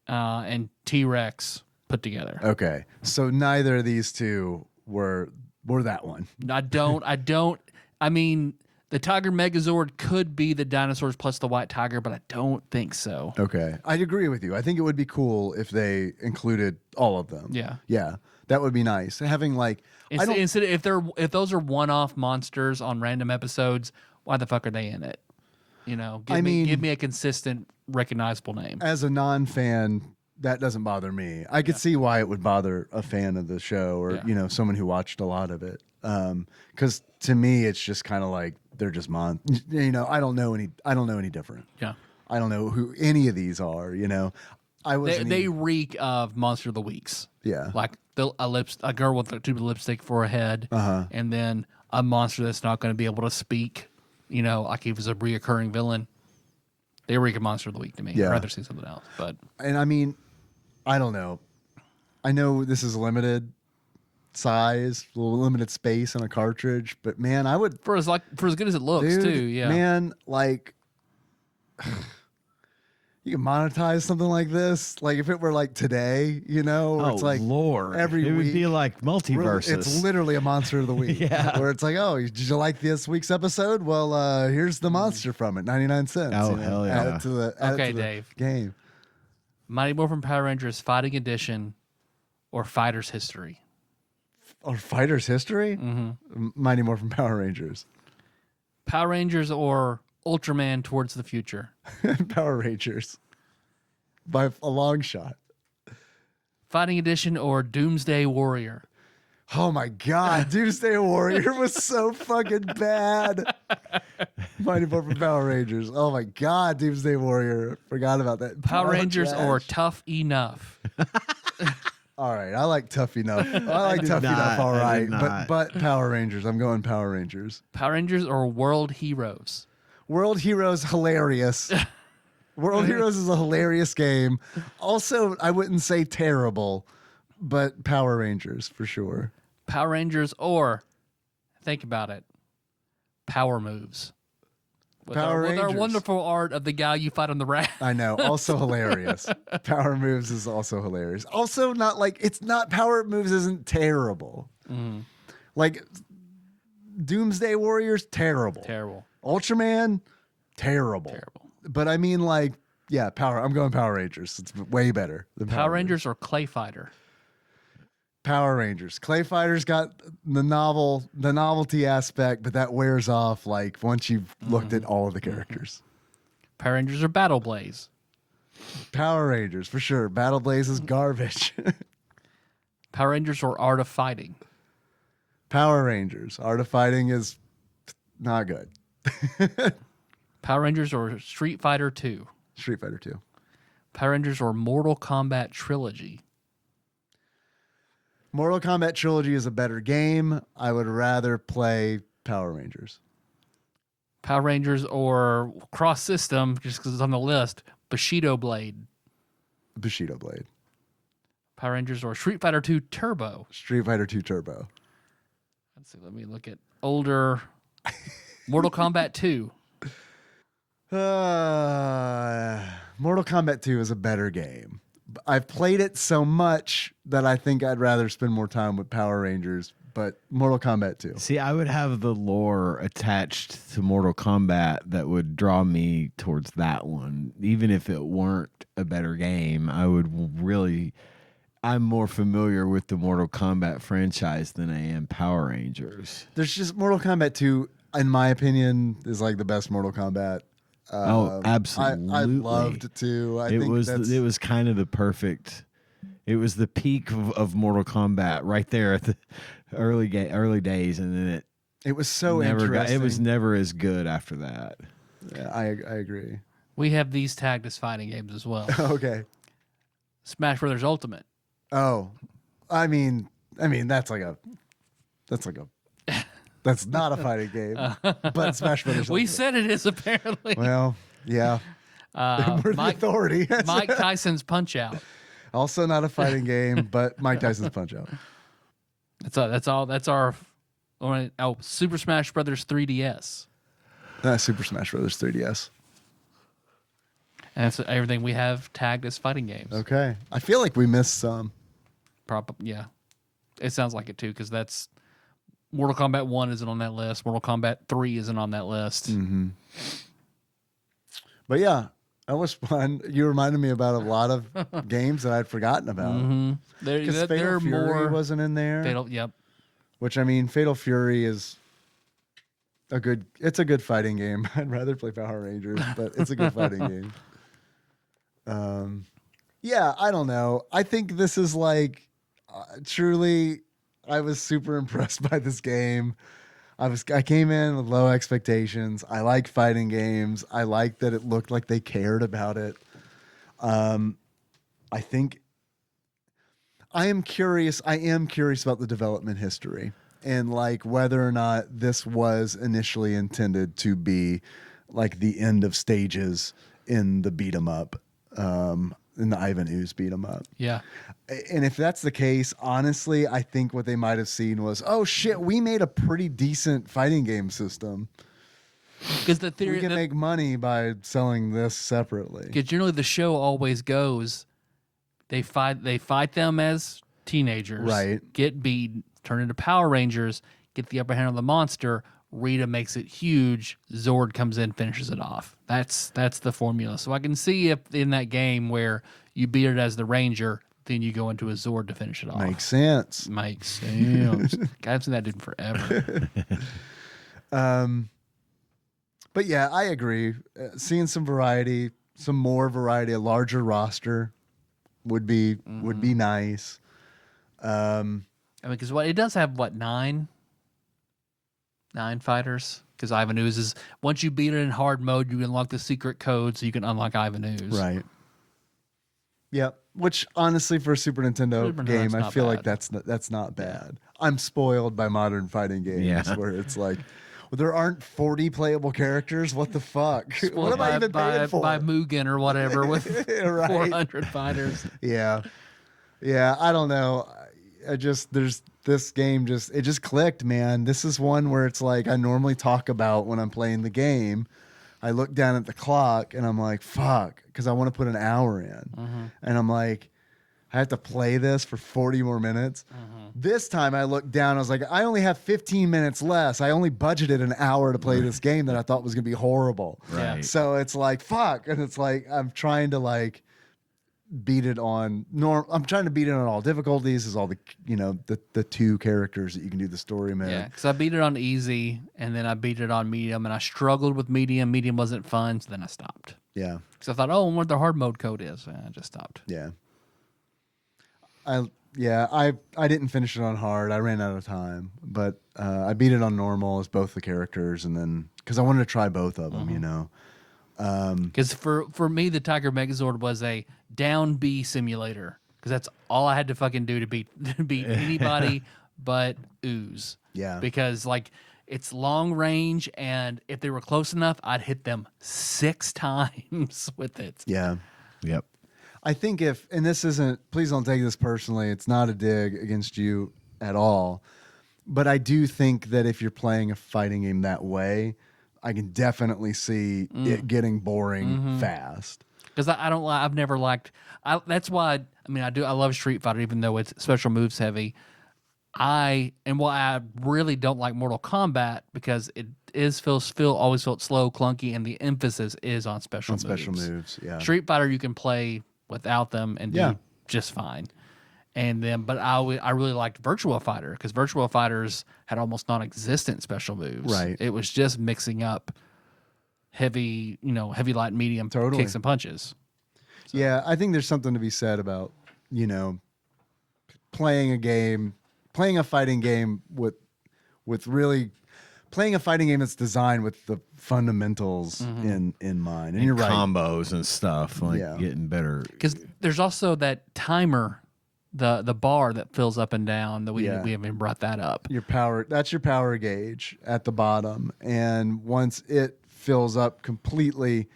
[SPEAKER 2] and T-Rex put together.
[SPEAKER 3] Okay, so neither of these two were that one.
[SPEAKER 2] I mean, the Tiger Megazord could be the dinosaurs plus the white tiger, but I don't think so.
[SPEAKER 3] Okay, I'd agree with you. I think it would be cool if they included all of them.
[SPEAKER 2] Yeah.
[SPEAKER 3] Yeah, that would be nice. Having like,
[SPEAKER 2] Instead, if those are one-off monsters on random episodes, why the fuck are they in it? Give me a consistent, recognizable name.
[SPEAKER 3] as a non-fan, that doesn't bother me. I could see why it would bother a fan of the show or someone who watched a lot of it. Because to me, it's just kind of like they're just I don't know any different.
[SPEAKER 2] Yeah.
[SPEAKER 3] I don't know who any of these are. I was
[SPEAKER 2] They reek of Monster of the Weeks.
[SPEAKER 3] Yeah.
[SPEAKER 2] Like a girl with a tube of lipstick for a head, and then a monster that's not going to be able to speak. like he was a reoccurring villain, they were a monster of the week to me.
[SPEAKER 3] Yeah.
[SPEAKER 2] I'd rather see something else. But
[SPEAKER 3] And I mean, I don't know. I know this is limited size, limited space on a cartridge, but man, I would
[SPEAKER 2] for as good as it looks
[SPEAKER 3] dude,
[SPEAKER 2] too, yeah.
[SPEAKER 3] man, like you can monetize something like this. Like if it were like today, where it's like
[SPEAKER 4] Lord,
[SPEAKER 3] every
[SPEAKER 4] it
[SPEAKER 3] week
[SPEAKER 4] would be like multiverses.
[SPEAKER 3] It's literally a monster of the week.
[SPEAKER 4] Yeah.
[SPEAKER 3] Where it's like, oh, did you like this week's episode? Well, here's the monster from it, 99 cents.
[SPEAKER 4] Oh, hell yeah.
[SPEAKER 3] Add it to the
[SPEAKER 2] Dave.
[SPEAKER 3] game.
[SPEAKER 2] Mighty Morphin Power Rangers Fighting Edition or Fighter's History.
[SPEAKER 3] Or Fighter's History? Mighty Morphin Power Rangers.
[SPEAKER 2] Power Rangers or Ultraman Towards the Future.
[SPEAKER 3] Power Rangers. By a long shot.
[SPEAKER 2] Fighting Edition or Doomsday Warrior.
[SPEAKER 3] Oh my God. Doomsday Warrior was so fucking bad. Mighty Morphin Power Rangers. Oh my God. Doomsday Warrior. Forgot about that.
[SPEAKER 2] Power Rangers
[SPEAKER 3] trash.
[SPEAKER 2] or Tough Enough.
[SPEAKER 3] All right. I like Tough Enough. I like Tough Enough. All right. But Power Rangers. I'm going Power Rangers.
[SPEAKER 2] Power Rangers or World Heroes.
[SPEAKER 3] World Heroes, hilarious. World Heroes is a hilarious game. Also, I wouldn't say terrible, but Power Rangers for sure.
[SPEAKER 2] Power Rangers or, think about it, Power Moves. With
[SPEAKER 3] Power
[SPEAKER 2] our
[SPEAKER 3] Rangers.
[SPEAKER 2] wonderful art of the guy you fight on the raft.
[SPEAKER 3] I know. Also hilarious. Power Moves is also hilarious. Also, not like it's not Power Moves isn't terrible. Like Doomsday Warriors, terrible.
[SPEAKER 2] Terrible.
[SPEAKER 3] Ultraman, terrible. But I mean, like, yeah, I'm going Power Rangers. It's way better than
[SPEAKER 2] Power Rangers or Clay Fighter.
[SPEAKER 3] Power Rangers. Clay Fighter's got the novelty aspect, but that wears off like once you've looked at all of the characters.
[SPEAKER 2] Power Rangers or Battle Blaze.
[SPEAKER 3] Power Rangers for sure. Battle Blaze is garbage.
[SPEAKER 2] Power Rangers or Art of Fighting.
[SPEAKER 3] Power Rangers. Art of Fighting is not good.
[SPEAKER 2] Power Rangers or Street Fighter 2.
[SPEAKER 3] Street Fighter 2.
[SPEAKER 2] Power Rangers or Mortal Kombat Trilogy.
[SPEAKER 3] Mortal Kombat Trilogy is a better game. I would rather play Power Rangers.
[SPEAKER 2] Power Rangers or Cross System, just because it's on the list, Bushido Blade.
[SPEAKER 3] Bushido Blade.
[SPEAKER 2] Power Rangers or Street Fighter 2 Turbo.
[SPEAKER 3] Street Fighter 2 Turbo.
[SPEAKER 2] Let's see, let me look at older Mortal Kombat 2.
[SPEAKER 3] Mortal Kombat 2 is a better game. I've played it so much that I think I'd rather spend more time with Power Rangers, but Mortal Kombat 2.
[SPEAKER 4] See, I would have the lore attached to Mortal Kombat that would draw me towards that one. Even if it weren't a better game, I'm more familiar with the Mortal Kombat franchise than I am Power Rangers.
[SPEAKER 3] There's just Mortal Kombat 2, in my opinion, is like the best Mortal Kombat.
[SPEAKER 4] Absolutely.
[SPEAKER 3] I loved it too.
[SPEAKER 4] It was kind of the perfect. It was the peak of Mortal Kombat right there at the early days, and then
[SPEAKER 3] it was so interesting.
[SPEAKER 4] It was never as good after that.
[SPEAKER 3] Yeah, I agree.
[SPEAKER 2] We have these tagged as fighting games as well.
[SPEAKER 3] Okay.
[SPEAKER 2] Smash Brothers Ultimate.
[SPEAKER 3] Oh, I mean that's not a fighting game, but Smash Brothers.
[SPEAKER 2] We
[SPEAKER 3] Ultimate.
[SPEAKER 2] said it is apparently.
[SPEAKER 3] Well, yeah. We're the authority.
[SPEAKER 2] Mike Tyson's Punch Out.
[SPEAKER 3] Also not a fighting game, but Mike Tyson's Punch Out.
[SPEAKER 2] That's our. Oh, Super Smash Brothers 3DS.
[SPEAKER 3] Super Smash Brothers 3DS.
[SPEAKER 2] And that's everything we have tagged as fighting games.
[SPEAKER 3] Okay, I feel like we missed some.
[SPEAKER 2] Probably, yeah. It sounds like it too, because that's Mortal Kombat 1 isn't on that list. Mortal Kombat 3 isn't on that list.
[SPEAKER 3] Mm-hmm. But yeah, that was fun. You reminded me about a lot of games that I'd forgotten about.
[SPEAKER 2] Mm-hmm.
[SPEAKER 3] Because Fatal Fury wasn't in there.
[SPEAKER 2] Yep.
[SPEAKER 3] Which, I mean, Fatal Fury is it's a good fighting game. I'd rather play Power Rangers, but it's a good fighting game. Yeah, I don't know. I think this is like, truly, I was super impressed by this game. I came in with low expectations. I like fighting games. I like that it looked like they cared about it. I think I am curious about the development history. and like whether or not this was initially intended to be like the end of stages in the beat 'em up, in the Ivan Ooze beat 'em up.
[SPEAKER 2] Yeah.
[SPEAKER 3] And if that's the case, honestly, I think what they might have seen was, oh shit, we made a pretty decent fighting game system.
[SPEAKER 2] Because the theory
[SPEAKER 3] We can make money by selling this separately.
[SPEAKER 2] because generally the show always goes, they fight them as teenagers,
[SPEAKER 3] Right.
[SPEAKER 2] get beat, turn into Power Rangers, get the upper hand on the monster. Rita makes it huge. Zord comes in, finishes it off. That's the formula. So I can see if in that game where you beat it as the Ranger, then you go into a Zord to finish it off.
[SPEAKER 3] Makes sense.
[SPEAKER 2] Makes sense. God, I haven't seen that dude in forever.
[SPEAKER 3] But yeah, I agree. Seeing some variety, some more variety, a larger roster would be nice.
[SPEAKER 2] I mean, because it does have nine fighters. Because Ivan Ooze is once you beat it in hard mode, you unlock the secret code, so you can unlock Ivan Ooze.
[SPEAKER 3] Right. Yep. Which honestly, for a Super Nintendo game, I feel like that's not bad. I'm spoiled by modern fighting games where it's like, well, there aren't 40 playable characters. What the fuck? What am I even paying for?
[SPEAKER 2] By Mugen or whatever with
[SPEAKER 3] Right.
[SPEAKER 2] 400 fighters.
[SPEAKER 3] Yeah. I don't know. There's this game it just clicked, man. This is one where it's like I normally talk about when I'm playing the game. I look down at the clock and I'm like, fuck, because I want to put an hour in. And I'm like, I have to play this for 40 more minutes. This time I looked down, I was like, I only have 15 minutes less. I only budgeted an hour to play this game that I thought was going to be horrible.
[SPEAKER 2] Right.
[SPEAKER 3] So it's like, fuck. And it's like, I'm trying to like beat it on I'm trying to beat it on all difficulties is all the two characters that you can do the story mode.
[SPEAKER 2] Yeah, because I beat it on easy, and then I beat it on medium, and I struggled with medium. Medium wasn't fun, so then I stopped.
[SPEAKER 3] Yeah.
[SPEAKER 2] Because I thought, I wonder what the hard mode code is. And I just stopped.
[SPEAKER 3] Yeah. I didn't finish it on hard. I ran out of time, but I beat it on normal as both the characters, and then because I wanted to try both of them, you know.
[SPEAKER 2] Because for me, the Tiger Megazord was a down B simulator. Because that's all I had to fucking do to beat anybody but Ooze.
[SPEAKER 3] Yeah.
[SPEAKER 2] Because like it's long range, and if they were close enough, I'd hit them 6 times with it.
[SPEAKER 3] Yeah.
[SPEAKER 4] Yep.
[SPEAKER 3] I think and this isn't, please don't take this personally. It's not a dig against you at all. But I do think that if you're playing a fighting game that way, I can definitely see it getting boring fast.
[SPEAKER 2] Because I've never liked. That's why I love Street Fighter, even though it's special moves heavy. I really don't like Mortal Kombat because it always felt slow, clunky, and the emphasis is on special moves.
[SPEAKER 3] Special moves, yeah.
[SPEAKER 2] Street Fighter you can play without them and do just fine. And then, but I really liked Virtua Fighter because Virtua Fighters had almost non-existent special moves.
[SPEAKER 3] Right.
[SPEAKER 2] It was just mixing up heavy, light, medium kicks and punches.
[SPEAKER 3] So. Yeah, I think there's something to be said about, playing a fighting game with really playing a fighting game that's designed with the fundamentals in mind. And you're right.
[SPEAKER 4] Combos and stuff, getting better.
[SPEAKER 2] Because there's also that timer. The bar that fills up and down that we haven't brought that up.
[SPEAKER 3] That's your power gauge at the bottom. And once it fills up completely,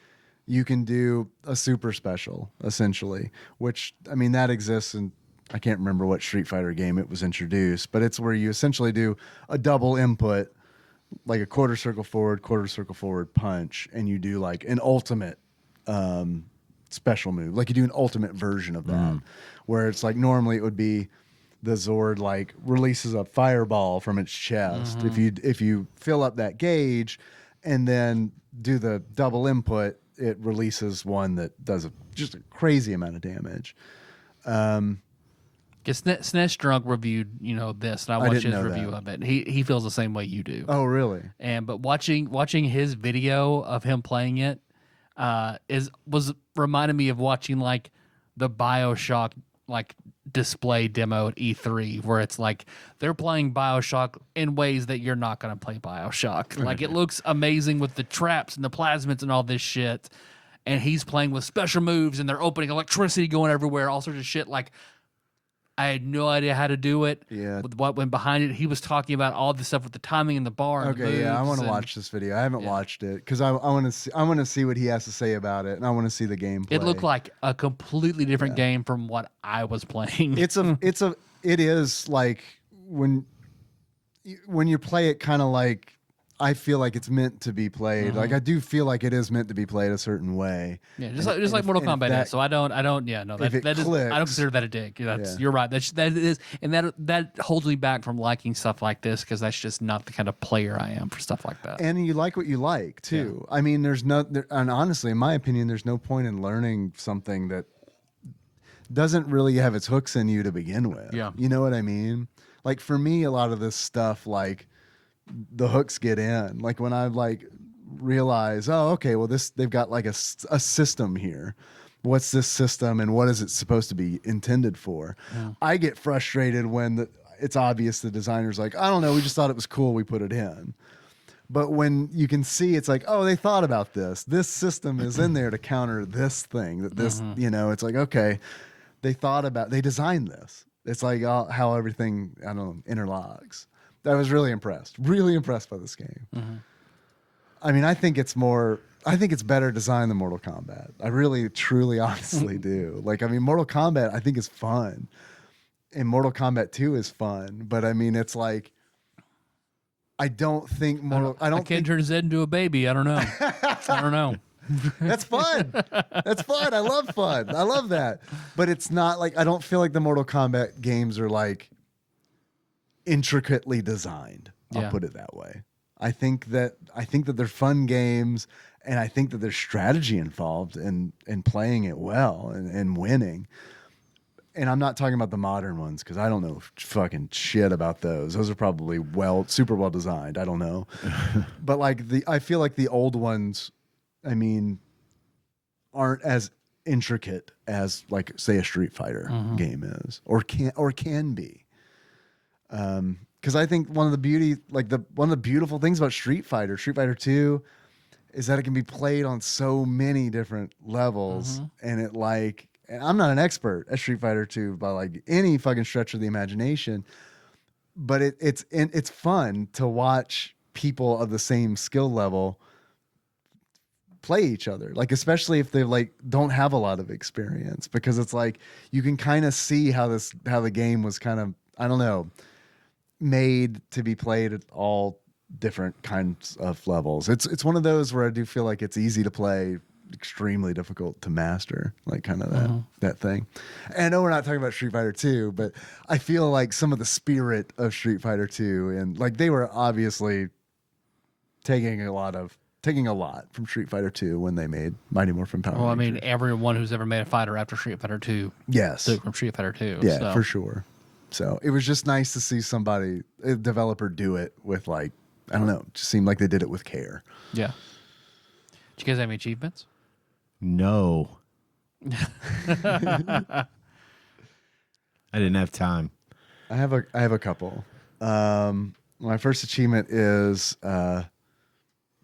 [SPEAKER 3] you can do a super special, essentially, which, that exists in, I can't remember what Street Fighter game it was introduced, but it's where you essentially do a double input, like a quarter circle forward punch, and you do like an ultimate special move, like you do an ultimate version of that, where it's like normally it would be the Zord like releases a fireball from its chest. If you fill up that gauge and then do the double input, it releases one that does just a crazy amount of damage.
[SPEAKER 2] Because SNES Drunk reviewed this, and I watched his review of it. He feels the same way you do.
[SPEAKER 3] Oh, really?
[SPEAKER 2] But watching his video of him playing it was reminded me of watching like the BioShock like display demo at E3, where it's like they're playing BioShock in ways that you're not going to play BioShock. Like it looks amazing with the traps and the plasmids and all this shit, and he's playing with special moves and they're opening electricity going everywhere, all sorts of shit. Like I had no idea how to do it.
[SPEAKER 3] Yeah.
[SPEAKER 2] With what went behind it, he was talking about all the stuff with the timing and the bar. And
[SPEAKER 3] Okay, yeah, I
[SPEAKER 2] moves
[SPEAKER 3] want to
[SPEAKER 2] and
[SPEAKER 3] watch this video. I haven't watched it because I want to see. I want to see what he has to say about it, and I want to see the gameplay.
[SPEAKER 2] It looked like a completely different game from what I was playing.
[SPEAKER 3] It is like when you play it, kind of like I feel like it's meant to be played. Like I do feel like it is meant to be played a certain way.
[SPEAKER 2] Yeah, just like Mortal Kombat is. So I don't. Yeah, no, that is.
[SPEAKER 3] Clicks,
[SPEAKER 2] I don't consider that a dig. You're right. That is, and that holds me back from liking stuff like this because that's just not the kind of player I am for stuff like that.
[SPEAKER 3] And you like what you like too. Yeah. I mean, and honestly, in my opinion, there's no point in learning something that doesn't really have its hooks in you to begin with.
[SPEAKER 2] Yeah,
[SPEAKER 3] you know what I mean. Like for me, a lot of this stuff, like the hooks get in. Like when I realize, oh, okay, well they've got like a system here. What's this system and what is it supposed to be intended for? Yeah. I get frustrated when it's obvious the designer's like, I don't know, we just thought it was cool, we put it in. But when you can see, it's like, oh, they thought about this. This system is in there to counter this thing. That this, it's like, okay, they designed this. It's like how everything, I don't know, interlocks. I was really impressed by this game. Mm-hmm. I mean, I think it's better designed than Mortal Kombat. I really, truly, honestly do. Like, I mean, Mortal Kombat, I think is fun. And Mortal Kombat 2 is fun. But I mean, it's like, I don't think I
[SPEAKER 2] can't turn Zed into a baby. I don't know. I don't know.
[SPEAKER 3] That's fun. That's fun. I love fun. I love that. But it's not like, I don't feel like the Mortal Kombat games are like intricately designed. I'll put it that way. I think that they're fun games, and I think that there's strategy involved in playing it well and winning. And I'm not talking about the modern ones because I don't know fucking shit about those. Those are probably super well designed. I don't know. But I feel like the old ones, I mean, aren't as intricate as like say a Street Fighter game is or can be. Because I think one of the beautiful things about Street Fighter 2 is that it can be played on so many different levels, and and I'm not an expert at Street Fighter 2 by like any fucking stretch of the imagination, but it's fun to watch people of the same skill level play each other, like especially if they like don't have a lot of experience, because it's like you can kind of see how the game was kind of, I don't know, made to be played at all different kinds of levels. It's one of those where I do feel like it's easy to play, extremely difficult to master, like kind of that thing. And I know we're not talking about Street Fighter 2, but I feel like some of the spirit of Street Fighter 2, and like they were obviously taking a lot from Street Fighter 2 when they made Mighty Morphin Power Rangers.
[SPEAKER 2] Well, I mean, everyone who's ever made a fighter after Street Fighter 2 took from Street Fighter 2.
[SPEAKER 3] Yeah,
[SPEAKER 2] so.
[SPEAKER 3] for sure. So it was just nice to see a developer do it with like, I don't know, it just seemed like they did it with care.
[SPEAKER 2] Yeah. Did you guys have any achievements?
[SPEAKER 4] No. I didn't have time.
[SPEAKER 3] I have a couple. My first achievement is don't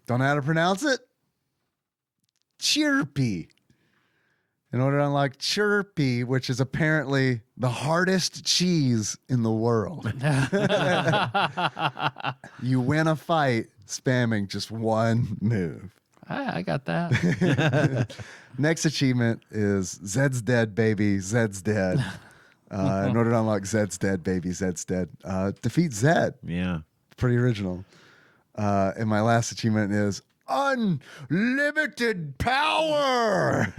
[SPEAKER 3] know how to pronounce it. Chirpy. In order to unlock Chirpy, which is apparently the hardest cheese in the world. You win a fight spamming just one move.
[SPEAKER 2] I got that.
[SPEAKER 3] Next achievement is Zed's dead, baby. Zed's dead. In order to unlock Zed's dead, baby. Zed's dead. Defeat Zed.
[SPEAKER 4] Yeah.
[SPEAKER 3] Pretty original. And my last achievement is unlimited power.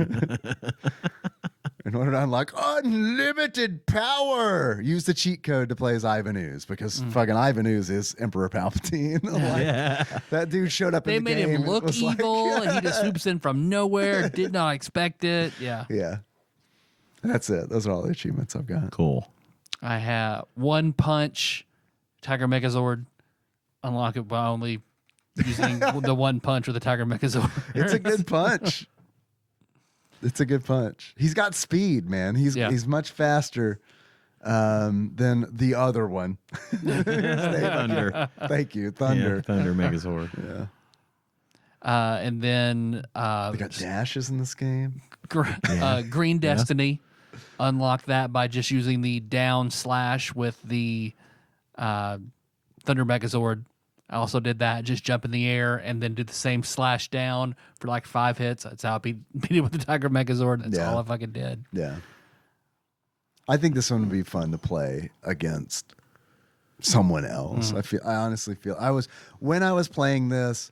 [SPEAKER 3] In order to unlock unlimited power, use the cheat code to play as Ivan Ooze, because fucking Ivan Ooze is Emperor Palpatine. That dude showed up
[SPEAKER 2] they
[SPEAKER 3] in the game.
[SPEAKER 2] They made him look evil, and he just swoops in from nowhere, did not expect it. Yeah.
[SPEAKER 3] Yeah. That's it. Those are all the achievements I've got.
[SPEAKER 4] Cool.
[SPEAKER 2] I have One Punch, Tiger Megazord, unlock it by only using the one punch with the Tiger Megazord.
[SPEAKER 3] It's a good punch. It's a good punch. He's got speed, man. He's much faster than the other one.
[SPEAKER 4] Thunder.
[SPEAKER 3] Thank you, Thunder.
[SPEAKER 4] Yeah, Thunder Megazord.
[SPEAKER 3] Yeah.
[SPEAKER 2] And then
[SPEAKER 3] they got dashes in this game.
[SPEAKER 2] Green Destiny. unlock that by just using the down slash with the Thunder Megazord. I also did that, just jump in the air and then do the same slash down for like 5 hits. That's how I beat it with the Tiger Megazord. That's all I fucking did.
[SPEAKER 3] Yeah. I think this one would be fun to play against someone else. I honestly feel when I was playing this,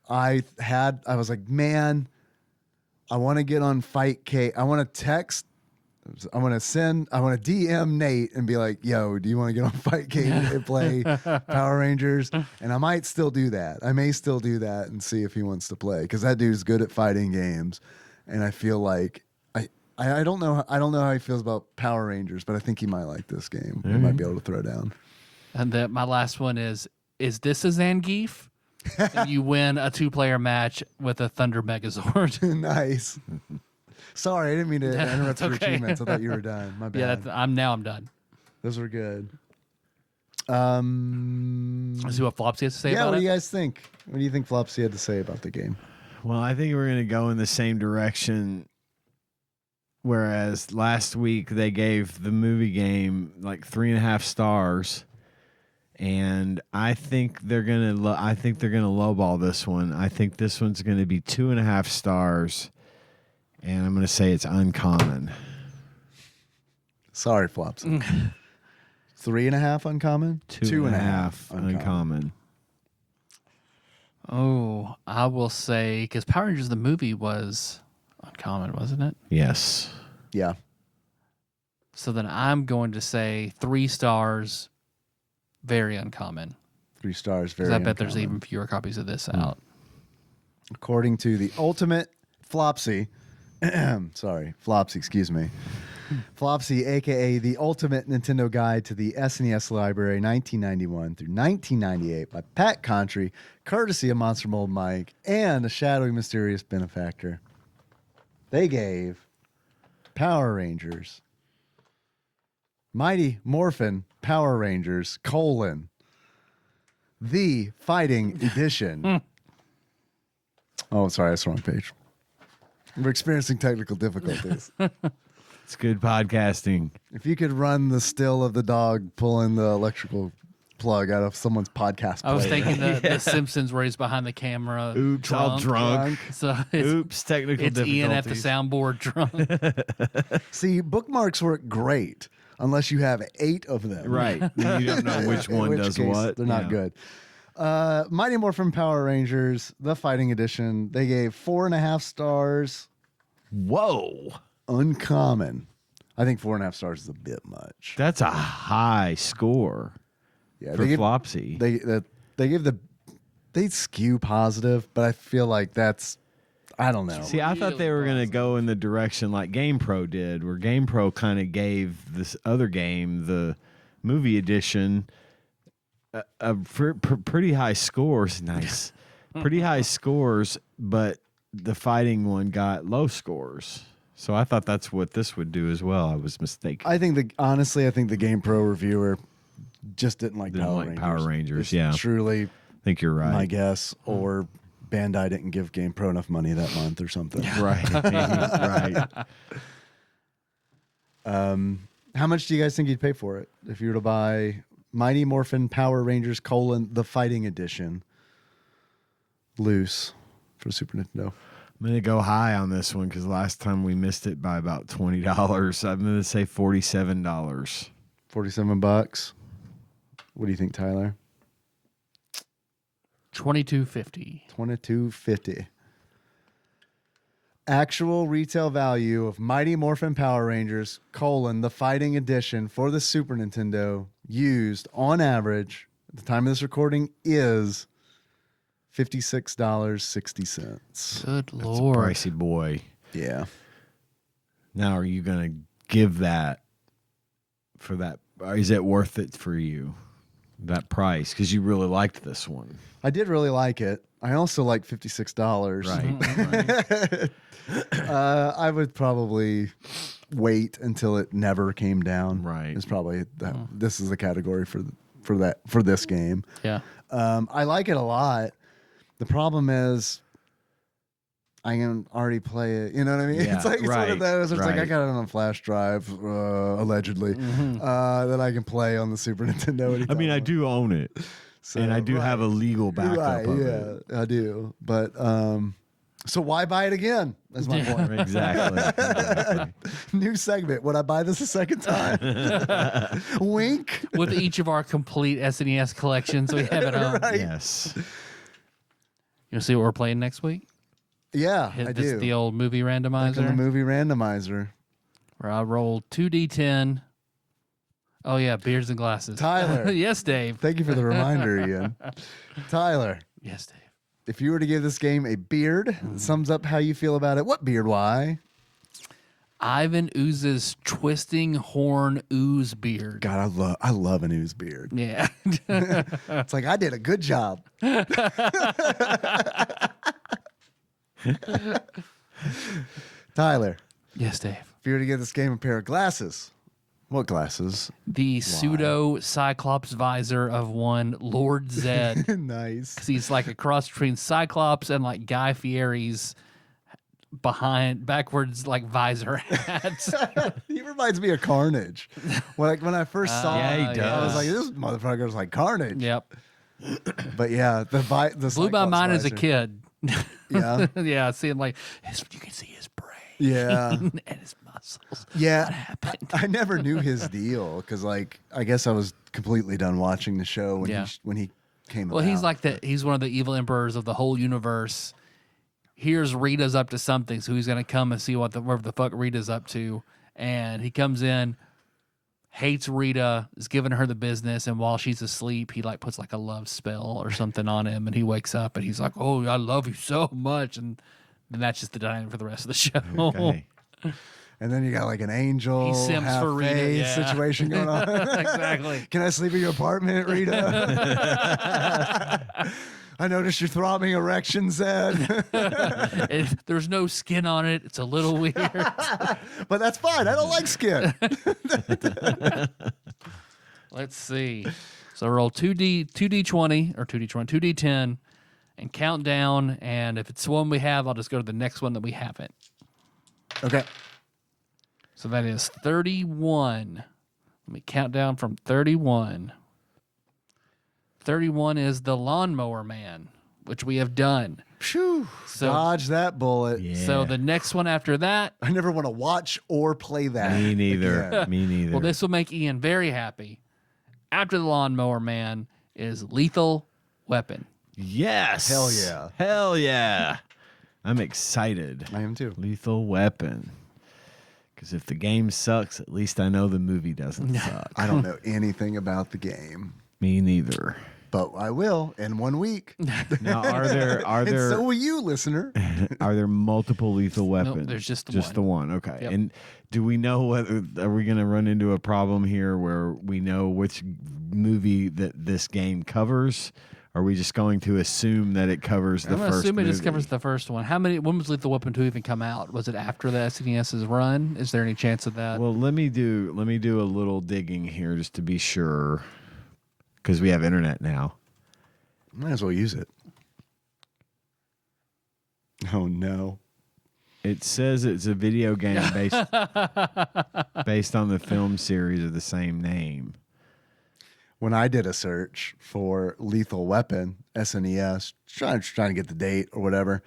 [SPEAKER 3] I was like, man, I want to get on Fight K. I want to DM Nate and be like, yo, do you want to get on Fight K and play Power Rangers? And I might still do that. I may still do that and see if he wants to play, because that dude's good at fighting games. And I feel like I don't know how he feels about Power Rangers, but I think he might like this game. He might be able to throw down.
[SPEAKER 2] And my last one is this a Zangief? And you win a 2-player match with a Thunder Megazord.
[SPEAKER 3] Nice. Sorry, I didn't mean to interrupt your
[SPEAKER 2] okay.
[SPEAKER 3] achievements. I thought you were done. My bad.
[SPEAKER 2] Yeah, I'm done.
[SPEAKER 3] Those were good.
[SPEAKER 2] Let's see what Flopsy has to say about
[SPEAKER 3] what
[SPEAKER 2] it.
[SPEAKER 3] do you guys think? What do you think Flopsy had to say about the game?
[SPEAKER 4] Well, I think we're going to go in the same direction. Whereas last week they gave the movie game like 3.5 stars, and I think they're gonna lowball this one. I think this one's going to be 2.5 stars, and I'm going to say it's uncommon.
[SPEAKER 3] Sorry, Flopsy. 3.5 uncommon.
[SPEAKER 4] 2.5 uncommon.
[SPEAKER 2] Oh, I will say, because Power Rangers the movie was uncommon, wasn't it?
[SPEAKER 4] Yes.
[SPEAKER 3] Yeah.
[SPEAKER 2] So then I'm going to say 3 stars, very uncommon.
[SPEAKER 3] 3 stars, very
[SPEAKER 2] Because I bet
[SPEAKER 3] uncommon.
[SPEAKER 2] there's even fewer copies of this out.
[SPEAKER 3] According to the ultimate Flopsy, excuse me. Flopsy, a.k.a. the ultimate Nintendo guide to the SNES library, 1991 through 1998 by Pat Contry, courtesy of Monster Mold Mike, and a shadowy, mysterious benefactor. They gave Power Rangers, Mighty Morphin Power Rangers, the Fighting Edition. Oh, sorry, that's the wrong page. We're experiencing technical difficulties.
[SPEAKER 4] It's good podcasting.
[SPEAKER 3] If you could run the still of the dog pulling the electrical plug out of someone's podcast player.
[SPEAKER 2] I was thinking the Simpsons where he's behind the camera.
[SPEAKER 4] Oops, all drunk.
[SPEAKER 2] So it's,
[SPEAKER 4] Technical
[SPEAKER 2] it's
[SPEAKER 4] difficulties.
[SPEAKER 2] Ian at the soundboard drunk.
[SPEAKER 3] See, bookmarks work great unless you have 8 of them.
[SPEAKER 4] Right. You don't know which one does
[SPEAKER 3] case,
[SPEAKER 4] what.
[SPEAKER 3] They're not good. Mighty Morphin Power Rangers, the Fighting Edition, they gave 4.5 stars.
[SPEAKER 4] Whoa.
[SPEAKER 3] Uncommon. I think 4.5 stars is a bit much.
[SPEAKER 4] That's a high score
[SPEAKER 3] Yeah,
[SPEAKER 4] for Flopsy.
[SPEAKER 3] They skew positive, but I feel like that's, I don't know.
[SPEAKER 4] See, I thought they were going to go in the direction like GamePro did, where GamePro kind of gave this other game, the movie edition, a pretty high scores. Nice. Pretty high scores, but the fighting one got low scores. So I thought that's what this would do as well. I was mistaken.
[SPEAKER 3] Honestly, I think the GamePro reviewer just didn't like
[SPEAKER 4] Power Rangers.
[SPEAKER 3] It's
[SPEAKER 4] Yeah,
[SPEAKER 3] truly,
[SPEAKER 4] I think you're right.
[SPEAKER 3] my guess, or Bandai didn't give GamePro enough money that month or something.
[SPEAKER 4] Right, right.
[SPEAKER 3] How much do you guys think you'd pay for it if you were to buy Mighty Morphin Power Rangers : the Fighting Edition loose for Super Nintendo?
[SPEAKER 4] I'm going to go high on this one because last time we missed it by about $20. I'm going to say $47.
[SPEAKER 3] $47. What do you think, Tyler?
[SPEAKER 2] $22.50.
[SPEAKER 3] $22.50. Actual retail value of Mighty Morphin Power Rangers : the Fighting Edition for the Super Nintendo, used on average at the time of this recording, is $56.60.
[SPEAKER 2] Good Lord.
[SPEAKER 4] Pricey boy.
[SPEAKER 3] Yeah.
[SPEAKER 4] Now, are you going to give that for that? Or is it worth it for you, that price? Because you really liked this one.
[SPEAKER 3] I did really like it. I also like $56.
[SPEAKER 4] Right.
[SPEAKER 3] I would probably wait until it never came down.
[SPEAKER 4] Right.
[SPEAKER 3] It's probably this is the category for this game.
[SPEAKER 2] Yeah.
[SPEAKER 3] I like it a lot. The problem is, I can already play it. You know what I mean?
[SPEAKER 4] Yeah,
[SPEAKER 3] It's like it's one of
[SPEAKER 4] right,
[SPEAKER 3] those. It's like I
[SPEAKER 4] right.
[SPEAKER 3] got it on a flash drive, allegedly, that I can play on the Super Nintendo.
[SPEAKER 4] I mean, I do own it,
[SPEAKER 3] So,
[SPEAKER 4] and I do have a legal backup of it.
[SPEAKER 3] I do. But so why buy it again? That's my point.
[SPEAKER 4] Exactly.
[SPEAKER 3] New segment. Would I buy this a second time? Wink.
[SPEAKER 2] With each of our complete SNES collections we have at home.
[SPEAKER 3] Right.
[SPEAKER 4] Yes.
[SPEAKER 2] You'll see what we're playing next week?
[SPEAKER 3] Yeah,
[SPEAKER 2] Hit
[SPEAKER 3] I
[SPEAKER 2] this
[SPEAKER 3] do.
[SPEAKER 2] the old movie
[SPEAKER 3] Like on the
[SPEAKER 2] randomizer
[SPEAKER 3] movie randomizer.
[SPEAKER 2] where I roll 2d10. Oh, yeah, beards and glasses.
[SPEAKER 3] Tyler.
[SPEAKER 2] Yes, Dave.
[SPEAKER 3] Thank you for the reminder, Ian. Tyler,
[SPEAKER 2] Yes, Dave.
[SPEAKER 3] if you were to give this game a beard, that sums up how you feel about it. What beard? Why?
[SPEAKER 2] Ivan Ooze's twisting horn ooze beard.
[SPEAKER 3] God, I love an ooze beard.
[SPEAKER 2] Yeah.
[SPEAKER 3] It's like I did a good job. Tyler,
[SPEAKER 2] Yes, Dave.
[SPEAKER 3] if you were to give this game a pair of glasses, what glasses?
[SPEAKER 2] The pseudo Cyclops visor of one Lord Zed.
[SPEAKER 3] Nice.
[SPEAKER 2] 'Cause he's like a cross between Cyclops and like Guy Fieri's backwards like visor hats.
[SPEAKER 3] He reminds me of Carnage. When I first saw
[SPEAKER 4] Yeah, he
[SPEAKER 3] him, I was
[SPEAKER 4] does.
[SPEAKER 3] like, this motherfucker's like Carnage.
[SPEAKER 2] Yep.
[SPEAKER 3] But yeah, the
[SPEAKER 2] Blew my
[SPEAKER 3] Cyclops
[SPEAKER 2] mind as a
[SPEAKER 3] visor.
[SPEAKER 2] kid.
[SPEAKER 3] Yeah.
[SPEAKER 2] Yeah, seeing like you can see his brain
[SPEAKER 3] Yeah.
[SPEAKER 2] and his muscles.
[SPEAKER 3] Yeah. I never knew his deal because, like, I guess I was completely done watching the show when he came
[SPEAKER 2] Well,
[SPEAKER 3] about.
[SPEAKER 2] he's like he's one of the evil emperors of the whole universe. Here's Rita's up to something, so he's gonna come and see whatever the fuck Rita's up to. And he comes in, hates Rita, is giving her the business, and while she's asleep, he like puts like a love spell or something on him, and he wakes up and he's like, "Oh, I love you so much," and then that's just the dynamic for the rest of the show.
[SPEAKER 4] Okay.
[SPEAKER 3] And then you got like an angel,
[SPEAKER 2] He sims
[SPEAKER 3] half
[SPEAKER 2] for Rita,
[SPEAKER 3] fae
[SPEAKER 2] yeah.
[SPEAKER 3] situation going on.
[SPEAKER 2] Exactly.
[SPEAKER 3] Can I sleep in your apartment, Rita? I noticed your throbbing erection, Zed.
[SPEAKER 2] There's no skin on it. It's a little weird.
[SPEAKER 3] But that's fine. I don't like skin.
[SPEAKER 2] Let's see. So roll 2d20 or 2d10 and count down. And if it's one we have, I'll just go to the next one that we haven't.
[SPEAKER 3] Okay.
[SPEAKER 2] So that is 31. Let me count down from 31. 31 is the Lawnmower Man, which we have done.
[SPEAKER 3] Phew.
[SPEAKER 2] So-
[SPEAKER 3] Dodge that bullet.
[SPEAKER 4] Yeah.
[SPEAKER 2] So the next one after that,
[SPEAKER 3] I never want to watch or play that.
[SPEAKER 4] Me neither.
[SPEAKER 3] again.
[SPEAKER 4] Me neither.
[SPEAKER 2] well, this will make Ian very happy. After the Lawnmower Man is Lethal Weapon.
[SPEAKER 4] Yes.
[SPEAKER 3] Hell yeah.
[SPEAKER 4] Hell yeah. I'm excited.
[SPEAKER 3] I am too.
[SPEAKER 4] Lethal Weapon. Because if the game sucks, at least I know the movie doesn't suck.
[SPEAKER 3] I don't know anything about the game,
[SPEAKER 4] Me neither.
[SPEAKER 3] but I will in 1 week.
[SPEAKER 4] Now, are there
[SPEAKER 3] And so will you, listener.
[SPEAKER 4] are there multiple lethal weapons?
[SPEAKER 2] there's just the
[SPEAKER 4] just
[SPEAKER 2] one.
[SPEAKER 4] the one. Okay.
[SPEAKER 2] Yep.
[SPEAKER 4] And do we know whether are we going to run into a problem here where we know which movie that this game covers? Are we just going to assume that it covers the
[SPEAKER 2] I'm
[SPEAKER 4] first
[SPEAKER 2] assuming it just
[SPEAKER 4] movie?
[SPEAKER 2] covers the first one. When was Lethal Weapon 2 even come out? Was it after the SNES's run? Is there any chance of that?
[SPEAKER 4] Well, let me do a little digging here just to be sure, because we have internet now.
[SPEAKER 3] Might as well use it. Oh, no.
[SPEAKER 4] It says it's a video game based on the film series of the same name.
[SPEAKER 3] When I did a search for Lethal Weapon, SNES, trying to get the date or whatever,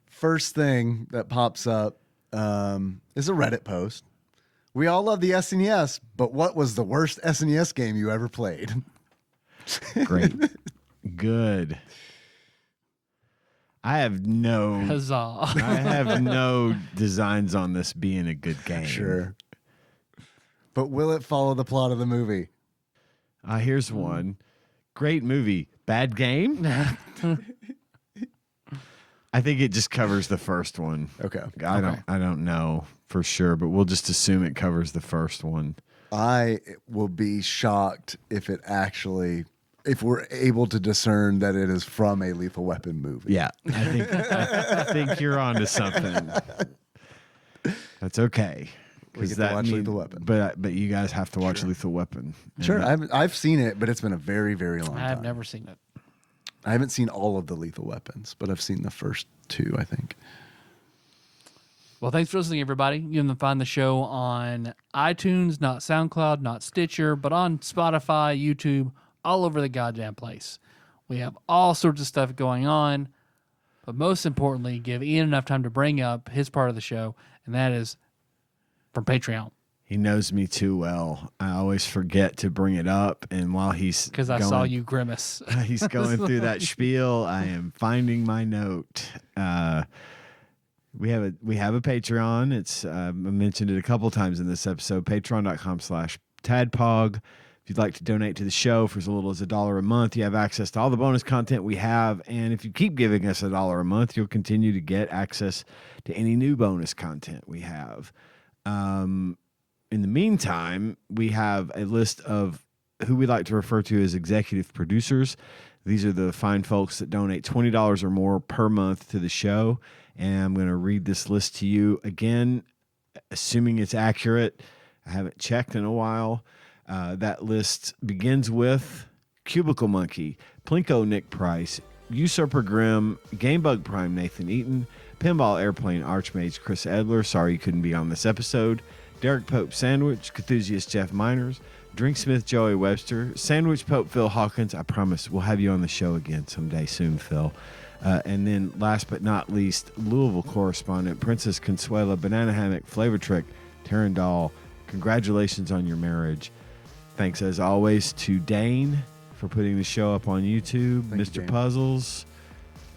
[SPEAKER 3] first thing that pops up is a Reddit post. We all love the SNES, but what was the worst SNES game you ever played?
[SPEAKER 4] Great. Good. I have no designs on this being a good game.
[SPEAKER 3] Sure. But will it follow the plot of the movie?
[SPEAKER 4] Here's one. Great movie. Bad game? I think it just covers the first one.
[SPEAKER 3] Okay.
[SPEAKER 4] I don't know for sure, but we'll just assume it covers the first one.
[SPEAKER 3] I will be shocked if we're able to discern that it is from a Lethal Weapon movie.
[SPEAKER 4] Yeah. I think you're onto something. That's okay.
[SPEAKER 3] We get to watch Lethal Weapon.
[SPEAKER 4] But you guys have to watch Lethal Weapon.
[SPEAKER 3] Sure.
[SPEAKER 4] And
[SPEAKER 3] I've seen it, but it's been a very, very long time.
[SPEAKER 2] I've never seen it.
[SPEAKER 3] I haven't seen all of the Lethal Weapons, but I've seen the first two, I think.
[SPEAKER 2] Well, thanks for listening, everybody. You can find the show on iTunes, not SoundCloud, not Stitcher, but on Spotify, YouTube, all over the goddamn place. We have all sorts of stuff going on, but most importantly, give Ian enough time to bring up his part of the show, and that is from Patreon.
[SPEAKER 4] He knows me too well. I always forget to bring it up, and while he's
[SPEAKER 2] Because I saw you grimace.
[SPEAKER 4] he's going through that spiel, I am finding my note. We have a Patreon. It's I mentioned it a couple times in this episode. Patreon.com/TADPOG. If you'd like to donate to the show for as little as $1 a month, you have access to all the bonus content we have. And if you keep giving us $1 a month, you'll continue to get access to any new bonus content we have. In the meantime, we have a list of who we like to refer to as executive producers. These are the fine folks that donate $20 or more per month to the show. And I'm going to read this list to you again, assuming it's accurate. I haven't checked in a while. That list begins with Cubicle Monkey, Plinko Nick Price, Usurper Grimm, Gamebug Prime Nathan Eaton, Pinball Airplane Archmage Chris Edler, sorry you couldn't be on this episode, Derek Pope Sandwich, Cthusiast Jeff Miners, Drinksmith Joey Webster, Sandwich Pope Phil Hawkins. I promise we'll have you on the show again someday soon, Phil. And then last but not least, Louisville correspondent Princess Consuela, Banana Hammock, Flavor Trick, Taryn Dahl. Congratulations on your marriage. Thanks as always to Dane for putting the show up on YouTube.
[SPEAKER 3] Thank
[SPEAKER 4] Mr.
[SPEAKER 3] you, Dane.
[SPEAKER 4] Puzzles,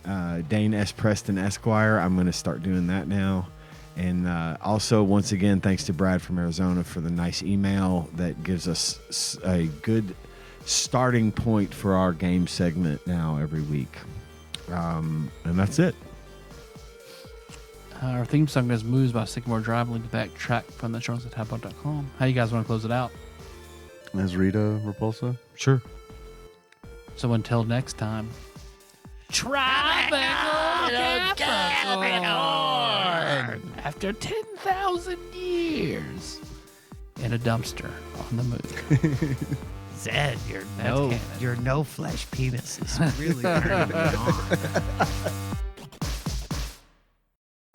[SPEAKER 4] Dane S. Preston Esquire. I'm going to start doing that now. And also, once again, thanks to Brad from Arizona for the nice email that gives us a good starting point for our game segment now every week. And that's it.
[SPEAKER 2] Our theme song is Moves by Sycamore Drive. Link back track from the shows at TADPOG.com. How you guys want to close it out?
[SPEAKER 3] Is Rita Repulsa?
[SPEAKER 4] Sure.
[SPEAKER 2] So until next time. Tropical Capricorn! After 10,000 years in a dumpster on the moon.
[SPEAKER 5] Zed, your
[SPEAKER 2] canon.
[SPEAKER 5] no flesh penis is really turning me on.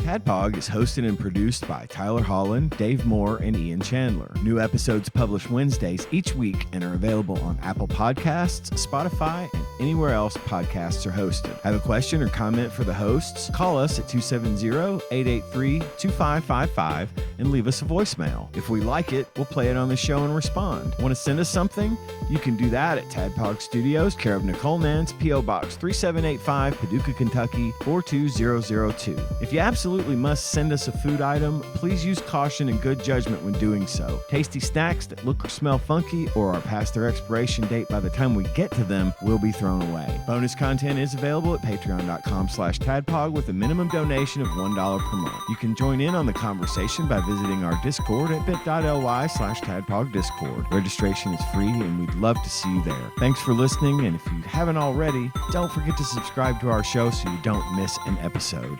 [SPEAKER 4] TADPOG is hosted and produced by Tyler Holland, Dave Moore, and Ian Chandler. New episodes published Wednesdays each week and are available on Apple Podcasts, Spotify, and anywhere else podcasts are hosted. Have a question or comment for the hosts? Call us at 270-883-2555 and leave us a voicemail. If we like it, we'll play it on the show and respond. Want to send us something? You can do that at TADPOG Studios, care of Nicole Nance, P.O. Box 3785, Paducah, Kentucky 42002. If you absolutely must send us a food item, please use caution and good judgment when doing so. Tasty snacks that look or smell funky or are past their expiration date by the time we get to them will be thrown away. Bonus content is available at patreon.com/tadpog with a minimum donation of $1 per month. You can join in on the conversation by visiting our Discord at bit.ly/tadpogdiscord. Registration is free and we'd love to see you there. Thanks for listening, and if you haven't already, don't forget to subscribe to our show so you don't miss an episode.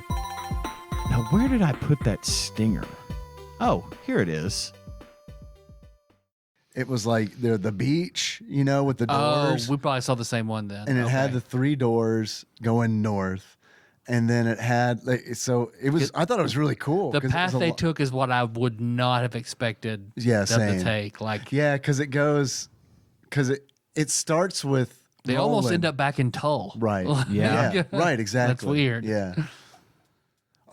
[SPEAKER 4] Now, where did I put that stinger? Oh, here it is.
[SPEAKER 3] It was like the beach, with the doors.
[SPEAKER 2] Oh, we probably saw the same one then.
[SPEAKER 3] And it had the 3 doors going north. And then it had, I thought it was really cool.
[SPEAKER 2] The
[SPEAKER 3] 'cause it
[SPEAKER 2] path
[SPEAKER 3] was
[SPEAKER 2] they took is what I would not have expected them
[SPEAKER 3] same.
[SPEAKER 2] to take. Like,
[SPEAKER 3] Yeah, because it starts with
[SPEAKER 2] they almost
[SPEAKER 3] rolling.
[SPEAKER 2] end up back in Tull.
[SPEAKER 3] Right.
[SPEAKER 4] Yeah.
[SPEAKER 3] Right, exactly.
[SPEAKER 2] That's weird.
[SPEAKER 3] Yeah.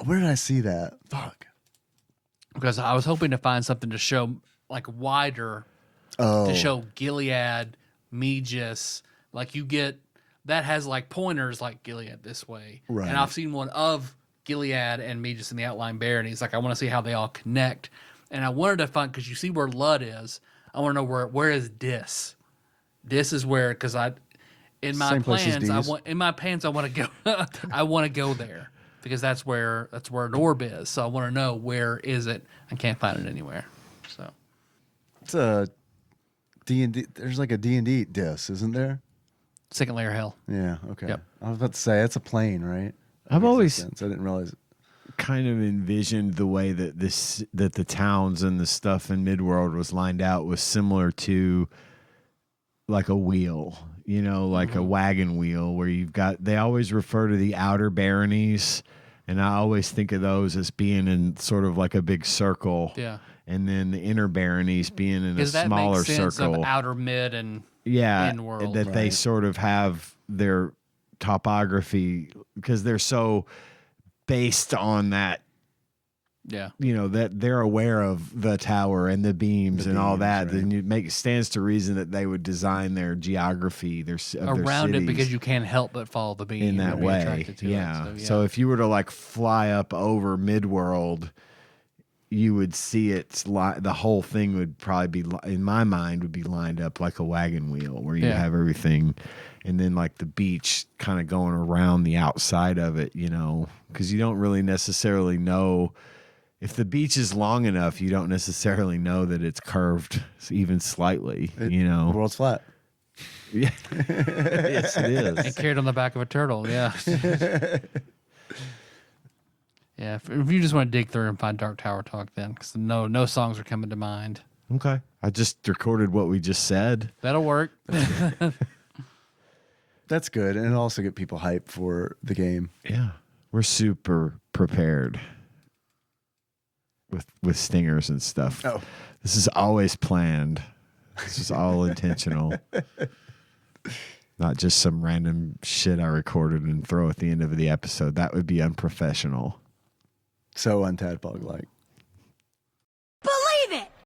[SPEAKER 3] Where did I see that? Fuck.
[SPEAKER 2] Because I was hoping to find something to show, like, wider, to show Gilead, Megis. Like, you get, that has, like, pointers like Gilead this way.
[SPEAKER 3] Right.
[SPEAKER 2] And I've seen one of Gilead and Megis in the outline bear, and he's like, I want to see how they all connect. And I wanted to find, because you see where Lud is, I want to know where is Dis. Dis is where, because in my
[SPEAKER 3] Same place as
[SPEAKER 2] plans,
[SPEAKER 3] D's.
[SPEAKER 2] I want to go, I want to go there. Because that's where an orb is. So I want to know where is it. I can't find it anywhere. So
[SPEAKER 3] It's a D&D. There's like a D&D disc, isn't there?
[SPEAKER 2] second layer hell.
[SPEAKER 3] Yeah, okay.
[SPEAKER 2] Yep.
[SPEAKER 3] I was about to say, it's a plane, right?
[SPEAKER 4] I've
[SPEAKER 3] Makes
[SPEAKER 4] always
[SPEAKER 3] sense. I didn't realize it.
[SPEAKER 4] kind of envisioned the way that the towns and the stuff in Midworld was lined out was similar to like a wheel, like a wagon wheel where you've got, they always refer to the outer baronies And I always think of those as being in sort of like a big circle.
[SPEAKER 2] Yeah.
[SPEAKER 4] And then the inner baronies being in a
[SPEAKER 2] Because that
[SPEAKER 4] smaller
[SPEAKER 2] makes sense
[SPEAKER 4] circle.
[SPEAKER 2] of outer, mid, and
[SPEAKER 4] In
[SPEAKER 2] world.
[SPEAKER 4] that they
[SPEAKER 3] Right.
[SPEAKER 4] sort of have their topography because they're so based on that,
[SPEAKER 2] Yeah.
[SPEAKER 4] that they're aware of the tower and the beams and all
[SPEAKER 3] beams,
[SPEAKER 4] that.
[SPEAKER 3] right.
[SPEAKER 4] Then it stands to reason that they would design their geography,
[SPEAKER 2] Around
[SPEAKER 4] their
[SPEAKER 2] it because
[SPEAKER 4] cities
[SPEAKER 2] you can't help but follow the beam
[SPEAKER 4] in that
[SPEAKER 2] and be
[SPEAKER 4] way.
[SPEAKER 2] attracted to
[SPEAKER 4] Yeah.
[SPEAKER 2] it.
[SPEAKER 4] So if you were to like fly up over Midworld, you would see the whole thing would probably be, in my mind, would be lined up like a wagon wheel where you
[SPEAKER 2] Yeah.
[SPEAKER 4] have everything. And then like the beach kind of going around the outside of it, because you don't really necessarily know if the beach is long enough, you don't necessarily know that it's curved even slightly,
[SPEAKER 3] The world's flat.
[SPEAKER 4] Yeah. Yes, it
[SPEAKER 2] and
[SPEAKER 4] is.
[SPEAKER 2] carried on the back of a turtle. Yeah. Yeah. If you just want to dig through and find Dark Tower Talk, then because no songs are coming to mind.
[SPEAKER 4] Okay. I just recorded what we just said.
[SPEAKER 2] That'll work.
[SPEAKER 3] That's good, and it'll also get people hyped for the game.
[SPEAKER 4] Yeah. We're super prepared with stingers and stuff.
[SPEAKER 3] Oh.
[SPEAKER 4] This is always planned. This is all intentional. Not just some random shit I recorded and throw at the end of the episode. That would be unprofessional.
[SPEAKER 3] So untadpog like.